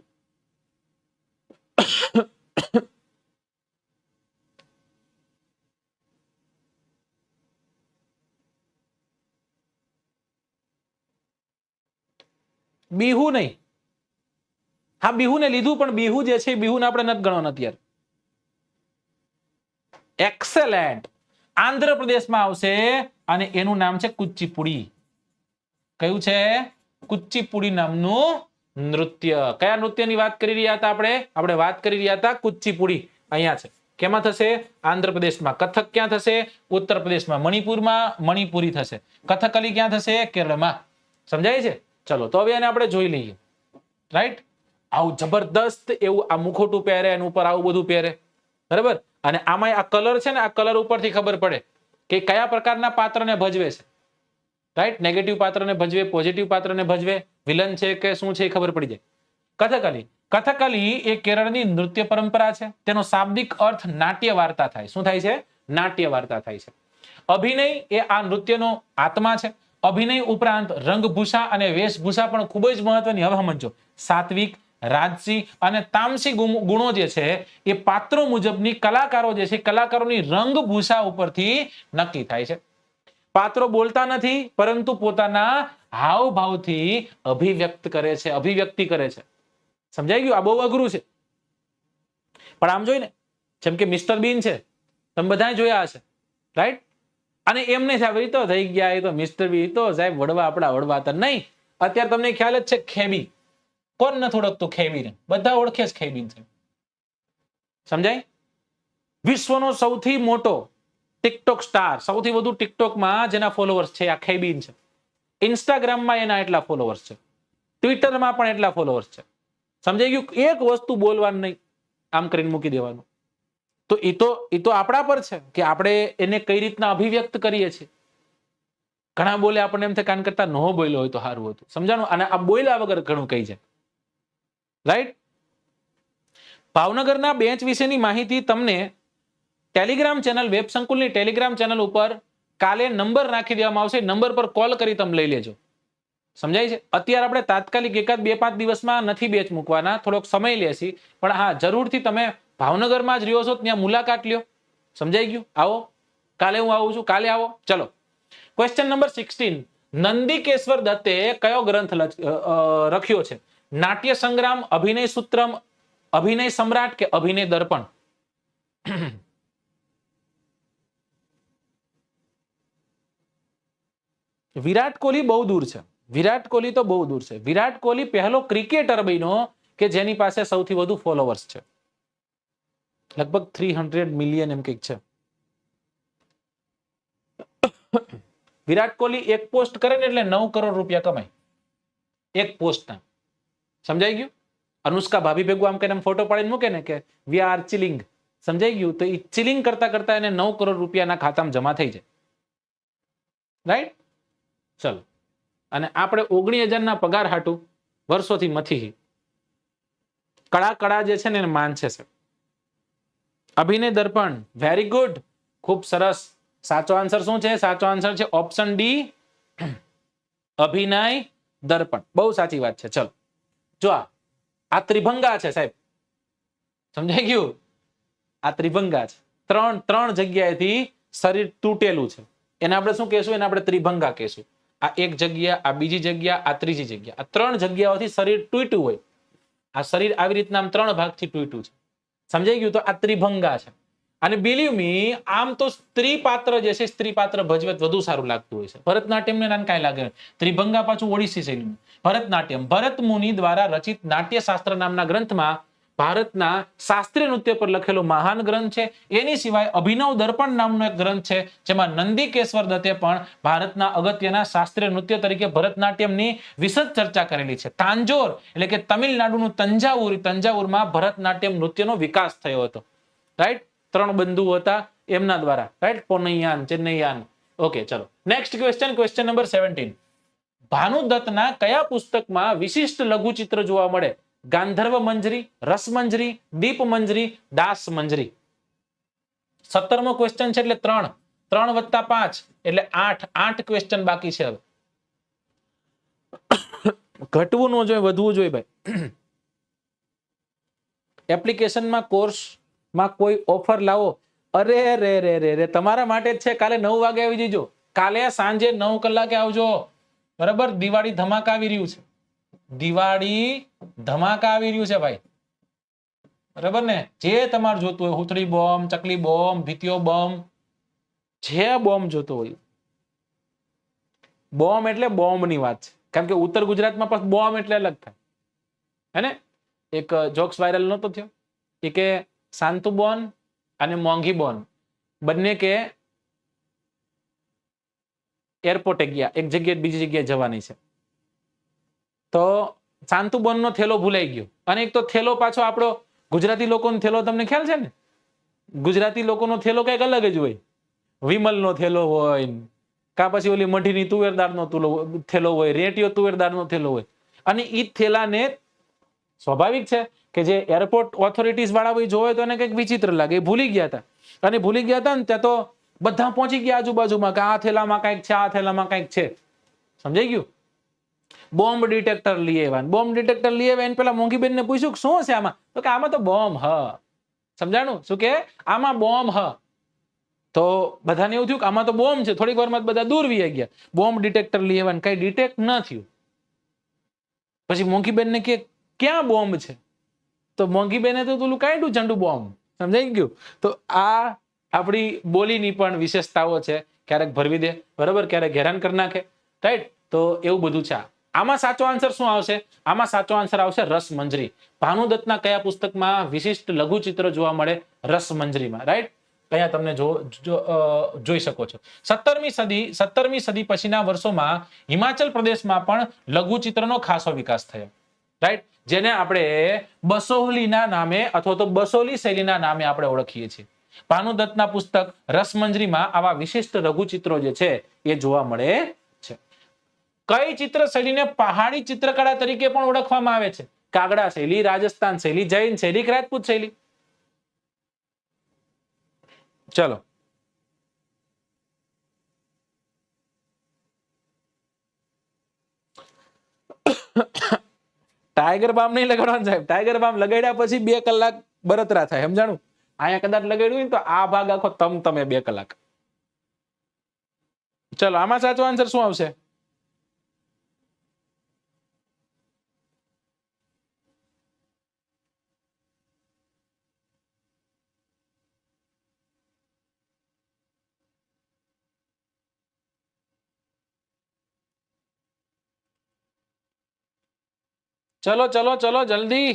બિહુ નહીં. હા, બિહુને લીધું, પણ બિહુ જે છે બિહુને આપણે નથી ગણવાના અત્યારે. એક્સેલેન્ટ. આંધ્રપ્રદેશમાં આવશે અને એનું નામ છે કુચીપુડી. કયું છે? કુચીપુડી નામનું નૃત્ય. કયા નૃત્યની વાત કરી રહ્યા હતા આપણે વાત કરી રહ્યા હતા કુચીપુડી. અહીંયા છે. કેમાં થશે? આંધ્રપ્રદેશમાં. કથક ક્યાં થશે? ઉત્તર પ્રદેશમાં. મણિપુરમાં મણિપુરી થશે. કથકલી ક્યાં થશે? કેરળમાં. સમજાય છે? ચલો તો હવે એને આપણે જોઈ લઈએ. રાઈટ? આવું જબરદસ્ત એવું આ મુખોટું પહેરે, એના ઉપર આવું બધું પહેરે. બરાબર? અને આમાં આ કલર છે ને, આ કલર ઉપરથી ખબર પડે કે કયા પ્રકારના પાત્રને ભજવે છે. રાઈટ? નેગેટિવ પાત્રને ભજવે, પોઝિટિવ પાત્રને ભજવે, વિલન છે કે શું છે એ ખબર પડી જાય. કથકલી. કથકલી એ કેરળની નૃત્ય પરંપરા છે. તેનો શાબ્દિક અર્થ નાટ્ય વાર્તા થાય. શું થાય છે? નાટ્ય વાર્તા થાય છે. અભિનય એ આ નૃત્યનો આત્મા છે. અભિનય ઉપરાંત રંગભૂષા અને વેશભૂષા પણ ખૂબ જ મહત્વની. હવે સમજો, સાત્વિક, રાજસી અને તામસી ગુણો જે છે એ પાત્રો મુજબની કલાકારો જે છે કલાકારોની રંગભૂષા ઉપરથી નક્કી થાય છે. પાત્રો બોલતા નથી, પરંતુ પોતાના હાવભાવથી અભિવ્યક્ત કરે છે, અભિવ્યક્તિ કરે છે. સમજાઈ ગયું? આ બહુ અઘરું છે, પણ આમ જોઈને જેમ કે મિસ્ટર બીન છે, તમે બધા જોયા હશે. રાઈટ? અને એમને સાહેબ તો થઈ ગયા, એ તો મિસ્ટર બીન તો સાહેબ વડવા આપણા વડવા હતા નહીં. અત્યારે તમને ખ્યાલ જ છે ખેબી. કોણ નથી ઓળખતું ખેબીને? બધા ઓળખે છે ખેબીન છે. સમજાય? વિશ્વનો સૌથી મોટો ટિકટોક સ્ટાર, સૌથી વધુ ટિકટોકમાં જેના ફોલોઅર્સ છે આ ખેબીન છે. ઇન્સ્ટાગ્રામમાં એના એટલા ફોલોઅર્સ છે, ટ્વિટરમાં પણ એટલા ફોલોઅર્સ છે. સમજાઈ ગયું? એક વસ્તુ બોલવાનું નહીં, આમ કરીને મૂકી દેવાનું. તો એ તો આપણા પર છે કે આપણે એને કઈ રીતના અભિવ્યક્ત કરીએ છીએ. ઘણા બોલે આપણને એમ થાય કાન કરતા ન બોલ્યો હોય તો સારું હતું. સમજાણું? અને આ બોલ્યા વગર ઘણું કહી છે. રાઈટ? ભાવનગરના બેંચ વિશેની માહિતી તમને ટેલિગ્રામ ચેનલ, વેબ સંકુલની ટેલિગ્રામ ચેનલ ઉપર કાલે નંબર નાખી દેવામાં આવશે. નંબર પર કોલ કરી તમે લઈ લેજો. સમજાય છે? અત્યારે આપણે તાત્કાલિક 1-2-5 દિવસમાં નથી બેચ મૂકવાના, થોડોક સમય લેશી, પણ હા જરૂરથી તમે ભાવનગરમાં જ રહ્યો છો ત્યાં મુલાકાત લ્યો. સમજાઈ ગયું? આવો, કાલે હું આવું છું, કાલે આવો. ચલો, ક્વેશ્ચન નંબર 16. નંદિકેશ્વર દત્તે કયો ગ્રંથ લખ્યો છે? નાટ્ય સંગ્રામ, અભિનય સૂત્રમ, અભિનય સમ્રાટ કે અભિનય દર્પણ? વિરાટ કોહલી બહુ દૂર છે. વિરાટ કોહલી તો બહુ દૂર છે. વિરાટ કોહલી પહેલો ક્રિકેટર બન્યો કે જેની પાસે સૌથી વધુ ફોલોઅર્સ છે. લગભગ 300 મિલિયન એમ કંઈક છે. વિરાટ કોહલી એક પોસ્ટ કરે ને એટલે 9 કરોડ રૂપિયા કમાય એક પોસ્ટના. સમજાઈ ગયું? અનુષ્કા ભાભી ભેગું આમ કઈને ફોટો પાડીને મૂકે ને કે વી આર ચિલિંગ. સમજાઈ ગયું? તો એ ચિલિંગ કરતા કરતા એને 9 કરોડ રૂપિયાના ખાતામાં જમા થઈ જાય. રાઈટ? ચલો, અને આપણે 19,000 ના પગાર હાટું વર્ષોથી મથી કળા જે છે ને એને માનશે છે. અભિનય દર્પણ. વેરી ગુડ, ખૂબ સરસ. સાચો આન્સર શું છે? સાચો આન્સર છે ઓપ્શન ડી, અભિનય દર્પણ. બહુ સાચી વાત છે. ચલો, જો આ ત્રિભંગા છે સાહેબ. સમજાઈ ગયું? આ ત્રિભંગા છે. ત્રણ જગ્યાએથી શરીર તૂટેલું છે. એને આપણે શું કહેશું? એને આપણે ત્રિભંગા કહેશું. આ એક જગ્યા, આ બીજી જગ્યા, આ ત્રીજી જગ્યા, આ 3 જગ્યાઓથી શરીર તૂટ્યું હોય. આ શરીર આવી રીતના આમ 3 ભાગથી તૂટ્યું છે. સમજાઈ ગયું? તો આ ત્રિભંગા છે. અને બિલીવ મી, આમ તો સ્ત્રી પાત્ર જે છે, સ્ત્રી પાત્ર ભજવે વધુ સારું લાગતું હોય છે. ભરતનાટ્યમ ને નાન કાંઈ લાગે. ત્રિભંગા પાછું ઓડિસી શૈલીનું. ભરતનાટ્યમ, ભરત મુનિ દ્વારા રચિત નાટ્યશાસ્ત્ર નામના ગ્રંથમાં ભારતના શાસ્ત્રીય નૃત્ય પર લખેલો મહાન ગ્રંથ છે. એની સિવાય અભિનવ દર્પણ નામનો એક ગ્રંથ છે, જેમાં નંદિકેશ્વર દત્તે પણ ભારતના અગત્યના શાસ્ત્રીય નૃત્ય તરીકે ભરતનાટ્યમની વિશદ ચર્ચા કરેલી છે. તાંજોર એટલે કે તમિલનાડુનું તંજાવુરમાં ભરતનાટ્યમ નૃત્યનો વિકાસ થયો હતો. રાઈટ? 3 બંધુઓ હતા એમના દ્વારા. રાઈટ? પોનૈયાન, ચેન્નૈયાન. ઓકે, ચલો નેક્સ્ટ ક્વેશ્ચન. Question number 17. ભાનુદત્તના કયા પુસ્તકમાં વિશિષ્ટ લઘુચિત્ર જોવા મળે? ગાંધર્વ મંજરી, રસ મંજરી, દીપ મંજરી, દાસ મંજરી. 17મો ક્વેશ્ચન છે એટલે 3 + 5 એટલે 8 ક્વેશ્ચન બાકી છે. હવે ઘટવું ન જોઈએ, વધવું જોઈએ ભાઈ. એપ્લિકેશનમાં કોર્સમાં કોઈ ઓફર લાવો. અરે રે તમારા માટે જ છે. કાલે 9 વાગે આવી જજો. કાલે સાંજે 9 કલાકે આવજો. બરાબર? દિવાળી ધમાકા આવી રહ્યું છે. દિવાળી ધમાકા આવી રહ્યું છે ભાઈ, બરાબર ને? જે તમારે જોતું હોય, હુથડી બોમ્બ, ચકલી બોમ્બ, ભીતિયો બોમ્બ, જે બોમ્બ જોતો હોય. બોમ્બ એટલે બોમ્બ ની વાત છે, કારણ કે ઉત્તર ગુજરાતમાં પણ બોમ્બ એટલે અલગ થાય. હે ને? એક જોક્સ વાયરલ નતો થયો કે શાંતુ બોન અને મોંઘી બોન બંને કે એરપોર્ટે ગયા, એક જગ્યાએ બીજી જગ્યાએ જવાની છે, તો શાંતુ બોન નો થેલો ભૂલાઈ ગયો, અને એક તો થેલો પાછો આપણો ગુજરાતી લોકોનો થેલો તમને ખ્યાલ છે ને? ગુજરાતી લોકોનો થેલો કઈક અલગ જ હોય. વિમલ નો થેલો હોય, કા પછી ઓલી મઢીની તુવેરદાર નો થેલો હોય, રેટિયો તુવેરદાર નો થેલો હોય, અને ઈ થેલાને સ્વાભાવિક છે કે જે એરપોર્ટ ઓથોરિટીઝ વાળા હોય જોવે તો એને કંઈક વિચિત્ર લાગે, એ ભૂલી ગયા હતા. અને ભૂલી ગયા હતા ને ત્યાં તો બધા પહોંચી ગયા આજુબાજુમાં કે આ થેલામાં કંઈક છે, આ થેલામાં કંઈક છે. સમજાઈ ગયું? બોમ્બ ડિટેક્ટર લઈ આવ્યા. બોમ્બ ડિટેક્ટર લઈ આવ્યા એને પેલા મોંઘીબેન ને પૂછ્યું કે શું છે આમાં? તો કે આમાં તો બોમ્બ હ. સમજાણું? શું કે આમાં બોમ્બ હ. તો બધાને એવું થયું કે આમાં તો બોમ્બ છે. થોડીક વારમાં બધા દૂર વી ગયા. બોમ્બ ડિટેક્ટર લઈ આવ્યા, કઈ ડિટેક્ટ ન થયું. પછી મોંઘીબેન ને કે ક્યાં બોમ્બ છે? તો મોંઘીબેને તો પેલું કાઢ્યું ઝંડુ બોમ્બ. સમજાઈ ગયું? તો આ આપણી બોલીની પણ વિશેષતાઓ છે. ક્યારેક ભરવી દે, બરોબર, ક્યારેક હેરાન કરી નાખે, રાઈટ? તો એવું બધું છે. આમાં સાચો આન્સર શું આવશે? આમાં સાચો આન્સર આવશે રસમંજરી. ભાનુદત્તના કયા પુસ્તકમાં વિશિષ્ટ લઘુચિત્ર જોવા મળે? રસમંજરીમાં, રાઈટ? અહીંયા તમને જોઈ શકો છો. 17મી સદી પછીના વર્ષોમાં હિમાચલ પ્રદેશમાં પણ લઘુચિત્રનો ખાસો વિકાસ થયો, રાઈટ? જેને આપણે બસોહલીના નામે અથવા તો બસોલી શૈલીના નામે આપણે ઓળખીએ છીએ. ભાનુદત્તના પુસ્તક રસમંજરીમાં આવા વિશિષ્ટ લઘુચિત્રો જે છે એ જોવા મળે છે. કઈ ચિત્ર શૈલીને પહાડી ચિત્રકળા તરીકે પણ ઓળખવામાં આવે છે? કાગડા શૈલી, રાજસ્થાન શૈલી, જૈન શૈલી, રાજપૂત શૈલી? ચલો, ટાઈગર બામ નહીં લગાડવાનું સાહેબ. ટાઈગર બામ લગાડ્યા પછી 2 કલાક બળતરા થાય, સમજાણું? અહીંયા કદાચ લગાડ્યું હોય તો આ ભાગ આખો તમે 2 કલાક. ચલો, આમાં સાચો આન્સર શું આવશે? ચલો ચલો ચલો જલ્દી.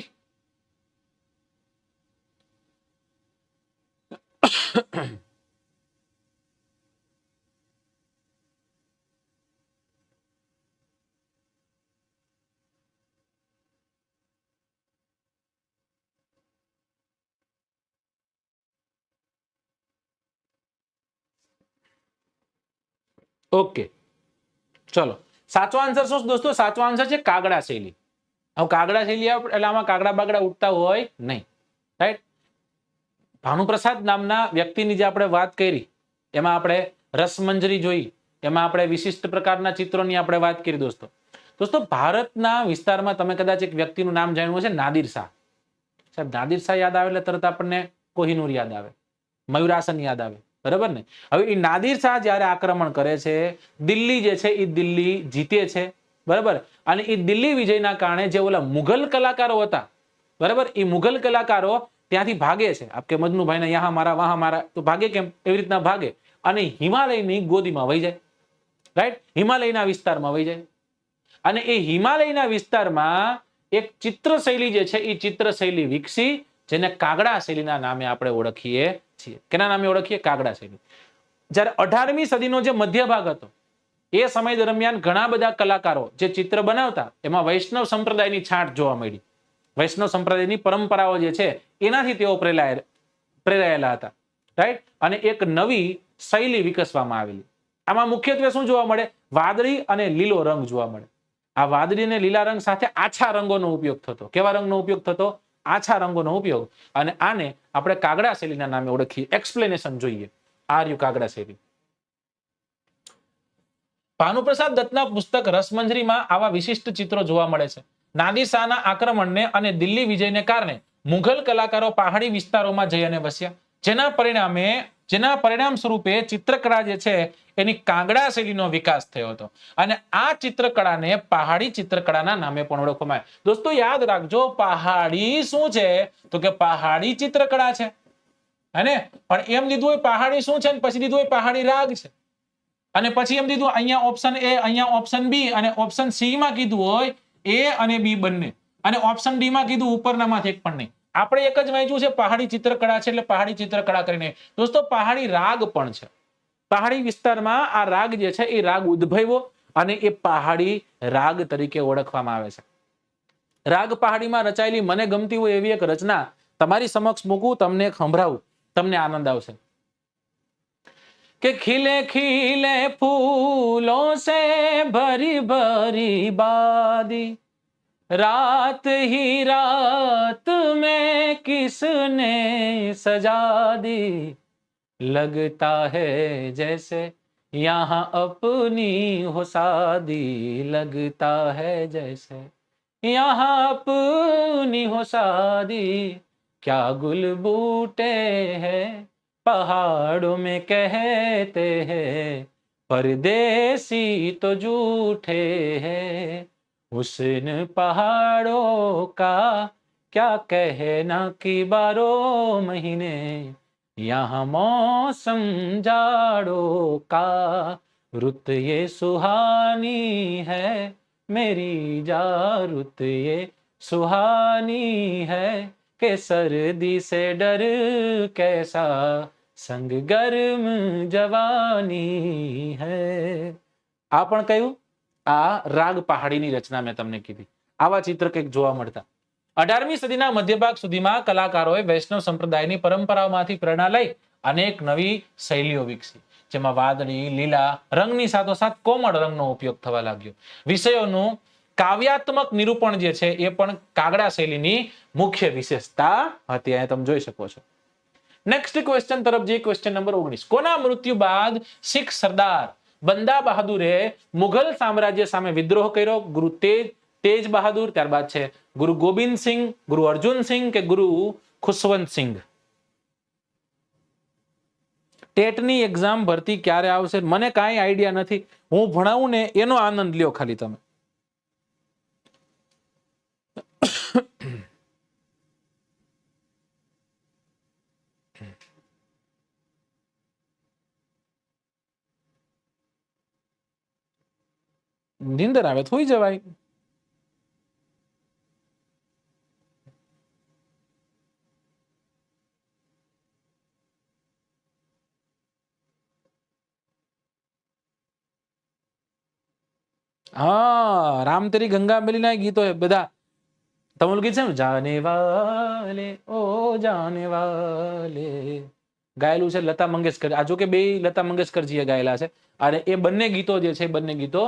ઓકે, ચલો, સાચો આન્સર શું દોસ્તો? સાચો આન્સર છે કાગડા શૈલી. હવે કાગડા શૈલી એટલે આમાં કાગડા બાગડા ઉડતા હોય નહીં, રાઈટ? ભાનુપ્રસાદ નામના વ્યક્તિની જે આપણે વાત કરી એમાં આપણે રસમંજરી જોઈ, એમાં આપણે વિશિષ્ટ પ્રકારના ચિત્રોની આપણે વાત કરી. દોસ્તો ભારતના વિસ્તારમાં તમે કદાચ એક વ્યક્તિનું નામ જાણ્યું છે, નાદિર શાહ. સાહેબ, નાદિર શાહ યાદ આવે એટલે તરત આપણને કોહિનૂર યાદ આવે, મયુરાસન યાદ આવે, બરાબર ને? હવે એ નાદિર શાહ જયારે આક્રમણ કરે છે, દિલ્હી જે છે એ દિલ્હી જીતે છે, બરાબર? અને એ દિલ્હી વિજયના કારણે જે ઓલા મુઘલ કલાકારો હતા, બરાબર, એ મુઘલ કલાકારો ત્યાંથી ભાગે છે. આપકે મજનુભાઈને યહાં મારા વહાં મારા, તો ભાગે કેમ? એવી રીતના ભાગે અને હિમાલયની ગોદીમાં વહી જાય, રાઈટ? હિમાલયના વિસ્તારમાં વહી જાય. અને એ હિમાલયના વિસ્તારમાં એક ચિત્ર શૈલી જે છે એ ચિત્ર શૈલી વિકસી, જેને કાગડા શૈલીના નામે આપણે ઓળખીએ છીએ. કેના નામે ઓળખીએ? કાગડા શૈલી. જ્યારે 18મી સદીનો જે મધ્ય ભાગ હતો એ સમય દરમિયાન ઘણા બધા કલાકારો જે ચિત્ર બનાવતા એમાં વૈષ્ણવ સંપ્રદાયની છાંટ જોવા મળી. વૈષ્ણવ સંપ્રદાયની પરંપરાઓ જે છે એનાથી તેઓ પ્રેરાયેલા હતા, રાઈટ? અને એક નવી શૈલી વિકસવામાં આવેલી. આમાં મુખ્યત્વે શું જોવા મળે? વાદળી અને લીલો રંગ જોવા મળે. આ વાદળી અને લીલા રંગ સાથે આછા રંગોનો ઉપયોગ થતો. કેવા રંગનો ઉપયોગ થતો? આછા રંગોનો ઉપયોગ. અને આને આપણે કાગડા શૈલીના નામે ઓળખીએ. એક્સપ્લેનેશન જોઈએ. આ રહ્યું કાગડા શૈલી. ભાનુપ્રસાદ દત્તના પુસ્તક રસમંજરીમાં આવા વિશિષ્ટ ચિત્રો જોવા મળે છે. નાદિર શાહના આક્રમણને અને દિલ્હી વિજયને કારણે મુઘલ કલાકારો પહાડી વિસ્તારોમાં જઈ અને વસ્યા, જેના પરિણામે જેના પરિણામ સ્વરૂપે ચિત્રકળા જે છે એની કાંગડા શૈલીનો વિકાસ થયો હતો અને આ ચિત્રકળાને પહાડી ચિત્રકળાના નામે પણ ઓળખવામાં આવે. દોસ્તો યાદ રાખજો, પહાડી શું છે તો કે પહાડી ચિત્રકળા છે, હે? પણ એમ દીધું હોય પહાડી શું છે, પછી દીધું હોય પહાડી રાગ છે, અને પછી એમ દીધું અહીંયા ઓપ્શન એ, અહીંયા ઓપ્શન બી, અને ઓપ્શન સી માં કીધું હોય એ અને બી બંને, અને ઓપ્શન ડી માં કીધું ઉપરનામાંથી એક પણ નહીં. આપણે એક જ વાંચ્યું છે પહાડી ચિત્રકળા છે એટલે પહાડી ચિત્રકળા કરીને. દોસ્તો પહાડી રાગ પણ છે. પહાડી વિસ્તારમાં આ રાગ જે છે એ રાગ ઉદ્ભવ્યો અને એ પહાડી રાગ તરીકે ઓળખવામાં આવે છે. રાગ પહાડીમાં રચાયેલી મને ગમતી હોય એવી એક રચના તમારી સમક્ષ મૂકું, તમને એક સંભળાવું, તમને આનંદ આવશે. કે ખिले खिले फूलों से भरी भरी बादी, रात ही रात में किसने सजा दी, लगता है जैसे यहाँ अपनी हो शादी, लगता है जैसे यहाँ अपनी हो शादी, क्या गुल बूटे हैं पहाड़ों में कहते हैं, परदेसी तो झूठे हैं, हुस्न पहाड़ों का क्या कहना कि 12 महीने यहाँ मौसम जाड़ों का, रुत ये सुहानी है मेरी जा, रुत ये सुहानी है કે सर्दी से डर कैसा, संग गर्म जवानी है. આ પણ કયું? આ રાગ પહાડીની રચના મેં તમને કીધી. આવા ચિત્ર કંઈક જોવા મળતા. 18મી સદીના મધ્યભાગ સુધીમાં કલાકારોએ વૈષ્ણવ સંપ્રદાયની પરંપરાઓમાંથી પ્રેરણા લઈ અનેક નવી શૈલીઓ વિકસી, જેમાં વાદળી, લીલા રંગની સાથોસાથ કોમળ રંગનો ઉપયોગ થવા લાગ્યો. વિષયોનું કાવ્યાત્મક નિરૂપણ જે છે એ પણ કાગડા શૈલીની મુખ્ય વિશેષતા હતી. અહીંયા તમે જોઈ શકો છો. નેક્સ્ટ ક્વેશ્ચન તરફ જઈએ. Question number 19. કોના મૃત્યુ બાદ શીખ સરદાર બંદા બહાદુરે મુઘલ સામ્રાજ્ય સામે વિદ્રોહ કર્યો? ગુરુ તેજ બહાદુર, ત્યારબાદ છે ગુરુ ગોબિંદ સિંહ, ગુરુ અર્જુન સિંહ કે ગુરુ ખુશવંત સિંહ? ટેટની એક્ઝામ ભરતી ક્યારે આવશે? મને કાંઈ આઈડિયા નથી. હું ભણાવું ને એનો આનંદ લ્યો ખાલી તમે. નીંદર આવે થોઈ જવાય. હા, રામ તેરી ગંગા મેલીના ગીતો બધા તમિલ ગીત છે ને, જાને વાલે ઓ જાને વાલે, ગાયેલું છે લતા મંગેશકર. આ જો કે બે લતા મંગેશકરજીએ ગાયેલા છે, અને એ બંને ગીતો જે છે બંને ગીતો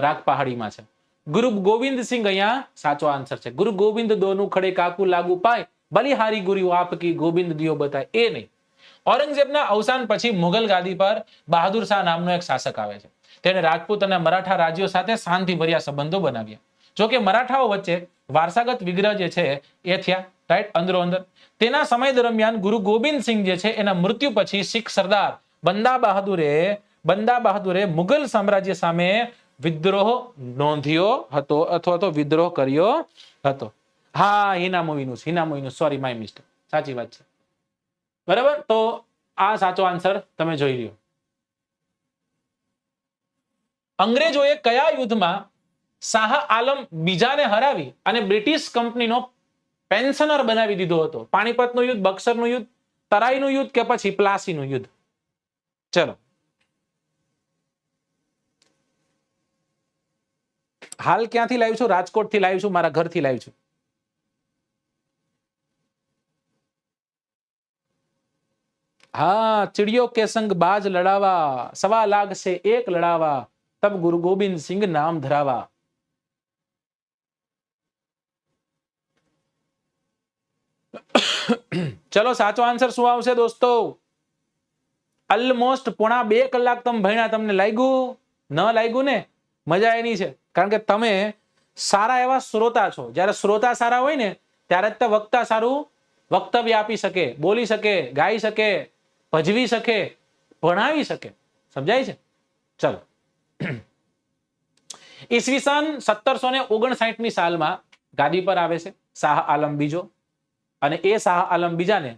રાગ પહાડીમાં છે. ગુરુ ગોવિંદ સિંહ અહીંયા સાચો આન્સર છે. ગુરુ ગોવિંદ દોનું ખડે કાકુ લાગુ પાય, બલિહારી ગુરુ આપકી ગોવિંદ દિયો બતાય, એ નહીં. ઔરંગઝેબના અવસાન પછી મુઘલ ગાદી પર બહાદુર શાહ નામનો એક શાસક આવે છે. તેણે રાજપૂત અને મરાઠા રાજ્યો સાથે શાંતિભર્યા સંબંધો બનાવ્યા. જોકે મરાઠાઓ વચ્ચે વારસાગત વિગ્રહ જે છે એ થયા, રાઈટ, અંદરો અંદર. તેના સમય દરમિયાન ગુરુ ગોબિંદ સિંહ જે છે એના મૃત્યુ પછી શીખ સરદાર બંદા બહાદુરે મુઘલ સામ્રાજ્ય સામે વિદ્રોહ નોંધ્યો હતો અથવા તો વિદ્રોહ કર્યો હતો. હા, હિના મૂવીનું, સોરી, માય મિસ્ટેક. સાચી વાત છે, બરાબર. તો આ સાચો આન્સર તમે જોઈ લ્યો. અંગ્રેજોએ કયા યુદ્ધમાં શાહ આલમ બીજાને હરાવી અને બ્રિટિશ કંપનીનો પેન્શનર બનાવી દીધો હતો? પાણીપતનું યુદ્ધ, બક્સરનું યુદ્ધ, તરાઈનું યુદ્ધ કે પછી પ્લાસીનું યુદ્ધ? ચલો, હાલ ક્યાંથી લાવ્યું છું? રાજકોટથી લાવ્યું છું, મારા ઘરથી લાવ્યું છું. हाँ, चिड़ियों के संग बाज लड़ावा, 1.25 लाख से 1 लड़ावा, तब गुरु गोबिंद सिंह नाम धरावा. चलो, साचो आंसर શું આવશે દોસ્તો? ઓલમોસ્ટ 1.5 કલાક તમે ભણ્યા, તમને લાગ્યું? ન લાગ્યું ને? મજા એની છે, કારણ કે તમે સારા એવા શ્રોતા છો. જ્યારે શ્રોતા સારા હોય ને ત્યારે જ વક્તા સારું વક્તવ્ય આપી શકે, બોલી શકે, ગાઈ શકે, ભજવી શકે, ભણાવી શકે. સમજાય છે? ચલો. ઈસવીસન 1759 સાલમાં ગાદી પર આવે છે શાહ આલમ બીજો, અને એ શાહ આલમ બીજાને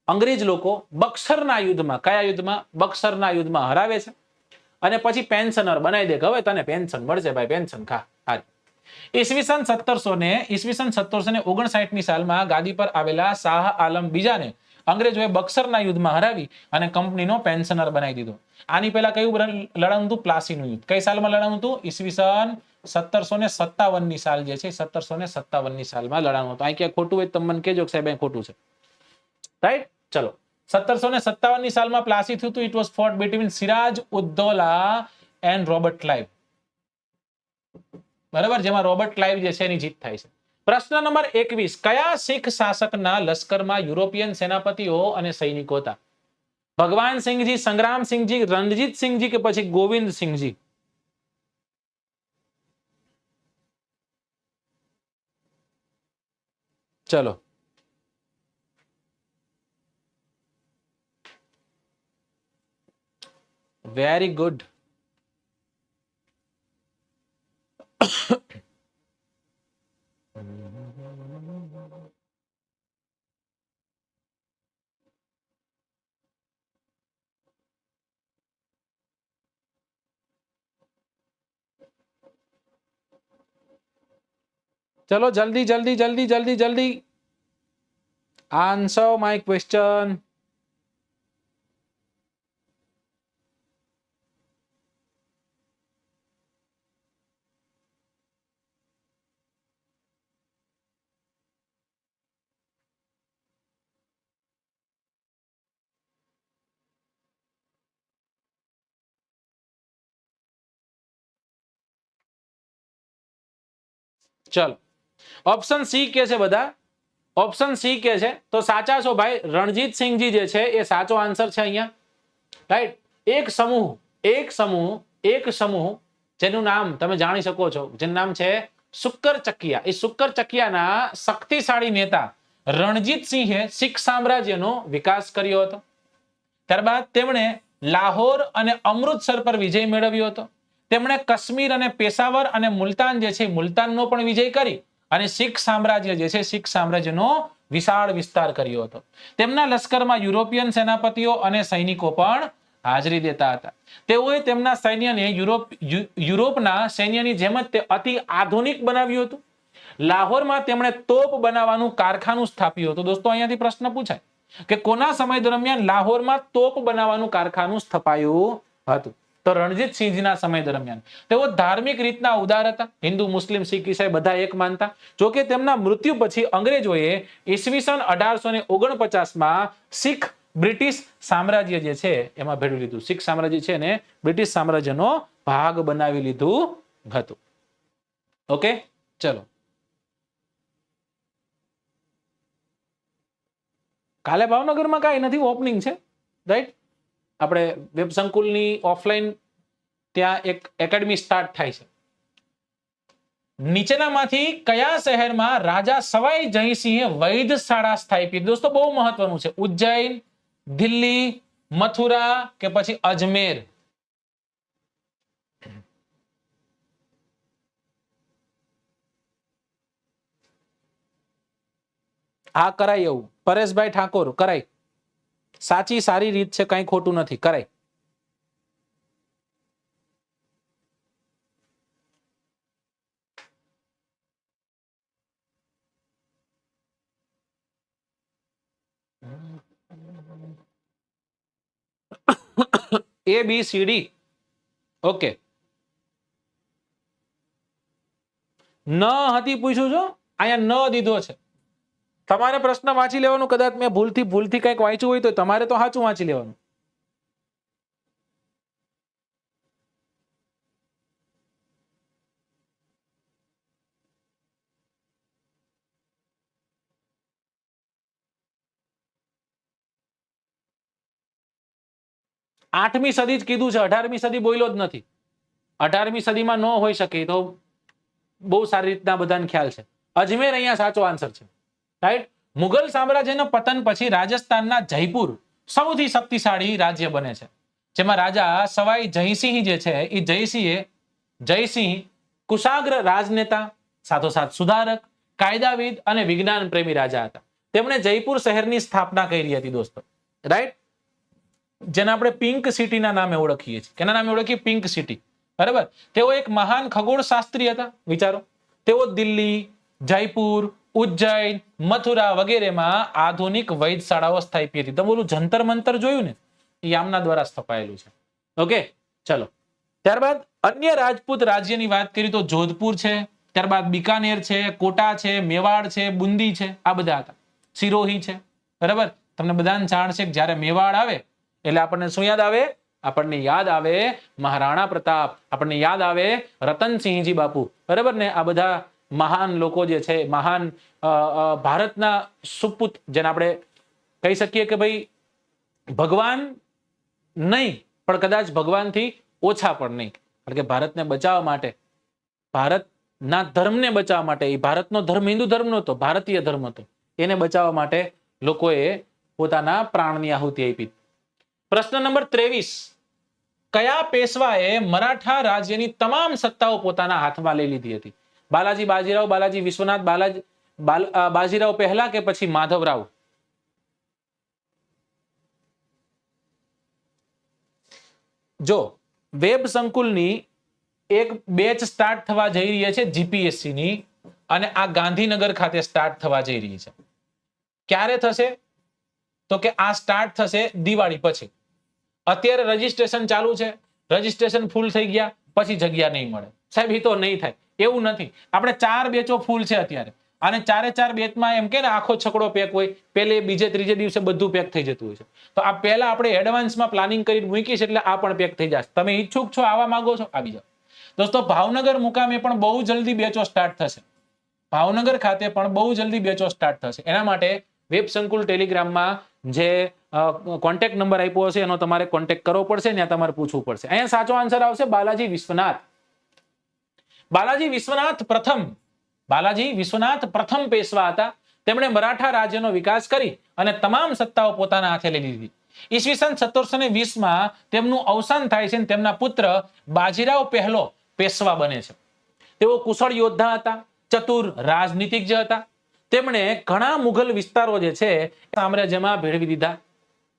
અંગ્રેજ લોકો બક્સરના યુદ્ધમાં, કયા યુદ્ધમાં? બક્સરના યુદ્ધમાં હરાવે છે, અને પછી પેન્શનર બનાવી દે કે હવે તને પેન્શન મળશે ભાઈ, પેન્શન ખા. ઈસવીસન 1759 સાલમાં ગાદી પર આવેલા શાહ આલમ બીજાને અંગ્રેજોએ બક્સરના યુદ્ધમાં હરાવી અને કંપનીનો પેન્શનર બનાવી દીધો. આની પહેલા કયું લડાણું હતું? પ્લાસીનું યુદ્ધ. કઈ સાલમાં લડાણું હતું? ઈસવીસન 1757 સાલ જે છે, 1757 સાલમાં લડાણું હતું. અહીં ક્યાં ખોટું હોય તો મને કહેજો કે સાહેબ અહીં ખોટું છે. રાઈટ? ચલો. 1757 સાલમાં પ્લાસી થયું હતું. It was fought between Siraj ud-Daulah and Robert Clive. બરાબર, જેમાં રોબર્ટ ક્લાઇવ જે છે એની જીત થાય છે. પ્રશ્ન નંબર 21. કયા શીખ શાસકના લશ્કરમાં યુરોપિયન સેનાપતિઓ અને સૈનિકો હતા? ભગવાન સિંહજી, સંગ્રામ સિંહજી, રણજીત સિંહજી કે પછી ગોવિંદ સિંહજી? ચલો. Very good. ચલો જલ્દી જલ્દી જલ્દી જલ્દી જલ્દી આન્સર માય ક્વેશ્ચન. ચલો, ઓપ્શન સી કે છે બધા, ઓપ્શન સી કે છે તો સાચા છો ભાઈ. રણજીત સિંહજી જે છે એ સાચો આન્સર છે અહીંયા. રાઈટ? એક સમૂહ જેનું નામ તમે જાણી શકો છો, જેનું નામ છે શુક્કર ચકિયા. એ શુક્કર ચકિયાના શક્તિશાળી નેતા રણજીત સિંહે શીખ સામ્રાજ્યનો વિકાસ કર્યો હતો. ત્યારબાદ તેમણે લાહોર અને અમૃતસર પર વિજય મેળવ્યો હતો. તેમણે કાશ્મીર અને પેશાવર અને મુલતાન જે છે, મુલતાનનો પણ વિજય કરી અને શીખ સામ્રાજ્ય જે છે, શીખ સામ્રાજ્યનો વિશાળ વિસ્તાર કર્યો હતો. તેમના લશ્કરમાં યુરોપિયન સેનાપતિઓ અને સૈનિકો પણ હાજરી દેતા હતા. તેઓએ તેમના સૈન્યને યુરોપના સૈન્યની જેમ જ તે અતિ આધુનિક બનાવ્યું હતું. લાહોરમાં તેમણે તોપ બનાવવાનું કારખાનું સ્થાપ્યું હતું. દોસ્તો અહીંયાથી પ્રશ્ન પૂછાય કે કોના સમય દરમિયાન લાહોરમાં તોપ બનાવવાનું કારખાનું સ્થપાયું હતું? તો રણજીત સિંહજીના સમય દરમિયાન. તેઓ ધાર્મિક રીતના ઉદાર હતા. હિન્દુ, મુસ્લિમ, શીખ, ઈસાઈ બધા એક માનતા. જોકે તેમના મૃત્યુ પછી અંગ્રેજોએ ઈસવીસન 1849માં શીખ બ્રિટિશ સામ્રાજ્ય જે છે એમાં ભેળવી લીધું. શીખ સામ્રાજ્ય છે ને બ્રિટિશ સામ્રાજ્યનો ભાગ બનાવી લીધું હતું. ઓકે, ચલો. કાલે ભાવનગરમાં કઈ નથી, ઓપનિંગ છે. રાઈટ? આપણે વેબ સંકુલની ઓફલાઈન ત્યાં એક એકેડમી સ્ટાર્ટ થાય છે. નીચેનામાંથી કયા શહેરમાં રાજા સવાઈ જયસિંહે વૈધશાળા સ્થાપી? દોસ્તો બહુ મહત્વનું છે. ઉજ્જૈન, દિલ્હી, મથુરા કે પછી અજમેર? હા, કરાય એવું. પરેશભાઈ ઠાકોર, કરાય. સાચી સારી રીત છે, કઈ ખોટું નથી, કરાય. એ બી સી ડી. ઓકે, ન હતી પૂછ્યું છો, અહીંયા ન દીધો છે. તમારે પ્રશ્ન વાંચી લેવાનું. કદાચ મેં ભૂલથી કંઈક વાંચ્યું હોય તો તમારે તો સાચું વાંચી લેવાનું. આઠમી સદી જ કીધું છે, 18મી સદી બોલ્યો જ નથી. 18મી સદીમાં ન હોઈ શકે તો બહુ સારી રીતના બધાને ખ્યાલ છે. અજમેર અહીંયા સાચો આન્સર છે. રાઈટ? મુઘલ સામ્રાજ્યના પતન પછી રાજસ્થાનના જયપુર સૌથી શક્તિશાળી રાજ્ય બને છે, જેમાં રાજા સવાઈ જયસિંહ જે છે એ જયસિંહ કુશાગ્ર રાજનેતા, સાથોસાથ સુધારક, કાયદાવિદ અને વિજ્ઞાન પ્રેમી રાજા હતા. તેમણે જયપુર શહેરની સ્થાપના કરી હતી દોસ્તો, રાઈટ, જેને આપણે પિંક સિટીના નામે ઓળખીએ છીએ. કેના નામે ઓળખીએ? Pink city. બરાબર. તેઓ એક મહાન ખગોળશાસ્ત્રી હતા. વિચારો, તેઓ દિલ્હી, જયપુર, ઉજ્જૈન, મથુરા વગેરેમાં આધુનિક વૈદશાળાઓ સ્થાપી હતી. તમે ઓલું જંતર મંતર જોયું ને, એ આમના દ્વારા સ્થપાયેલું છે. ઓકે, ચલો. ત્યારબાદ અન્ય રાજપૂત રાજ્યની વાત કરીએ તો જોધપુર છે, ત્યારબાદ બિકાનેર છે, કોટા છે, મેવાડ છે, બુંદી છે, આ બધા હતા. સિરોહી છે. બરાબર. તમને બધાને જાણ છે કે જ્યારે મેવાડ આવે એટલે આપણને શું યાદ આવે? આપણને યાદ આવે મહારાણા પ્રતાપ, આપણને યાદ આવે રતનસિંહજી બાપુ. બરાબર ને? આ બધા મહાન લોકો જે છે, મહાન ભારતના સુપુત, જેને આપણે કહી શકીએ કે ભાઈ ભગવાન નહીં પણ કદાચ ભગવાનથી ઓછા પણ નહીં, કારણ કે ભારતને બચાવવા માટે, ભારતના ધર્મને બચાવવા માટે, એ ભારતનો ધર્મ હિન્દુ ધર્મ નહોતો, ભારતીય ધર્મ હતો, એને બચાવવા માટે લોકોએ પોતાના પ્રાણની આહુતિ આપી. પ્રશ્ન નંબર 23, કયા પેશવાએ મરાઠા રાજ્યની તમામ સત્તાઓ પોતાના હાથમાં લઈ લીધી હતી? બાલાજી બાજીરાવ, બાલાજી વિશ્વનાથ, બાજીરાવ પહેલા કે પછી માધવરાવ? જો વેબ સંકુલની એક બેચ સ્ટાર્ટ થવા જઈ રહી છે જીપીએસસી ની, અને આ ગાંધીનગર ખાતે સ્ટાર્ટ થવા જઈ રહી છે. ક્યારે થશે? તો કે આ સ્ટાર્ટ થશે દિવાળી પછી. અત્યારે રજીસ્ટ્રેશન ચાલુ છે, રજીસ્ટ્રેશન ફૂલ થઈ ગયા પછી જગ્યા નહીં મળે. સાહેબ એ તો નહીં થાય, એવું નથી. આપણે 4 બેચો ફૂલ છે અત્યારે, અને 4 બેચમાં એમ કે ને આખો છકડો પેક હોય, પેલે બીજે ત્રીજે દિવસે બધું પેક થઈ જતું હોય છે. તો આ પહેલા આપણે એડવાન્સમાં પ્લાનિંગ કરીને મૂકી છે, એટલે આ પણ પેક થઈ જશે. તમે ઈચ્છુક છો, આવા માંગો છો, આવી જાઓ. દોસ્તો ભાવનગર મુકામે પણ બહુ જલ્દી બેચો સ્ટાર્ટ થશે. ભાવનગર ખાતે પણ બહુ જલ્દી બેચો સ્ટાર્ટ થશે. એના માટે વેબ સંકુલ ટેલિગ્રામમાં જે કોન્ટેક્ટ નંબર આપ્યો હશે એનો તમારે કોન્ટેક્ટ કરવો પડશે, ત્યાં તમારે પૂછવું પડશે. અહીંયા સાચો આન્સર આવશે બાલાજી વિશ્વનાથ. બાલાજી વિશ્વનાથ પ્રથમ પેશવા હતા. તેમણે મરાઠા રાજ્યનો વિકાસ કરી અને તમામ સત્તાઓ પોતાના હાથે લઈ લીધી. ઈસવીસન 1720માં તેમનું અવસાન થાય છે અને તેમના પુત્ર બાજીરાવ પહેલો પેશવા બને છે. તેઓ કુશળ યોદ્ધા હતા, ચતુર રાજનીતિજ્ઞ હતા. તેમણે ઘણા મુઘલ વિસ્તારો જે છે સામ્રાજ્યમાં ભેળવી દીધા.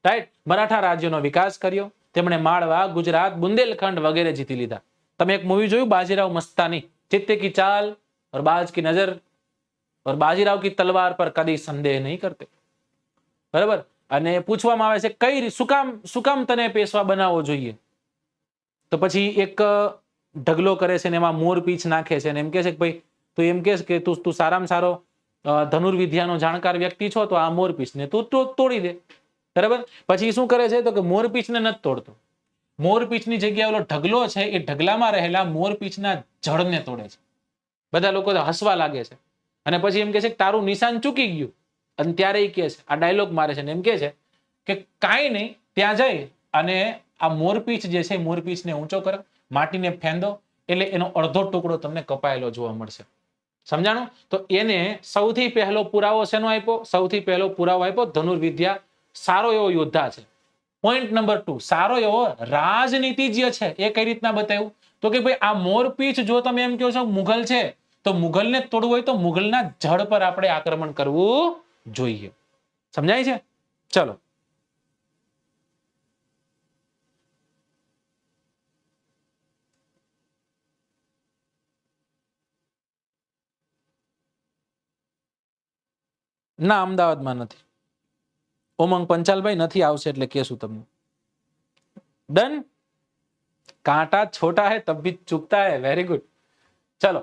રાઈટ. મરાઠા રાજ્યનો વિકાસ કર્યો. તેમણે માળવા, ગુજરાત, બુંદેલખંડ વગેરે જીતી લીધા. તમે એક મૂવી જોયું બાજીરાવ મસ્તાની? ચિત્તે કી ચાલ और बाज की नजर और बाजीराव की तलवार पर कदी संदेह नहीं करते. बराबर. અને પૂછવામાં આવે છે કઈ શું કામ તને પેશવા બનાવવો જોઈએ? તો પછી એક ઢગલો કરે છે ને એમાં મોરપીંછ નાખે છે, અને એમ કહે છે કે ભાઈ તું એમ કહેશ કે તું સારામાં સારો ધનુર્વિદ્યાનો જાણકાર વ્યક્તિ છો, તો આ મોરપીંછને તું તોડી દે. બરાબર. પછી શું કરે છે? તો કે મોરપીંછને નથી તોડતો. મોરપીંછની જગ્યાએ ઓલો ઢગલો છે એ ઢગલામાં રહેલા મોરપીંછના જળને તોડે છે. બધા લોકો હસવા લાગે છે, અને પછી એમ કહે છે કે તારું નિશાન ચૂકી ગયું. અને ત્યારે એ કહે છે, આ ડાયલોગ મારે છે, ને એમ કહે છે કે કાંઈ નહીં, ત્યાં જઈ અને આ મોરપીંછ જે છે મોરપીંછને ઊંચો કરો, માટીને ફેંદો, એટલે એનો અડધો ટુકડો તમને કપાયેલો જોવા મળશે. સમજાણું? તો એને સૌથી પહેલો પુરાવો શેનો આપ્યો? સૌથી પહેલો પુરાવો આપ્યો ધનુર્વિદ્યા. સારો એવો યોદ્ધા છે. પોઈન્ટ નંબર 2, સારો એવો રાજનીતિજ્ઞ છે. એ કઈ રીતના બતાવ્યું? તો કે ભાઈ આ મોરપીંછ જો તમે એમ કહો છો મુઘલ છે, તો મુઘલને તોડવું હોય તો મુઘલના જળ પર આપણે આક્રમણ કરવું જોઈએ. સમજાય છે? ચલો. ના, અમદાવાદમાં નથી. ઉમંગ પંચાલભાઈ નથી આવશે એટલે કેશું તમને. ડન. કાંટા છોટા હે તબ ભી ચૂકતા હે. Very good. ચલો.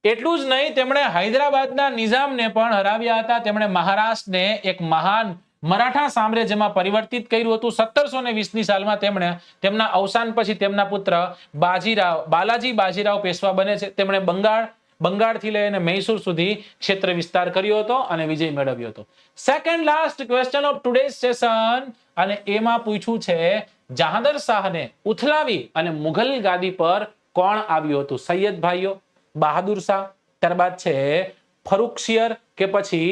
એટલું જ નહીં, તેમણે હૈદરાબાદના નિઝામને પણ હરાવ્યા હતા. તેમણે મહારાષ્ટ્રને એક મહાન મરાઠા સામ્રાજ્યમાં પરિવર્તિત કર્યું હતું. 1720ની સાલમાં તેમણે તેમના અવસાન પછી તેમના પુત્ર બાલાજી બાજીરાવ પેશવા બને છે. તેમણે બંગાળથી લઈને મૈસૂર સુધી ક્ષેત્ર વિસ્તાર કર્યો હતો અને વિજય મેળવ્યો હતો. Second last question of today session, અને એમાં પૂછ્યું છે જહાંગીર શાહને ઉથલાવી અને મુઘલ ગાદી પર કોણ આવ્યું હતું? સૈયદ ભાઈઓ, બહાદુર શાહ, ત્યારબાદ છે ફરુખશિયર કે પછી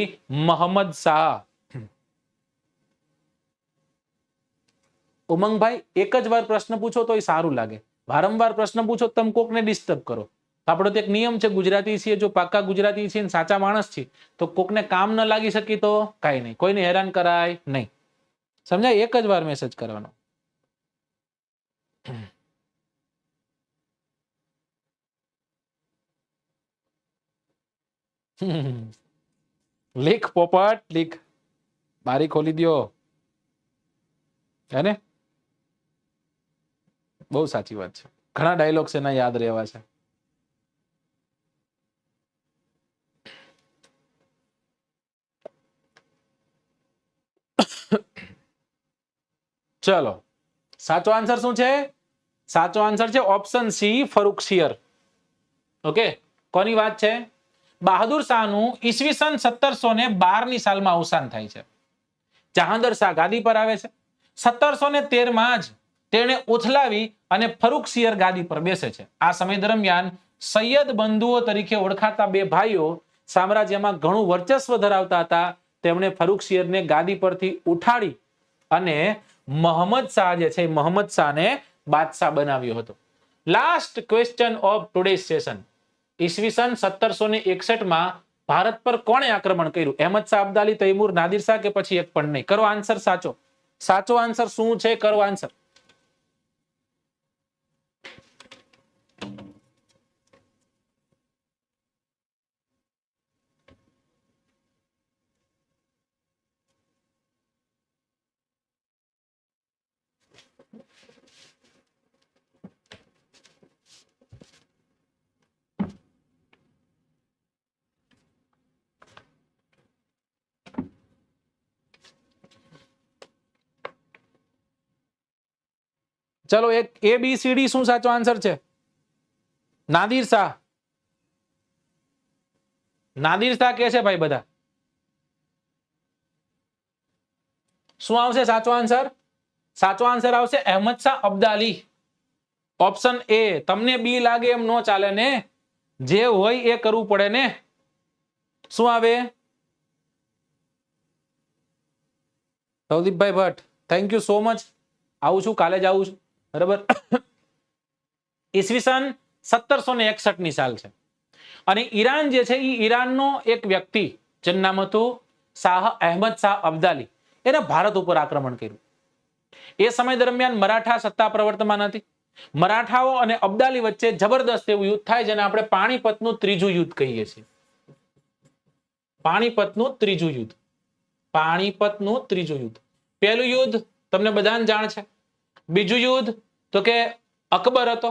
મોહમ્મદ શાહ? ઉમંગભાઈ એક જ વાર પ્રશ્ન પૂછો તો સારું લાગે, વારંવાર પ્રશ્ન પૂછો તમે કોકને ડિસ્ટર્બ કરો. આપણો તો એક નિયમ છે, ગુજરાતી છીએ, જો પાક્કા ગુજરાતી છીએ સાચા માણસ છીએ તો કોકને કામ ન લાગી શકી તો કઈ નહીં, કોઈને હેરાન કરાય નહીં. સમજાય? એક જ વાર મેસેજ કરવાનો. લીક પોપટ લીક, બારી ખોલી દો. હે ને? બહુ સાચી વાત છે. ઘણા ડાયલોગ્સ એના યાદ રહેવા છે. ચલો, સાચો આન્સર શું છે? સાચો આન્સર છે ઓપ્શન સી, ફરુખસિયર. ઓકે, કોની વાત છે? બહાદુર શાહનું ઈસવીસન 1712 ની સાલમાં અવસાન થાય છે. જહાંગીર શાહ ગાદી પર આવે છે. 1713 માં જ તેણે ઉથલાવી અને ફરુખસિયર ગાદી પર બેસે છે. આ સમય દરમિયાન સૈયદ બંધુઓ તરીકે ઓળખાતા બે ભાઈઓ સામ્રાજ્યમાં ઘણું વર્ચસ્વ ધરાવતા હતા. તેમણે ફરુખસિયરને ગાદી પરથી ઉઠાડી અને મોહમ્મદ શાહ જે છે મોહમ્મદ શાહને બાદશાહ બનાવ્યો હતો. Last question of today session. ઈસવીસન 1761 માં ભારત પર કોણે આક્રમણ કર્યું? અહેમદ શાહ અબ્દાલી, તૈમૂર, નાદિર શાહ કે પછી એક પણ નહીં? કરો આન્સર સાચો. સાચો આન્સર શું છે? કરો આન્સર. ચલો, એક ABCD શું સાચો આન્સર છે? નાદિર શાહ. નાદિર શાહ કે છે ભાઈ બધા? શું આવશે સાચો આન્સર? સાચો આન્સર આવશે અહેમદ શાહ અબ્દાલી. Option A. તમને બી લાગે એમ નો ચાલે ને, જે હોય એ કરવું પડે ને. શું આવે? સૌદીપભાઈ Bhatt, thank you so much. આવું છું, કાલે જ આવું છું. બરાબર. ઈસવીસન 1761 ની સાલ છે અને ઈરાન જે છે એ ઈરાનનો એક વ્યક્તિ જેનું નામ હતું શાહ અહેમદ શાહ અબ્દાલી, એને ભારત ઉપર આક્રમણ કર્યું. એ સમય દરમિયાન મરાઠા સત્તા પ્રવર્તમાન હતી. મરાઠાઓ અને અબ્દાલી વચ્ચે જબરદસ્ત એવું યુદ્ધ થાય જેને આપણે પાણીપતનું ત્રીજું યુદ્ધ કહીએ છીએ. પાણીપતનું ત્રીજું યુદ્ધ. પાણીપતનું ત્રીજું યુદ્ધ. પહેલું યુદ્ધ તમને બધાને જાણ છે. બીજું યુદ્ધ તો કે અકબર હતો.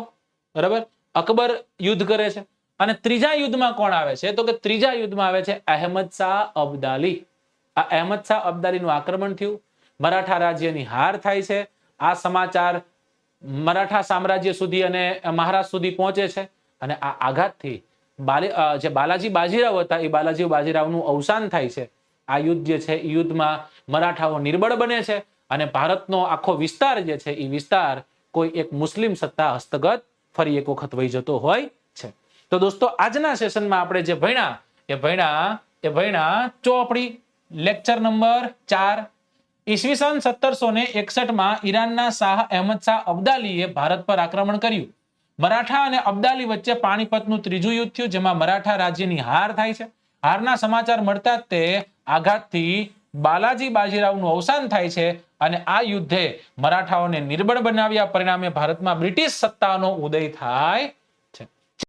બરાબર, અકબર યુદ્ધ કરે છે. અને ત્રીજા યુદ્ધમાં કોણ આવે છે? તો કે ત્રીજા યુદ્ધમાં આવે છે અહેમદ શાહ અબ્દાલી. આ અહેમદ શાહ અબ્દાલીનું આક્રમણ થયું. મરાઠા રાજ્યની હાર થાય છે. આ સમાચાર મરાઠા સામ્રાજ્ય સુધી અને મહારાષ્ટ્ર સુધી પહોંચે છે અને આ આઘાતથી જે બાલાજી બાજીરાવ હતા એ બાલાજી બાજીરાવનું અવસાન થાય છે. આ યુદ્ધ જે છે એ યુદ્ધમાં મરાઠાઓ નિર્બળ બને છે અને ભારતનો આખો વિસ્તાર જે છે એ વિસ્તાર કોઈ એક મુસ્લિમ સત્તા હસ્તગત ફરી એક વખત વહી જતો હોય છે. તો દોસ્તો, આજના સેશનમાં આપણે જે ભણ્યા ચોપડી લેક્ચર નંબર 4. ઈસવીસન 1761 માં ઈરાનના શાહ અહેમદ શાહ અબ્દાલીએ ભારત પર આક્રમણ કર્યું. મરાઠા અને અબ્દાલી વચ્ચે પાણીપતનું ત્રીજું યુદ્ધ થયું જેમાં મરાઠા રાજ્યની હાર થાય છે. હારના સમાચાર મળતા જ તે આઘાતથી બાલાજી બાજીરાવનું અવસાન થાય છે અને આ યુદ્ધે મરાઠાઓને નિર્બળ બનાવ્યા. પરિણામે ભારતમાં બ્રિટિશ સત્તાનો ઉદય થાય